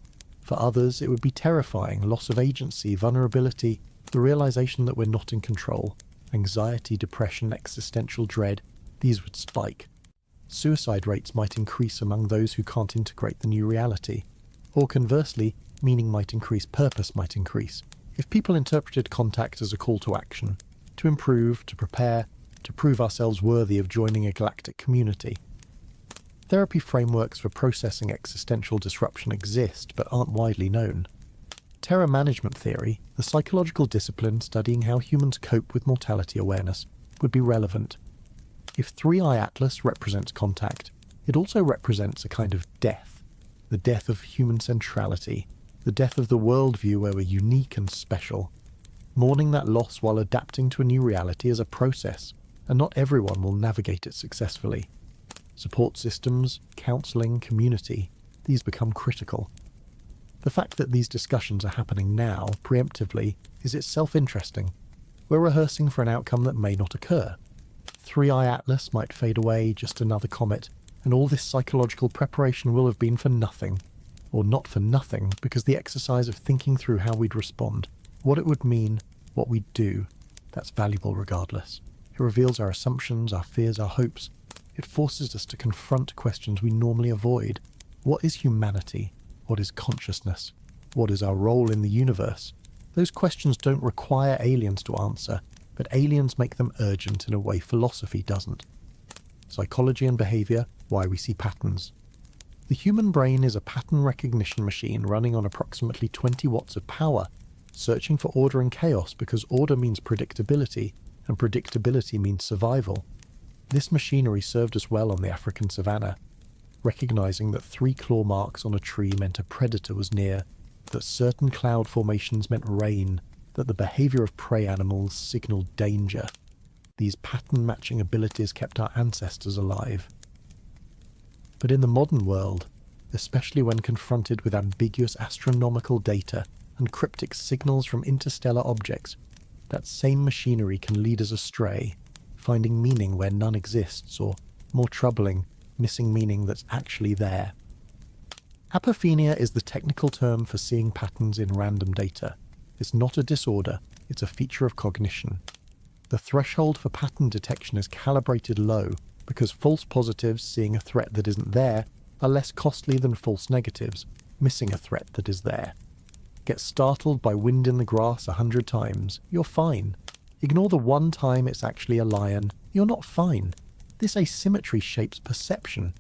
For others, it would be terrifying, loss of agency, vulnerability, the realization that we're not in control. Anxiety, depression, existential dread, these would spike. Suicide rates might increase among those who can't integrate the new reality. Or conversely, meaning might increase, purpose might increase. If people interpreted contact as a call to action, to improve, to prepare, to prove ourselves worthy of joining a galactic community. Therapy frameworks for processing existential disruption exist, but aren't widely known. Terror management theory, the psychological discipline studying how humans cope with mortality awareness, would be relevant. If 3i Atlas represents contact, it also represents a kind of death. The death of human centrality, the death of the worldview where we're unique and special. Mourning that loss while adapting to a new reality is a process, and not everyone will navigate it successfully. Support systems, counselling, community, these become critical. The fact that these discussions are happening now, preemptively, is itself interesting. We're rehearsing for an outcome that may not occur. 3i Atlas might fade away, just another comet, and all this psychological preparation will have been for nothing. Or not for nothing, because the exercise of thinking through how we'd respond, what it would mean, what we'd do, that's valuable regardless. It reveals our assumptions, our fears, our hopes. It forces us to confront questions we normally avoid. What is humanity? What is consciousness? What is our role in the universe? Those questions don't require aliens to answer, but aliens make them urgent in a way philosophy doesn't. Psychology and behavior, why we see patterns. The human brain is a pattern recognition machine running on approximately 20 watts of power, searching for order and chaos because order means predictability, and predictability means survival. This machinery served us well on the African savannah, recognizing that 3 claw marks on a tree meant a predator was near, that certain cloud formations meant rain, that the behavior of prey animals signaled danger. These pattern-matching abilities kept our ancestors alive. But in the modern world, especially when confronted with ambiguous astronomical data and cryptic signals from interstellar objects, that same machinery can lead us astray, finding meaning where none exists, or, more troubling, missing meaning that's actually there. Apophenia is the technical term for seeing patterns in random data. It's not a disorder, it's a feature of cognition. The threshold for pattern detection is calibrated low because false positives seeing a threat that isn't there are less costly than false negatives missing a threat that is there. Get startled by wind in the grass 100 times, you're fine. Ignore the one time it's actually a lion, you're not fine. This asymmetry shapes perception.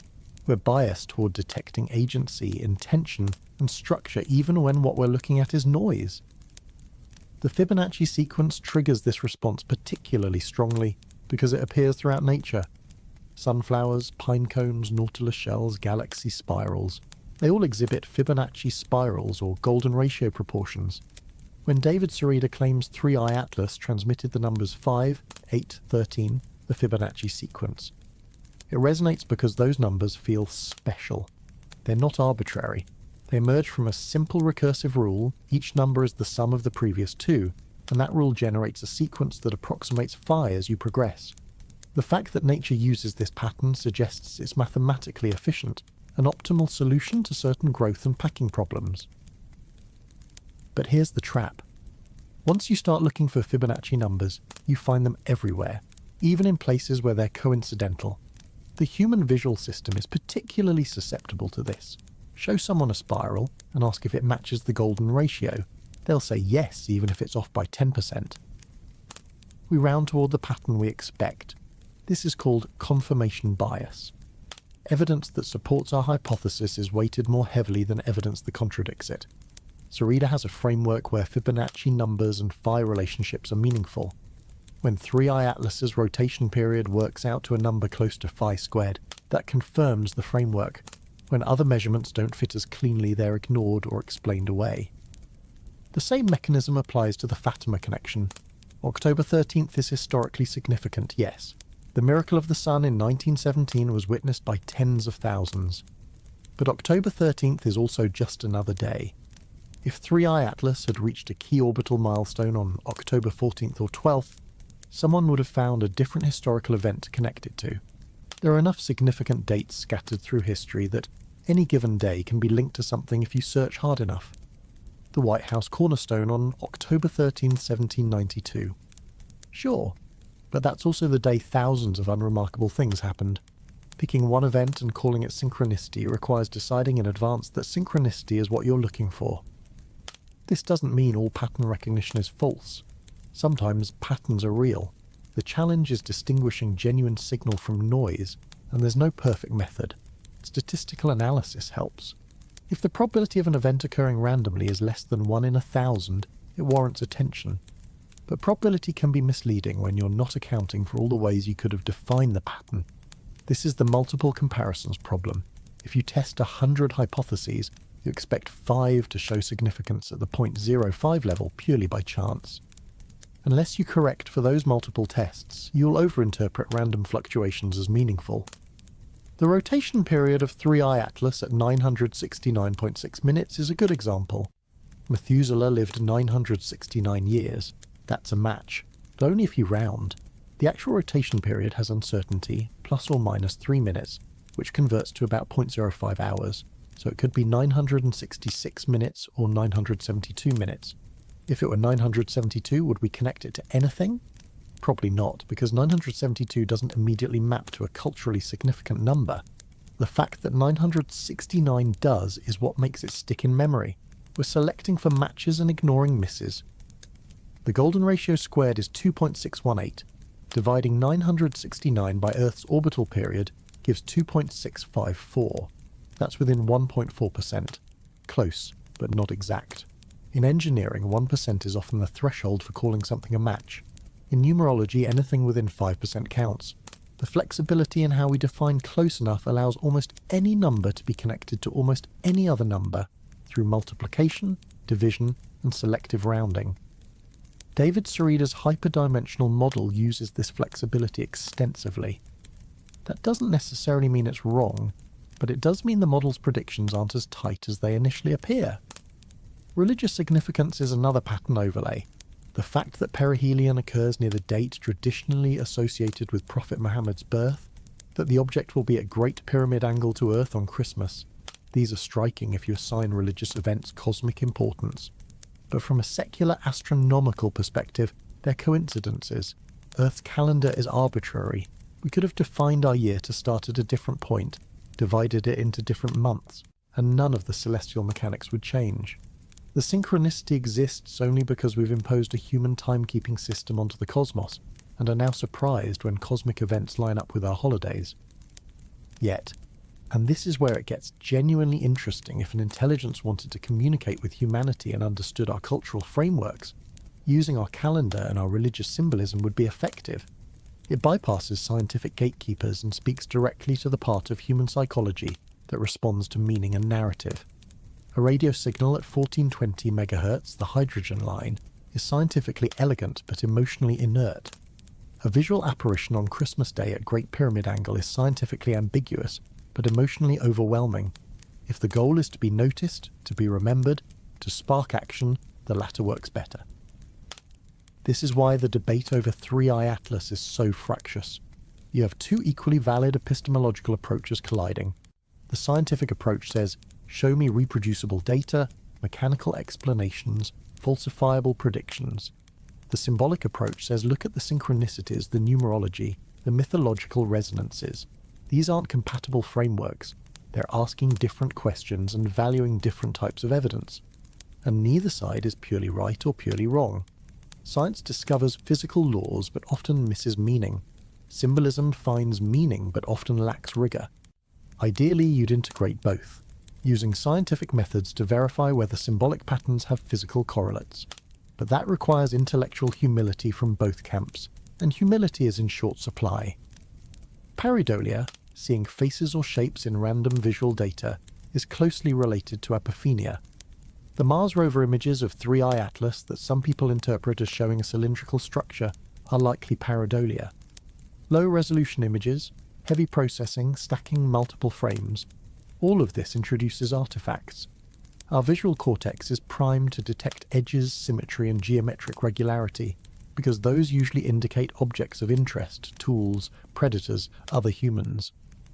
We're biased toward detecting agency, intention, and structure even when what we're looking at is noise. The Fibonacci sequence triggers this response particularly strongly because it appears throughout nature. Sunflowers, pine cones, nautilus shells, galaxy spirals. They all exhibit Fibonacci spirals or goldenratio proportions. When David Sereda claims 3i Atlas transmitted the numbers 5, 8, 13, the Fibonacci sequence, it resonates because those numbers feel special. They're not arbitrary. They emerge from a simple recursive rule. Each number is the sum of the previous two, and that rule generates a sequence that approximates phi as you progress. The fact that nature uses this pattern suggests it's mathematically efficient, an optimal solution to certain growth and packing problems. But here's the trap. Once you start looking for Fibonacci numbers, you find them everywhere, even in places where they're coincidental. The human visual system is particularly susceptible to this. Show someone a spiral and ask if it matches the golden ratio. They'll say yes, even if it's off by 10%. We round toward the pattern we expect. This is called confirmation bias. Evidence that supports our hypothesis is weighted more heavily than evidence that contradicts it. Sereda has a framework where Fibonacci numbers and phi relationships are meaningful. When 3i Atlas's rotation period works out to a number close to phi squared, that confirms the framework. When other measurements don't fit as cleanly, they're ignored or explained away. The same mechanism applies to the Fatima connection. October 13th is historically significant, yes. The miracle of the sun in 1917 was witnessed by tens of thousands. But October 13th is also just another day. If 3i Atlas had reached a key orbital milestone on October 14th or 12th, someone would have found a different historical event to connect it to. There are enough significant dates scattered through history that any given day can be linked to something if you search hard enough. The White House cornerstone on October 13, 1792. Sure, but that's also the day thousands of unremarkable things happened. Picking one event and calling it synchronicity requires deciding in advance that synchronicity is what you're looking for. This doesn't mean all pattern recognition is false. Sometimes patterns are real. The challenge is distinguishing genuine signal from noise, and there's no perfect method. Statistical analysis helps. If the probability of an event occurring randomly is less than 1 in 1,000, it warrants attention. But probability can be misleading when you're not accounting for all the ways you could have defined the pattern. This is the multiple comparisons problem. If you test 100 hypotheses, you expect 5 to show significance at the 0.05 level purely by chance. Unless you correct for those multiple tests, you'll overinterpret random fluctuations as meaningful. The rotation period of 3i Atlas at 969.6 minutes is a good example. Methuselah lived 969 years. That's a match, but only if you round. The actual rotation period has uncertainty, plus or minus 3 minutes, which converts to about 0.05 hours, so it could be 966 minutes or 972 minutes. If it were 972, would we connect it to anything? Probably not, because 972 doesn't immediately map to a culturally significant number. The fact that 969 does is what makes it stick in memory. We're selecting for matches and ignoring misses. The golden ratio squared is 2.618. Dividing 969 by Earth's orbital period gives 2.654. That's within 1.4%. Close, but not exact. In engineering, 1% is often the threshold for calling something a match. In numerology, anything within 5% counts. The flexibility in how we define close enough allows almost any number to be connected to almost any other number through multiplication, division, and selective rounding. David Sereda's hyperdimensional model uses this flexibility extensively. That doesn't necessarily mean it's wrong, but it does mean the model's predictions aren't as tight as they initially appear. Religious significance is another pattern overlay. The fact that perihelion occurs near the date traditionally associated with Prophet Muhammad's birth, that the object will be at Great Pyramid angle to Earth on Christmas. These are striking if you assign religious events cosmic importance. But from a secular astronomical perspective, they're coincidences. Earth's calendar is arbitrary. We could have defined our year to start at a different point, divided it into different months, and none of the celestial mechanics would change. The synchronicity exists only because we've imposed a human timekeeping system onto the cosmos, and are now surprised when cosmic events line up with our holidays. Yet, and this is where it gets genuinely interesting if an intelligence wanted to communicate with humanity and understood our cultural frameworks, using our calendar and our religious symbolism would be effective. It bypasses scientific gatekeepers and speaks directly to the part of human psychology that responds to meaning and narrative. A radio signal at 1420 MHz, the hydrogen line, is scientifically elegant but emotionally inert. A visual apparition on Christmas Day at Great Pyramid angle is scientifically ambiguous but emotionally overwhelming. If the goal is to be noticed, to be remembered, to spark action, the latter works better. This is why the debate over 3-eye atlas is so fractious. You have two equally valid epistemological approaches colliding. The scientific approach says, show me reproducible data, mechanical explanations, falsifiable predictions. The symbolic approach says, look at the synchronicities, the numerology, the mythological resonances. These aren't compatible frameworks. They're asking different questions and valuing different types of evidence. And neither side is purely right or purely wrong. Science discovers physical laws but often misses meaning. Symbolism finds meaning but often lacks rigor. Ideally, you'd integrate both, using scientific methods to verify whether symbolic patterns have physical correlates. But that requires intellectual humility from both camps, and humility is in short supply. Pareidolia, seeing faces or shapes in random visual data, is closely related to apophenia. The Mars rover images of 3-eye atlas that some people interpret as showing a cylindrical structure are likely pareidolia. Low-resolution images, heavy processing, stacking multiple frames, all of this introduces artifacts. Our visual cortex is primed to detect edges, symmetry, and geometric regularity, because those usually indicate objects of interest, tools, predators, other humans.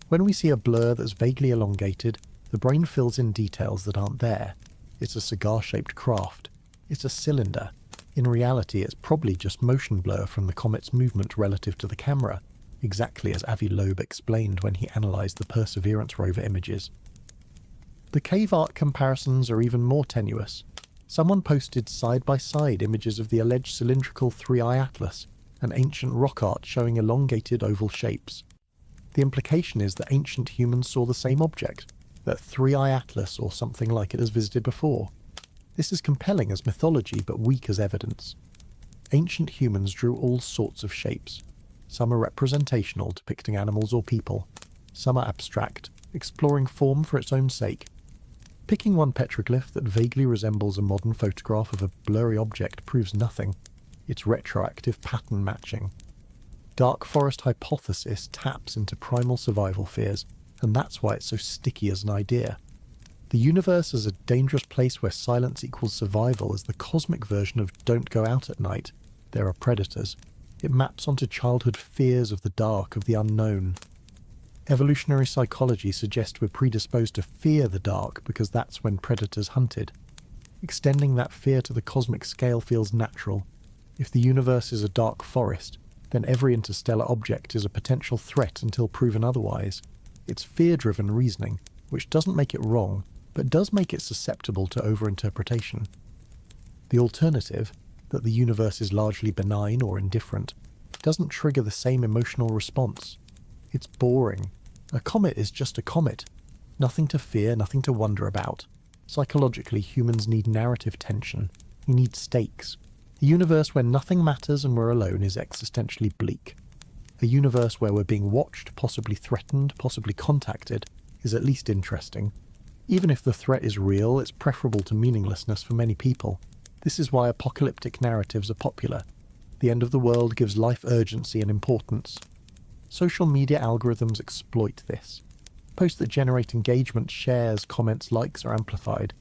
When we see a blur that's vaguely elongated, the brain fills in details that aren't there. It's a cigar-shaped craft. It's a cylinder. In reality, it's probably just motion blur from the comet's movement relative to the camera, exactly as Avi Loeb explained when he analysed the Perseverance rover images. The cave art comparisons are even more tenuous. Someone posted side-by-side images of the alleged cylindrical 3-eye atlas and ancient rock art showing elongated oval shapes. The implication is that ancient humans saw the same object, that 3-eye atlas or something like it has visited before. This is compelling as mythology but weak as evidence. Ancient humans drew all sorts of shapes. Some are representational, depicting animals or people. Some are abstract, exploring form for its own sake. Picking one petroglyph that vaguely resembles a modern photograph of a blurry object proves nothing. It's retroactive pattern matching. Dark forest hypothesis taps into primal survival fears, and that's why it's so sticky as an idea. The universe is a dangerous place where silence equals survival is the cosmic version of don't go out at night. There are predators. It maps onto childhood fears of the dark, of the unknown. Evolutionary psychology suggests we're predisposed to fear the dark because that's when predators hunted. Extending that fear to the cosmic scale feels natural. If the universe is a dark forest, then every interstellar object is a potential threat until proven otherwise. It's fear-driven reasoning, which doesn't make it wrong, but does make it susceptible to overinterpretation. The alternative, that the universe is largely benign or indifferent, doesn't trigger the same emotional response. It's boring. A comet is just a comet. Nothing to fear, nothing to wonder about. Psychologically, humans need narrative tension. We need stakes. A universe where nothing matters and we're alone is existentially bleak. A universe where we're being watched, possibly threatened, possibly contacted, is at least interesting. Even if the threat is real, it's preferable to meaninglessness for many people. This is why apocalyptic narratives are popular. The end of the world gives life urgency and importance. Social media algorithms exploit this. Posts that generate engagement, shares, comments, likes are amplified.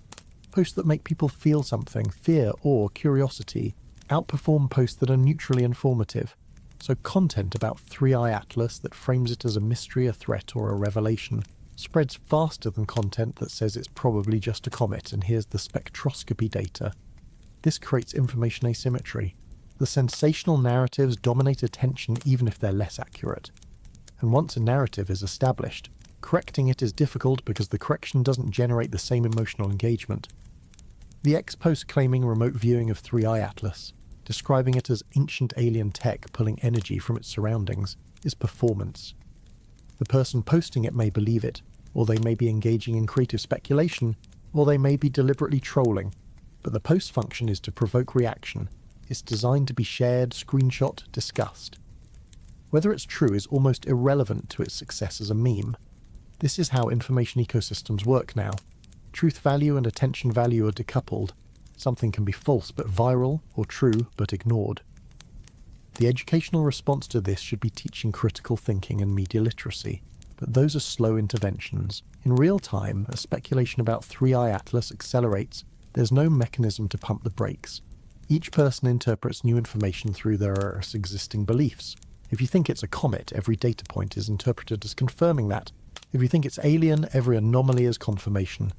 Posts that make people feel something, fear or curiosity, outperform posts that are neutrally informative. So content about 3-eye atlas that frames it as a mystery, a threat or a revelation spreads faster than content that says it's probably just a comet and here's the spectroscopy data. This creates information asymmetry. The sensational narratives dominate attention even if they're less accurate. And once a narrative is established, correcting it is difficult because the correction doesn't generate the same emotional engagement. The ex-post claiming remote viewing of 3-eye atlas, describing it as ancient alien tech pulling energy from its surroundings, is performance. The person posting it may believe it, or they may be engaging in creative speculation, or they may be deliberately trolling, but the post function is to provoke reaction. It's designed to be shared, screenshot, discussed. Whether it's true is almost irrelevant to its success as a meme. This is how information ecosystems work now. Truth value and attention value are decoupled. Something can be false but viral, or true but ignored. The educational response to this should be teaching critical thinking and media literacy, but those are slow interventions. In real time, as speculation about 3i Atlas accelerates, there's no mechanism to pump the brakes. Each person interprets new information through their existing beliefs. If you think it's a comet, every data point is interpreted as confirming that. If you think it's alien, every anomaly is confirmation.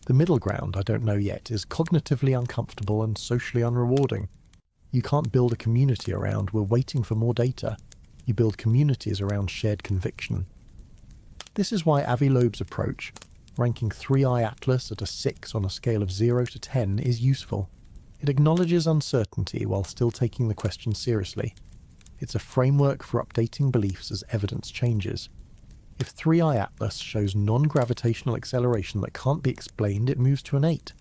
The middle ground, I don't know yet, is cognitively uncomfortable and socially unrewarding. You can't build a community around "we're waiting for more data." You build communities around shared conviction. This is why Avi Loeb's approach, ranking 3i Atlas at a 6 on a scale of 0 to 10, is useful. It acknowledges uncertainty while still taking the question seriously. It's a framework for updating beliefs as evidence changes. If 3i Atlas shows non-gravitational acceleration that can't be explained, it moves to an 8.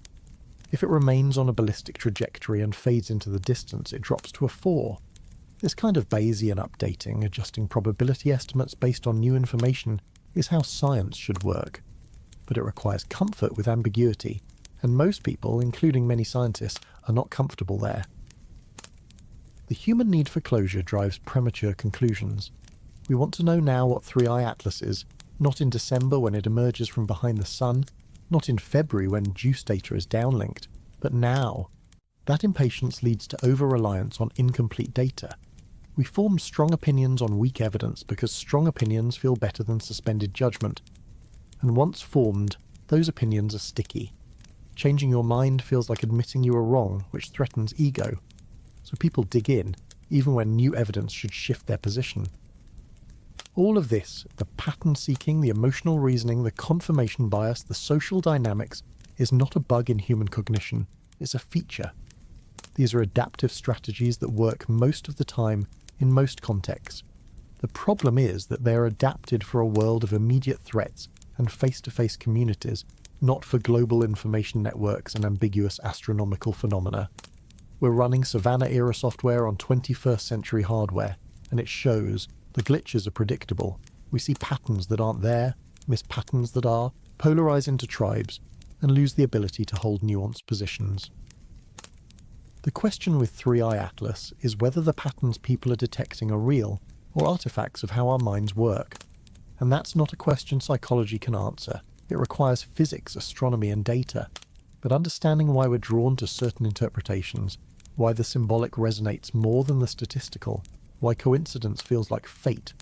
If it remains on a ballistic trajectory and fades into the distance, it drops to a 4. This kind of Bayesian updating, adjusting probability estimates based on new information, is how science should work. But it requires comfort with ambiguity, and most people, including many scientists, are not comfortable there. The human need for closure drives premature conclusions. We want to know now what 3i Atlas is, not in December when it emerges from behind the sun, not in February when JUICE data is downlinked, but now. That impatience leads to over-reliance on incomplete data. We form strong opinions on weak evidence because strong opinions feel better than suspended judgment. And once formed, those opinions are sticky. Changing your mind feels like admitting you were wrong, which threatens ego. So people dig in, even when new evidence should shift their position. All of this, the pattern seeking, the emotional reasoning, the confirmation bias, the social dynamics, is not a bug in human cognition, it's a feature. These are adaptive strategies that work most of the time in most contexts. The problem is that they are adapted for a world of immediate threats and face-to-face communities, not for global information networks and ambiguous astronomical phenomena. We're running Savannah-era software on 21st century hardware, and it shows. The glitches are predictable. We see patterns that aren't there, miss patterns that are, polarize into tribes, and lose the ability to hold nuanced positions. The question with 3i Atlas is whether the patterns people are detecting are real, or artifacts of how our minds work. And that's not a question psychology can answer. It requires physics, astronomy, and data. But understanding why we're drawn to certain interpretations, why the symbolic resonates more than the statistical, why coincidence feels like fate,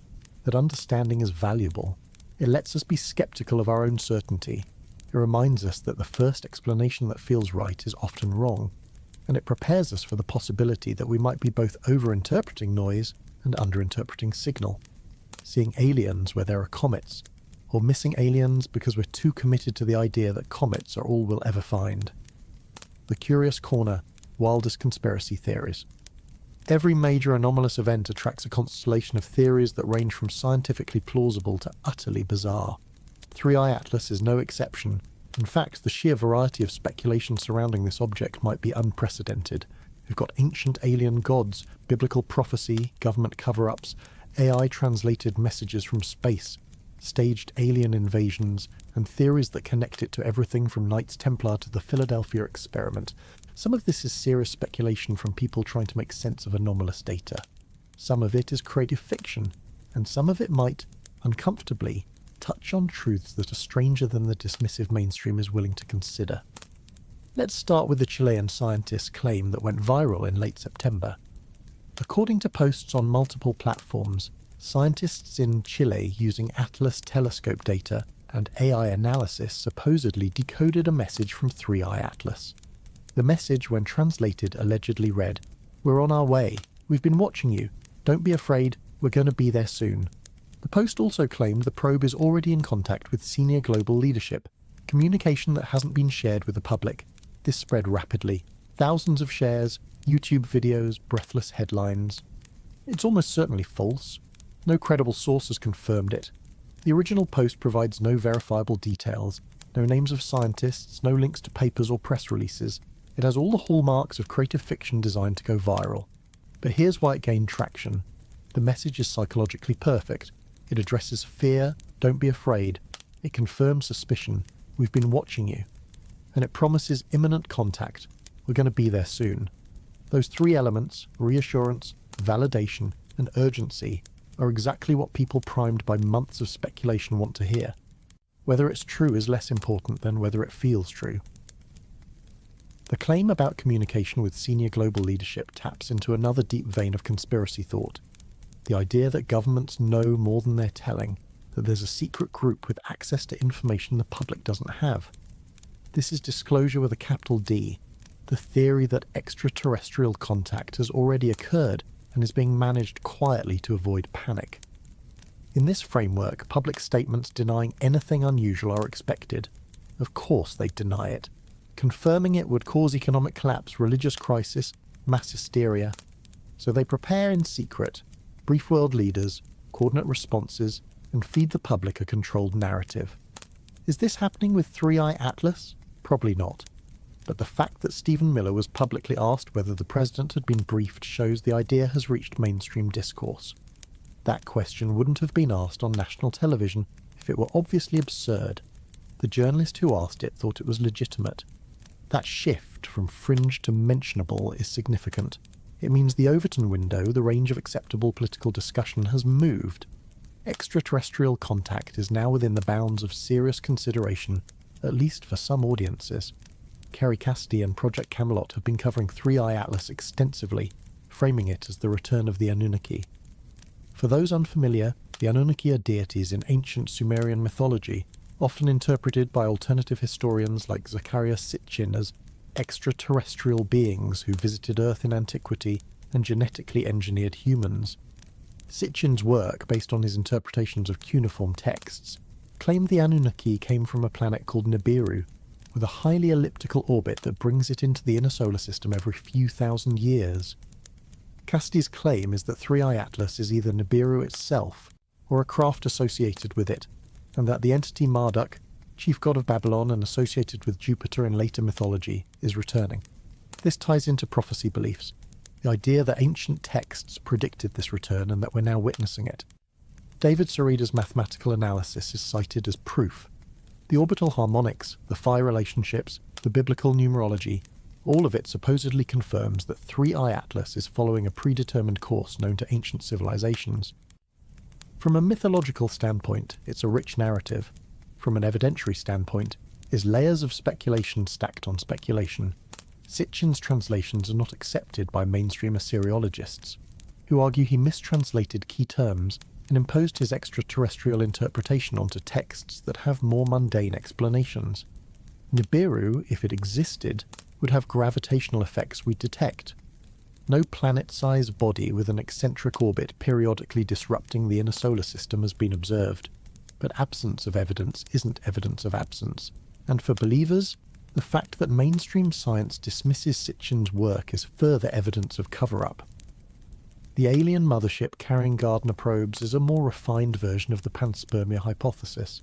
that understanding is valuable. It lets us be skeptical of our own certainty. It reminds us that the first explanation that feels right is often wrong, and it prepares us for the possibility that we might be both overinterpreting noise and underinterpreting signal, seeing aliens where there are comets, or missing aliens because we're too committed to the idea that comets are all we'll ever find. The Curious Corner, wildest conspiracy theories. Every major anomalous event attracts a constellation of theories that range from scientifically plausible to utterly bizarre. 3i Atlas is no exception. In fact, the sheer variety of speculation surrounding this object might be unprecedented. We've got ancient alien gods, biblical prophecy, government cover-ups, AI-translated messages from space, staged alien invasions, and theories that connect it to everything from Knights Templar to the Philadelphia experiment. Some of this is serious speculation from people trying to make sense of anomalous data. Some of it is creative fiction, and some of it might, uncomfortably, touch on truths that are stranger than the dismissive mainstream is willing to consider. Let's start with the Chilean scientist's claim that went viral in late September. According to posts on multiple platforms, scientists in Chile using Atlas telescope data and AI analysis supposedly decoded a message from 3i Atlas. The message, when translated, allegedly read, "We're on our way. We've been watching you. Don't be afraid. We're going to be there soon." The post also claimed the probe is already in contact with senior global leadership, communication that hasn't been shared with the public. This spread rapidly. Thousands of shares, YouTube videos, breathless headlines. It's almost certainly false. No credible source has confirmed it. The original post provides no verifiable details, no names of scientists, no links to papers or press releases. It has all the hallmarks of creative fiction designed to go viral. But here's why it gained traction. The message is psychologically perfect. It addresses fear, don't be afraid. It confirms suspicion, we've been watching you. And it promises imminent contact, we're going to be there soon. Those three elements, reassurance, validation, and urgency, are exactly what people primed by months of speculation want to hear. Whether it's true is less important than whether it feels true. The claim about communication with senior global leadership taps into another deep vein of conspiracy thought. The idea that governments know more than they're telling, that there's a secret group with access to information the public doesn't have. This is disclosure with a capital D, the theory that extraterrestrial contact has already occurred and is being managed quietly to avoid panic. In this framework, public statements denying anything unusual are expected. Of course they'd deny it. Confirming it would cause economic collapse, religious crisis, mass hysteria. So they prepare in secret, brief world leaders, coordinate responses, and feed the public a controlled narrative. Is this happening with 3i Atlas? Probably not. But the fact that Stephen Miller was publicly asked whether the president had been briefed shows the idea has reached mainstream discourse. That question wouldn't have been asked on national television if it were obviously absurd. The journalist who asked it thought it was legitimate. That shift from fringe to mentionable is significant. It means the Overton window, the range of acceptable political discussion, has moved. Extraterrestrial contact is now within the bounds of serious consideration, at least for some audiences. Kerry Cassidy and Project Camelot have been covering 3i Atlas extensively, framing it as the return of the Anunnaki. For those unfamiliar, the Anunnaki are deities in ancient Sumerian mythology, often interpreted by alternative historians like Zecharia Sitchin as extraterrestrial beings who visited Earth in antiquity and genetically engineered humans. Sitchin's work, based on his interpretations of cuneiform texts, claimed the Anunnaki came from a planet called Nibiru, with a highly elliptical orbit that brings it into the inner solar system every few thousand years. Cassidy's claim is that 3i Atlas is either Nibiru itself, or a craft associated with it, and that the entity Marduk, chief god of Babylon and associated with Jupiter in later mythology, is returning. This ties into prophecy beliefs, the idea that ancient texts predicted this return and that we're now witnessing it. David Surida's mathematical analysis is cited as proof. The orbital harmonics, the phi relationships, the biblical numerology, all of it supposedly confirms that 3i Atlas is following a predetermined course known to ancient civilizations. From a mythological standpoint, it's a rich narrative. From an evidentiary standpoint, it's layers of speculation stacked on speculation. Sitchin's translations are not accepted by mainstream Assyriologists, who argue he mistranslated key terms and imposed his extraterrestrial interpretation onto texts that have more mundane explanations. Nibiru, if it existed, would have gravitational effects we detect. No planet-sized body with an eccentric orbit periodically disrupting the inner solar system has been observed. But absence of evidence isn't evidence of absence. And for believers, the fact that mainstream science dismisses Sitchin's work is further evidence of cover-up. The alien mothership carrying Gardner probes is a more refined version of the panspermia hypothesis.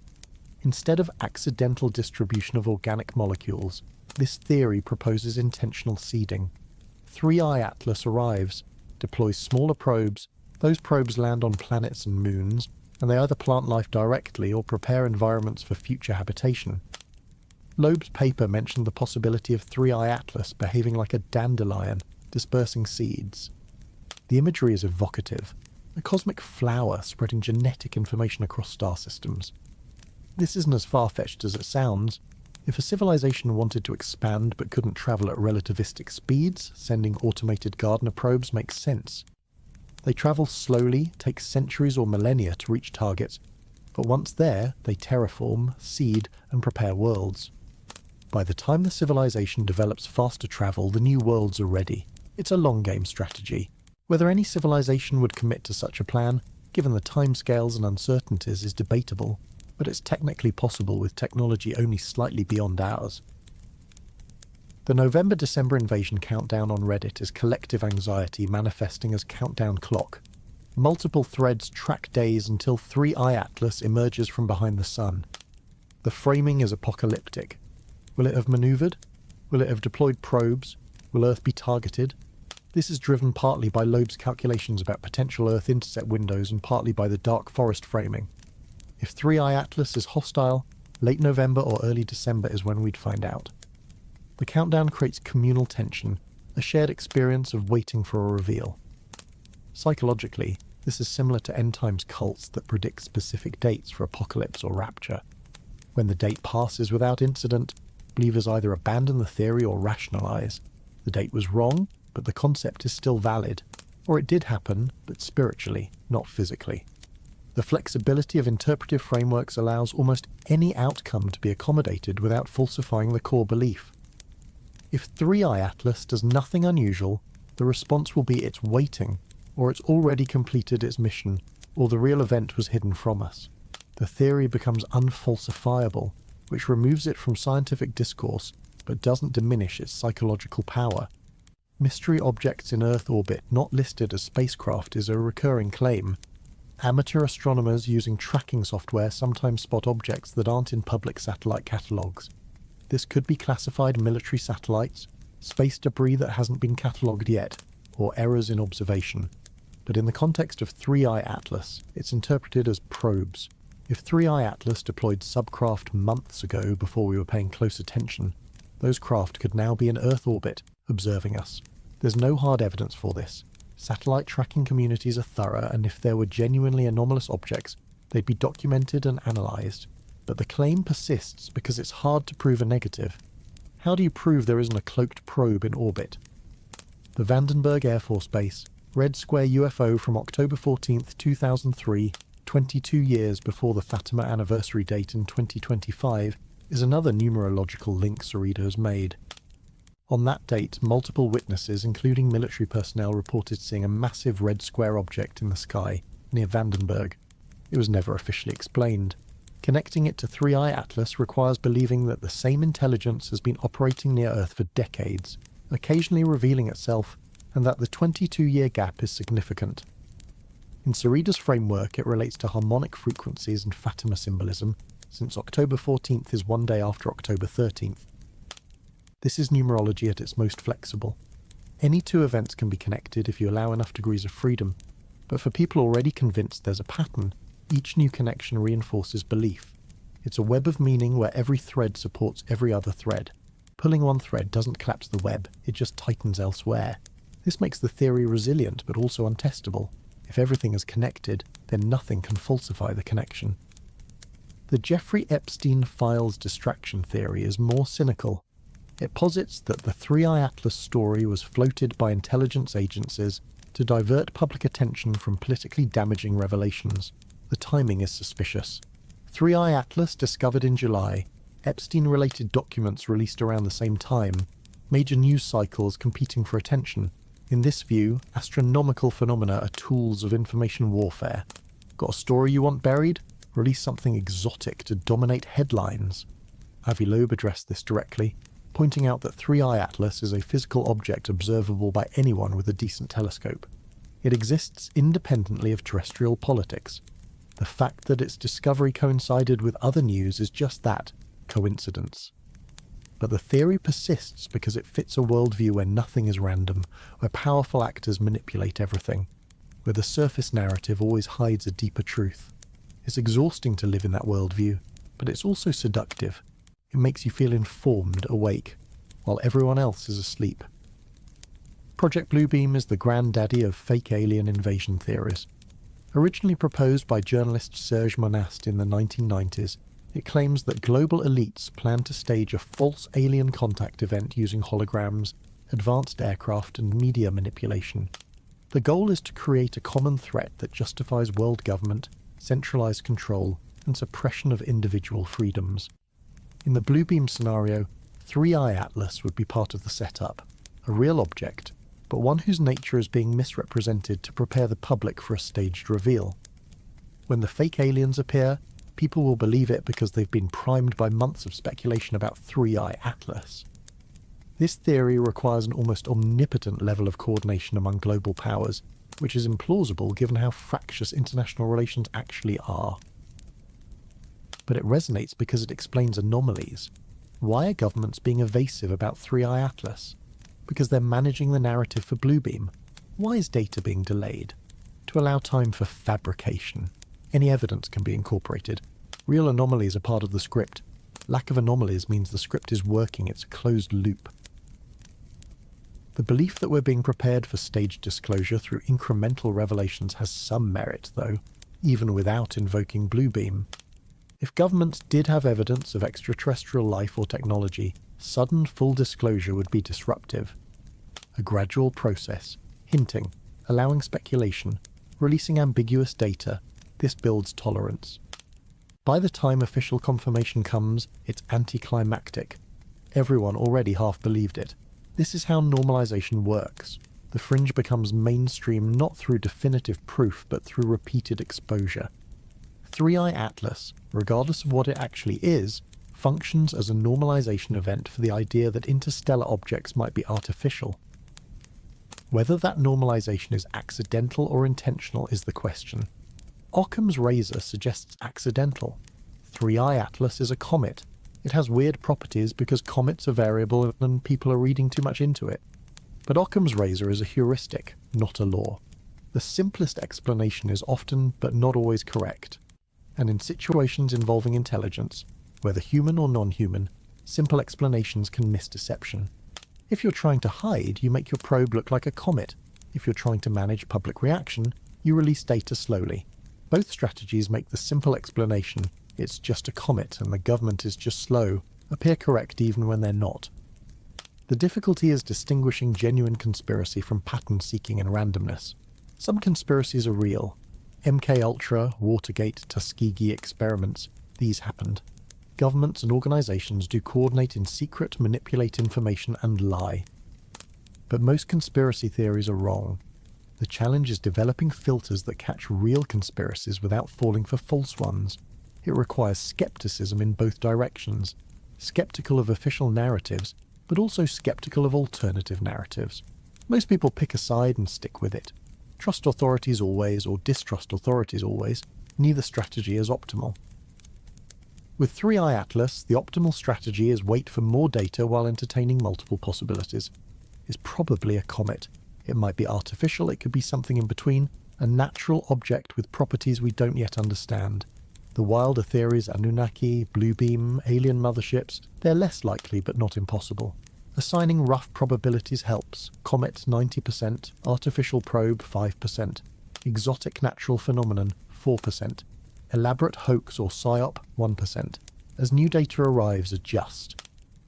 Instead of accidental distribution of organic molecules, this theory proposes intentional seeding. 3i Atlas arrives, deploys smaller probes, those probes land on planets and moons, and they either plant life directly or prepare environments for future habitation. Loeb's paper mentioned the possibility of 3i Atlas behaving like a dandelion, dispersing seeds. The imagery is evocative, a cosmic flower spreading genetic information across star systems. This isn't as far-fetched as it sounds. If a civilization wanted to expand but couldn't travel at relativistic speeds, sending automated Gardner probes makes sense. They travel slowly, take centuries or millennia to reach targets, but once there, they terraform, seed, and prepare worlds. By the time the civilization develops faster travel, the new worlds are ready. It's a long-game strategy. Whether any civilization would commit to such a plan, given the timescales and uncertainties, is debatable, but it's technically possible with technology only slightly beyond ours. The November-December invasion countdown on Reddit is collective anxiety manifesting as countdown clock. Multiple threads track days until 3i Atlas emerges from behind the sun. The framing is apocalyptic. Will it have maneuvered? Will it have deployed probes? Will Earth be targeted? This is driven partly by Loeb's calculations about potential Earth intercept windows and partly by the dark forest framing. If 3i Atlas is hostile, late November or early December is when we'd find out. The countdown creates communal tension, a shared experience of waiting for a reveal. Psychologically, this is similar to end times cults that predict specific dates for apocalypse or rapture. When the date passes without incident, believers either abandon the theory or rationalize. The date was wrong, but the concept is still valid. Or it did happen, but spiritually, not physically. The flexibility of interpretive frameworks allows almost any outcome to be accommodated without falsifying the core belief. If 3i Atlas does nothing unusual, the response will be it's waiting, or it's already completed its mission, or the real event was hidden from us. The theory becomes unfalsifiable, which removes it from scientific discourse, but doesn't diminish its psychological power. Mystery objects in Earth orbit not listed as spacecraft is a recurring claim. Amateur astronomers using tracking software sometimes spot objects that aren't in public satellite catalogues. This could be classified military satellites, space debris that hasn't been catalogued yet, or errors in observation. But in the context of 3i Atlas, it's interpreted as probes. If 3i Atlas deployed subcraft months ago before we were paying close attention, those craft could now be in Earth orbit, observing us. There's no hard evidence for this. Satellite tracking communities are thorough, and if there were genuinely anomalous objects, they'd be documented and analysed. But the claim persists because it's hard to prove a negative. How do you prove there isn't a cloaked probe in orbit? The Vandenberg Air Force Base, Red Square UFO from October 14, 2003, 22 years before the Fatima anniversary date in 2025, is another numerological link Storiesforsleep made. On that date, multiple witnesses, including military personnel, reported seeing a massive red square object in the sky, near Vandenberg. It was never officially explained. Connecting it to 3i Atlas requires believing that the same intelligence has been operating near Earth for decades, occasionally revealing itself, and that the 22-year gap is significant. In Storiesforsleep's framework, it relates to harmonic frequencies and Fatima symbolism, since October 14th is one day after October 13th. This is numerology at its most flexible. Any two events can be connected if you allow enough degrees of freedom, but for people already convinced there's a pattern, each new connection reinforces belief. It's a web of meaning where every thread supports every other thread. Pulling one thread doesn't collapse the web, it just tightens elsewhere. This makes the theory resilient but also untestable. If everything is connected, then nothing can falsify the connection. The Jeffrey Epstein files distraction theory is more cynical. It posits that the 3i Atlas story was floated by intelligence agencies to divert public attention from politically damaging revelations. The timing is suspicious. 3i Atlas discovered in July, Epstein-related documents released around the same time, major news cycles competing for attention. In this view, astronomical phenomena are tools of information warfare. Got a story you want buried? Release something exotic to dominate headlines. Avi Loeb addressed this directly, pointing out that 3i Atlas is a physical object observable by anyone with a decent telescope. It exists independently of terrestrial politics. The fact that its discovery coincided with other news is just that, coincidence. But the theory persists because it fits a worldview where nothing is random, where powerful actors manipulate everything, where the surface narrative always hides a deeper truth. It's exhausting to live in that worldview, but it's also seductive. It makes you feel informed, awake, while everyone else is asleep. Project Bluebeam is the granddaddy of fake alien invasion theories. Originally proposed by journalist Serge Monast in the 1990s, it claims that global elites plan to stage a false alien contact event using holograms, advanced aircraft, and media manipulation. The goal is to create a common threat that justifies world government, centralized control, and suppression of individual freedoms. In the Bluebeam scenario, 3i Atlas would be part of the setup, a real object, but one whose nature is being misrepresented to prepare the public for a staged reveal. When the fake aliens appear, people will believe it because they've been primed by months of speculation about 3i Atlas. This theory requires an almost omnipotent level of coordination among global powers, which is implausible given how fractious international relations actually are. But it resonates because it explains anomalies. Why are governments being evasive about 3i Atlas? Because they're managing the narrative for Bluebeam. Why is data being delayed? To allow time for fabrication. Any evidence can be incorporated. Real anomalies are part of the script. Lack of anomalies means the script is working, it's a closed loop. The belief that we're being prepared for staged disclosure through incremental revelations has some merit, though, even without invoking Bluebeam. If governments did have evidence of extraterrestrial life or technology, sudden full disclosure would be disruptive. A gradual process, hinting, allowing speculation, releasing ambiguous data, this builds tolerance. By the time official confirmation comes, it's anticlimactic. Everyone already half believed it. This is how normalization works. The fringe becomes mainstream not through definitive proof, but through repeated exposure. 3i Atlas, regardless of what it actually is, functions as a normalization event for the idea that interstellar objects might be artificial. Whether that normalization is accidental or intentional is the question. Occam's razor suggests accidental. 3i Atlas is a comet. It has weird properties because comets are variable and people are reading too much into it. But Occam's razor is a heuristic, not a law. The simplest explanation is often, but not always, correct. And in situations involving intelligence, whether human or non-human, simple explanations can miss deception. If you're trying to hide, you make your probe look like a comet. If you're trying to manage public reaction, you release data slowly. Both strategies make the simple explanation, it's just a comet and the government is just slow, appear correct even when they're not. The difficulty is distinguishing genuine conspiracy from pattern seeking and randomness. Some conspiracies are real. MKUltra, Watergate, Tuskegee experiments, these happened. Governments and organizations do coordinate in secret, manipulate information, and lie. But most conspiracy theories are wrong. The challenge is developing filters that catch real conspiracies without falling for false ones. It requires skepticism in both directions. Skeptical of official narratives, but also skeptical of alternative narratives. Most people pick a side and stick with it. Trust authorities always, or distrust authorities always. Neither strategy is optimal. With 3i Atlas, the optimal strategy is wait for more data while entertaining multiple possibilities. It's probably a comet. It might be artificial, it could be something in between, a natural object with properties we don't yet understand. The wilder theories, Anunnaki, Bluebeam, alien motherships, they're less likely but not impossible. Assigning rough probabilities helps. Comet 90%, artificial probe 5%, exotic natural phenomenon 4%, elaborate hoax or psyop 1%. As new data arrives, adjust.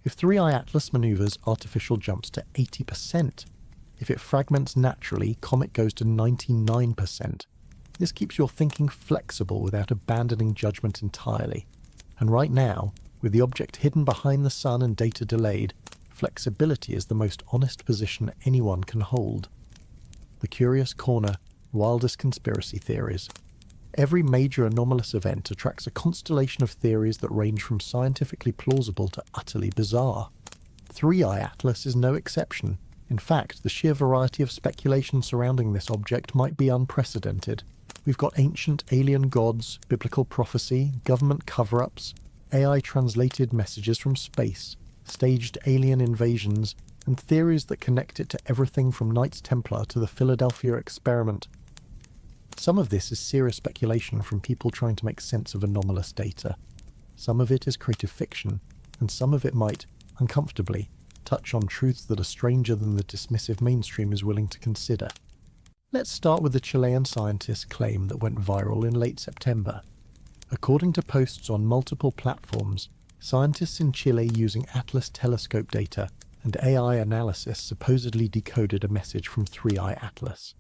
If 3i Atlas maneuvers, artificial jumps to 80%. If it fragments naturally, comet goes to 99%. This keeps your thinking flexible without abandoning judgment entirely. And right now, with the object hidden behind the sun and data delayed, flexibility is the most honest position anyone can hold. The Curious Corner, wildest conspiracy theories. Every major anomalous event attracts a constellation of theories that range from scientifically plausible to utterly bizarre. 3i Atlas is no exception. In fact, the sheer variety of speculation surrounding this object might be unprecedented. We've got ancient alien gods, biblical prophecy, government cover-ups, AI-translated messages from space, staged alien invasions, and theories that connect it to everything from Knights Templar to the Philadelphia experiment. Some of this is serious speculation from people trying to make sense of anomalous data. Some of it is creative fiction, and some of it might, uncomfortably, touch on truths that are stranger than the dismissive mainstream is willing to consider. Let's start with the Chilean scientist's claim that went viral in late September. According to posts on multiple platforms, scientists in Chile using Atlas telescope data and AI analysis supposedly decoded a message from 3i Atlas.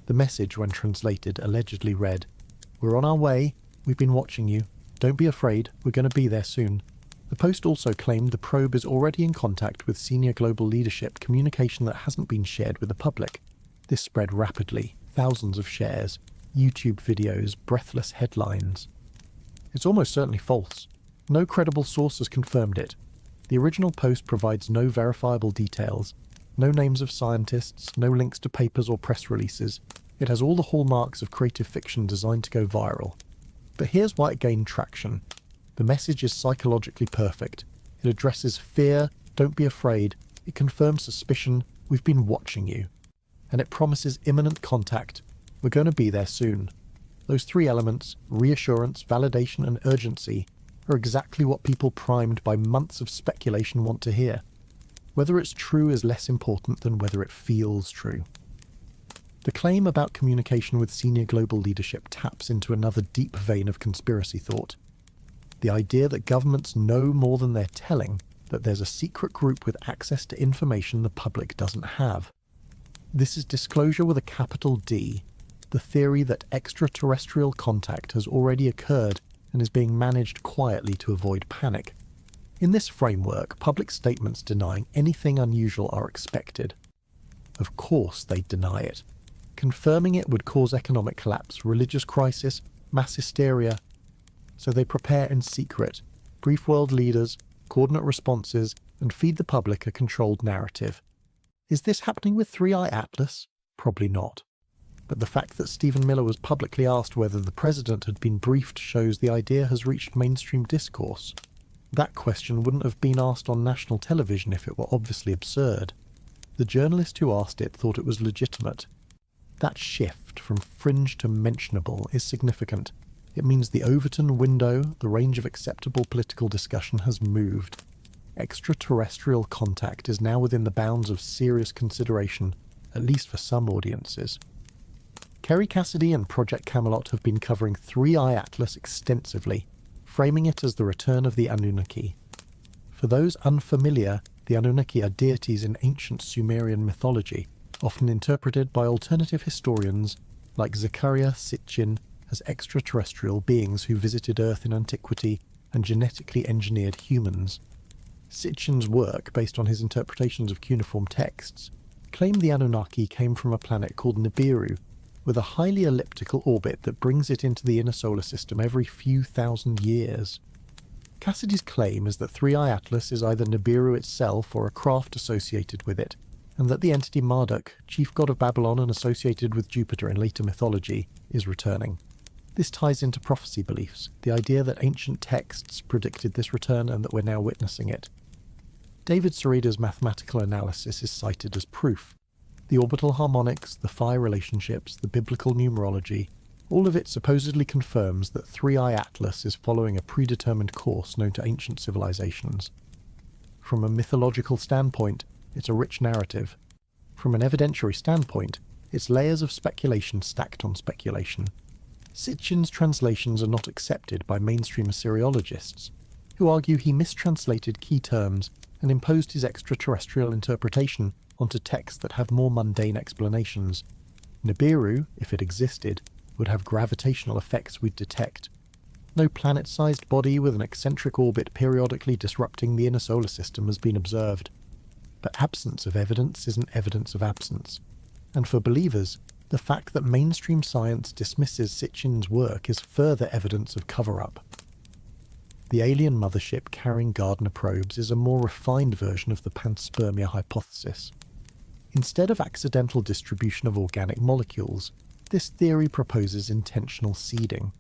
The message, when translated, allegedly read, "We're on our way, we've been watching you, don't be afraid, we're going to be there soon." The post also claimed the probe is already in contact with senior global leadership, communication that hasn't been shared with the public. This spread rapidly, thousands of shares, YouTube videos, breathless headlines. It's almost certainly false. No credible source has confirmed it. The original post provides no verifiable details, no names of scientists, no links to papers or press releases. It has all the hallmarks of creative fiction designed to go viral. But here's why it gained traction. The message is psychologically perfect. It addresses fear, don't be afraid. It confirms suspicion, we've been watching you. And it promises imminent contact, we're going to be there soon. Those three elements, reassurance, validation and urgency, are exactly what people primed by months of speculation want to hear. Whether it's true is less important than whether it feels true. The claim about communication with senior global leadership taps into another deep vein of conspiracy thought. The idea that governments know more than they're telling, that there's a secret group with access to information the public doesn't have. This is disclosure with a capital D, the theory that extraterrestrial contact has already occurred and is being managed quietly to avoid panic. In this framework, public statements denying anything unusual are expected. Of course they deny it. Confirming it would cause economic collapse, religious crisis, mass hysteria. So they prepare in secret, brief world leaders, coordinate responses, and feed the public a controlled narrative. Is this happening with 3i Atlas? Probably not. But the fact that Stephen Miller was publicly asked whether the president had been briefed shows the idea has reached mainstream discourse. That question wouldn't have been asked on national television if it were obviously absurd. The journalist who asked it thought it was legitimate. That shift from fringe to mentionable is significant. It means the Overton window, the range of acceptable political discussion, has moved. Extraterrestrial contact is now within the bounds of serious consideration, at least for some audiences. Kerry Cassidy and Project Camelot have been covering 3i Atlas extensively, framing it as the return of the Anunnaki. For those unfamiliar, the Anunnaki are deities in ancient Sumerian mythology, often interpreted by alternative historians like Zecharia Sitchin as extraterrestrial beings who visited Earth in antiquity and genetically engineered humans. Sitchin's work, based on his interpretations of cuneiform texts, claimed the Anunnaki came from a planet called Nibiru, with a highly elliptical orbit that brings it into the inner solar system every few thousand years. Cassidy's claim is that 3i Atlas is either Nibiru itself or a craft associated with it, and that the entity Marduk, chief god of Babylon and associated with Jupiter in later mythology, is returning. This ties into prophecy beliefs, the idea that ancient texts predicted this return and that we're now witnessing it. David Sereda's mathematical analysis is cited as proof. The orbital harmonics, the phi relationships, the biblical numerology, all of it supposedly confirms that 3i Atlas is following a predetermined course known to ancient civilizations. From a mythological standpoint, it's a rich narrative. From an evidentiary standpoint, it's layers of speculation stacked on speculation. Sitchin's translations are not accepted by mainstream Assyriologists, who argue he mistranslated key terms and imposed his extraterrestrial interpretation onto texts that have more mundane explanations. Nibiru, if it existed, would have gravitational effects we'd detect. No planet-sized body with an eccentric orbit periodically disrupting the inner solar system has been observed. But absence of evidence isn't evidence of absence. And for believers, the fact that mainstream science dismisses Sitchin's work is further evidence of cover-up. The alien mothership carrying Gardner probes is a more refined version of the panspermia hypothesis. Instead of accidental distribution of organic molecules, this theory proposes intentional seeding.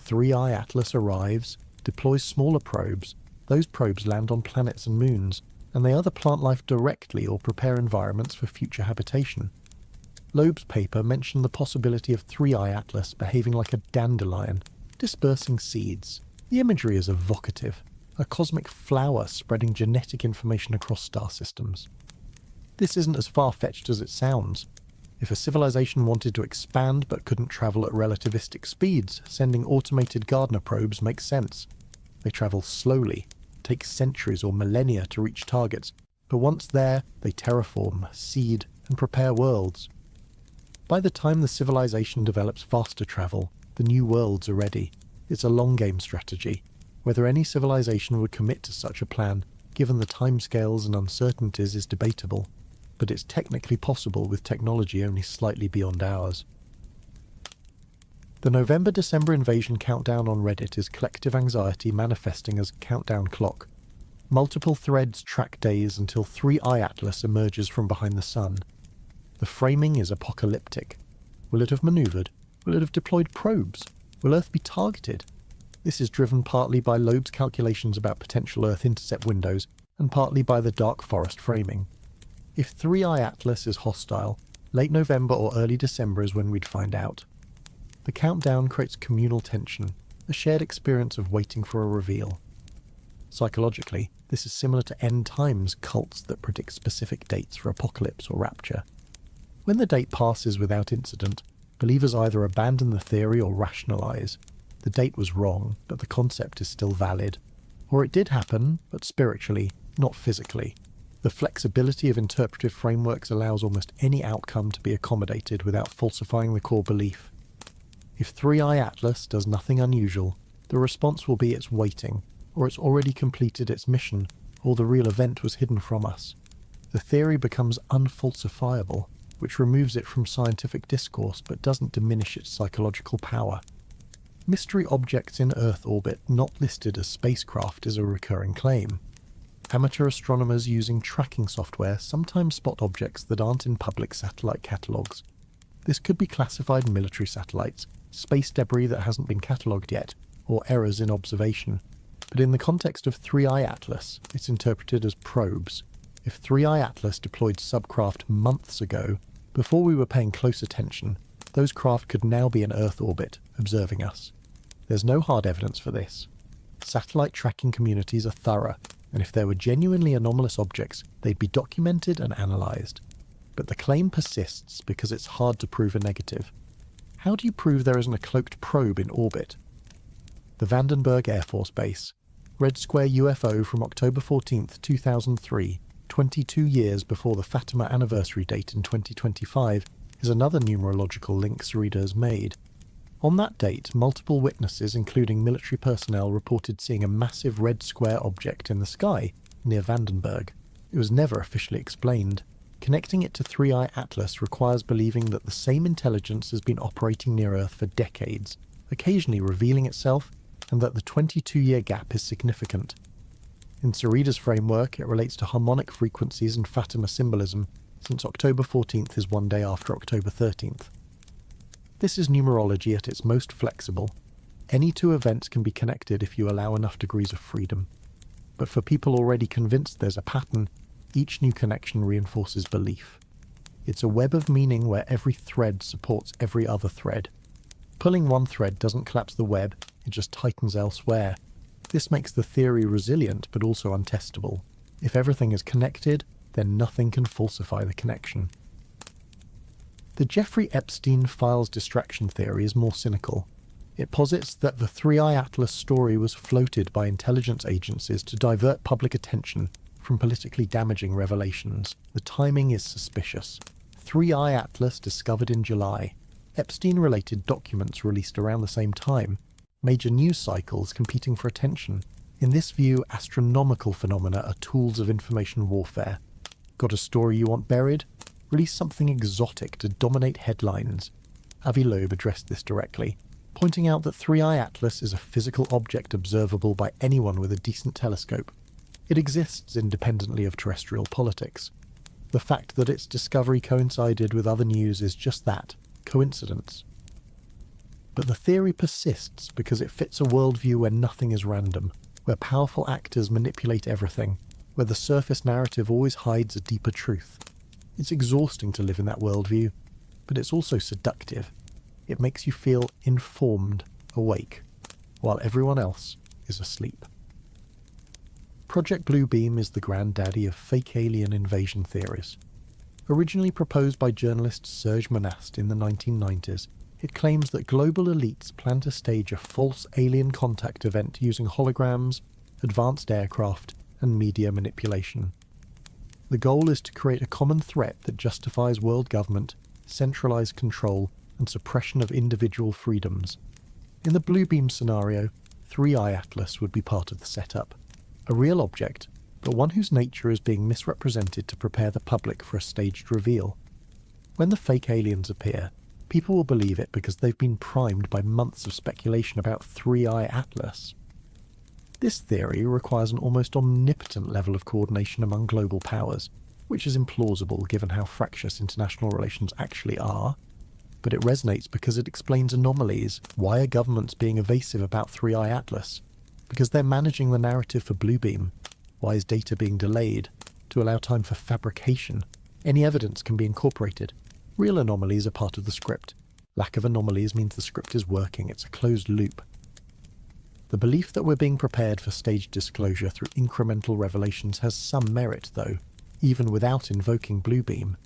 3i Atlas arrives, deploys smaller probes, those probes land on planets and moons, and they either plant life directly or prepare environments for future habitation. Loeb's paper mentioned the possibility of 3i Atlas behaving like a dandelion, dispersing seeds. The imagery is evocative, a cosmic flower spreading genetic information across star systems. This isn't as far-fetched as it sounds. If a civilization wanted to expand but couldn't travel at relativistic speeds, sending automated Gardner probes makes sense. They travel slowly, take centuries or millennia to reach targets, but once there, they terraform, seed, and prepare worlds. By the time the civilization develops faster travel, the new worlds are ready. It's a long-game strategy. Whether any civilization would commit to such a plan, given the timescales and uncertainties, is debatable, but it's technically possible with technology only slightly beyond ours. The November-December invasion countdown on Reddit is collective anxiety manifesting as a countdown clock. Multiple threads track days until 3i Atlas emerges from behind the sun. The framing is apocalyptic. Will it have maneuvered? Will it have deployed probes? Will Earth be targeted? This is driven partly by Loeb's calculations about potential Earth intercept windows and partly by the dark forest framing. If 3i Atlas is hostile, late November or early December is when we'd find out. The countdown creates communal tension, a shared experience of waiting for a reveal. Psychologically, this is similar to end times cults that predict specific dates for apocalypse or rapture. When the date passes without incident, believers either abandon the theory or rationalize. The date was wrong, but the concept is still valid. Or it did happen, but spiritually, not physically. The flexibility of interpretive frameworks allows almost any outcome to be accommodated without falsifying the core belief. If 3i Atlas does nothing unusual, the response will be it's waiting, or it's already completed its mission, or the real event was hidden from us. The theory becomes unfalsifiable, which removes it from scientific discourse but doesn't diminish its psychological power. Mystery objects in Earth orbit not listed as spacecraft is a recurring claim. Amateur astronomers using tracking software sometimes spot objects that aren't in public satellite catalogues. This could be classified military satellites, space debris that hasn't been catalogued yet, or errors in observation. But in the context of 3i Atlas, it's interpreted as probes. If 3i Atlas deployed subcraft months ago, before we were paying close attention, those craft could now be in Earth orbit, observing us. There's no hard evidence for this. Satellite tracking communities are thorough, and if there were genuinely anomalous objects, they'd be documented and analysed. But the claim persists because it's hard to prove a negative. How do you prove there isn't a cloaked probe in orbit? The Vandenberg Air Force Base. Red Square UFO from October 14, 2003, 22 years before the Fatima anniversary date in 2025, is another numerological link Cerida has made. On that date, multiple witnesses, including military personnel, reported seeing a massive red square object in the sky near Vandenberg. It was never officially explained. Connecting it to 3i Atlas requires believing that the same intelligence has been operating near Earth for decades, occasionally revealing itself, and that the 22-year gap is significant. In Cerida's framework, it relates to harmonic frequencies and Fatima symbolism, since October 14th is one day after October 13th. This is numerology at its most flexible. Any two events can be connected if you allow enough degrees of freedom. But for people already convinced there's a pattern, each new connection reinforces belief. It's a web of meaning where every thread supports every other thread. Pulling one thread doesn't collapse the web, it just tightens elsewhere. This makes the theory resilient but also untestable. If everything is connected, then nothing can falsify the connection. The Jeffrey Epstein files distraction theory is more cynical. It posits that the 3i Atlas story was floated by intelligence agencies to divert public attention from politically damaging revelations. The timing is suspicious. 3i Atlas discovered in July. Epstein-related documents released around the same time. Major news cycles competing for attention. In this view, astronomical phenomena are tools of information warfare. Got a story you want buried? Release something exotic to dominate headlines. Avi Loeb addressed this directly, pointing out that 3i Atlas is a physical object observable by anyone with a decent telescope. It exists independently of terrestrial politics. The fact that its discovery coincided with other news is just that, coincidence. But the theory persists because it fits a worldview where nothing is random, where powerful actors manipulate everything, where the surface narrative always hides a deeper truth. It's exhausting to live in that worldview, but it's also seductive. It makes you feel informed, awake, while everyone else is asleep. Project Bluebeam is the granddaddy of fake alien invasion theories. Originally proposed by journalist Serge Monast in the 1990s, it claims that global elites plan to stage a false alien contact event using holograms, advanced aircraft, and media manipulation. The goal is to create a common threat that justifies world government, centralized control, and suppression of individual freedoms. In the Bluebeam scenario, 3i Atlas would be part of the setup. A real object, but one whose nature is being misrepresented to prepare the public for a staged reveal. When the fake aliens appear, people will believe it because they've been primed by months of speculation about 3i Atlas. This theory requires an almost omnipotent level of coordination among global powers, which is implausible given how fractious international relations actually are. but it resonates because it explains anomalies. Why are governments being evasive about 3i Atlas? Because they're managing the narrative for Bluebeam. Why is data being delayed? To allow time for fabrication. Any evidence can be incorporated. Real anomalies are part of the script. Lack of anomalies means the script is working. It's a closed loop. The belief that we're being prepared for staged disclosure through incremental revelations has some merit, though, even without invoking Bluebeam.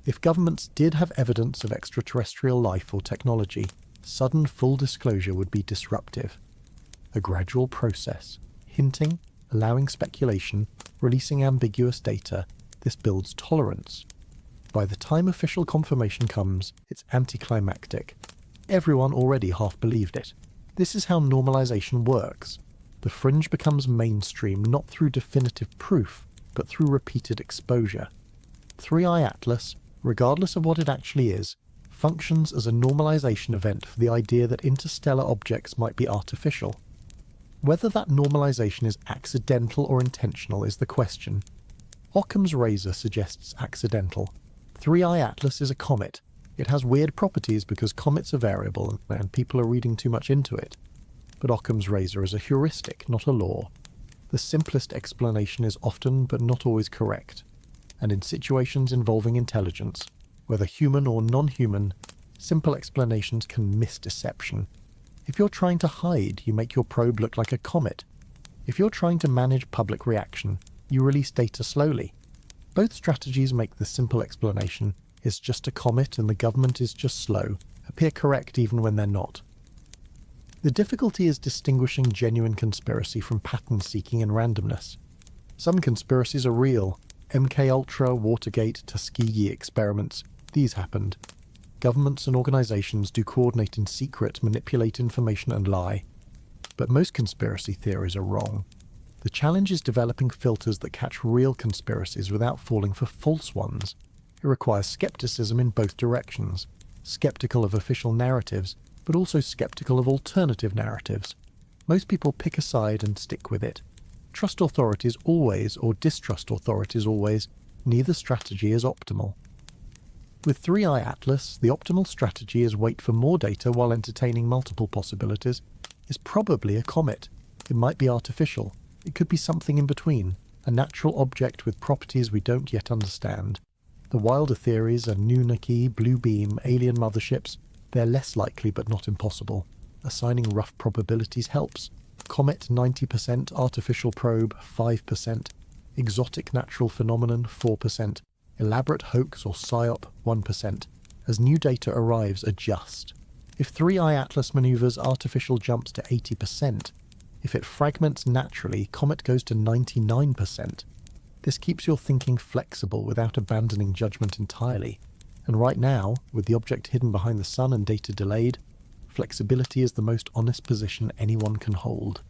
If governments did have evidence of extraterrestrial life or technology, sudden full disclosure would be disruptive. A gradual process, hinting, allowing speculation, releasing ambiguous data, this builds tolerance. By the time official confirmation comes, it's anticlimactic. Everyone already half believed it. This is how normalization works. The fringe becomes mainstream not through definitive proof, but through repeated exposure. 3i Atlas, regardless of what it actually is, functions as a normalization event for the idea that interstellar objects might be artificial. Whether that normalization is accidental or intentional is the question. Occam's razor suggests accidental. 3i Atlas is a comet. It has weird properties because comets are variable and people are reading too much into it. But Occam's razor is a heuristic, not a law. The simplest explanation is often but not always correct. And in situations involving intelligence, whether human or non-human, simple explanations can miss deception. If you're trying to hide, you make your probe look like a comet. If you're trying to manage public reaction, you release data slowly. Both strategies make the simple explanation, it's just a comet and the government is just slow, appear correct even when they're not. The difficulty is distinguishing genuine conspiracy from pattern seeking and randomness. Some conspiracies are real. MKUltra, Watergate, Tuskegee experiments, these happened. Governments and organizations do coordinate in secret, manipulate information and lie. But most conspiracy theories are wrong. The challenge is developing filters that catch real conspiracies without falling for false ones. It requires skepticism in both directions. Skeptical of official narratives, but also skeptical of alternative narratives. Most people pick a side and stick with it. Trust authorities always, or distrust authorities always. Neither strategy is optimal. With 3i Atlas, the optimal strategy is wait for more data while entertaining multiple possibilities. Is probably a comet. It might be artificial. It could be something in between, a natural object with properties we don't yet understand. The wilder theories are Nunaki, Bluebeam, alien motherships. They're less likely but not impossible. Assigning rough probabilities helps. Comet 90%, artificial probe 5%, exotic natural phenomenon 4%, elaborate hoax or psyop 1%. As new data arrives, adjust. If 3i Atlas maneuvers, artificial jumps to 80%. If it fragments naturally, comet goes to 99%. This keeps your thinking flexible without abandoning judgment entirely. And right now, with the object hidden behind the sun and data delayed, flexibility is the most honest position anyone can hold.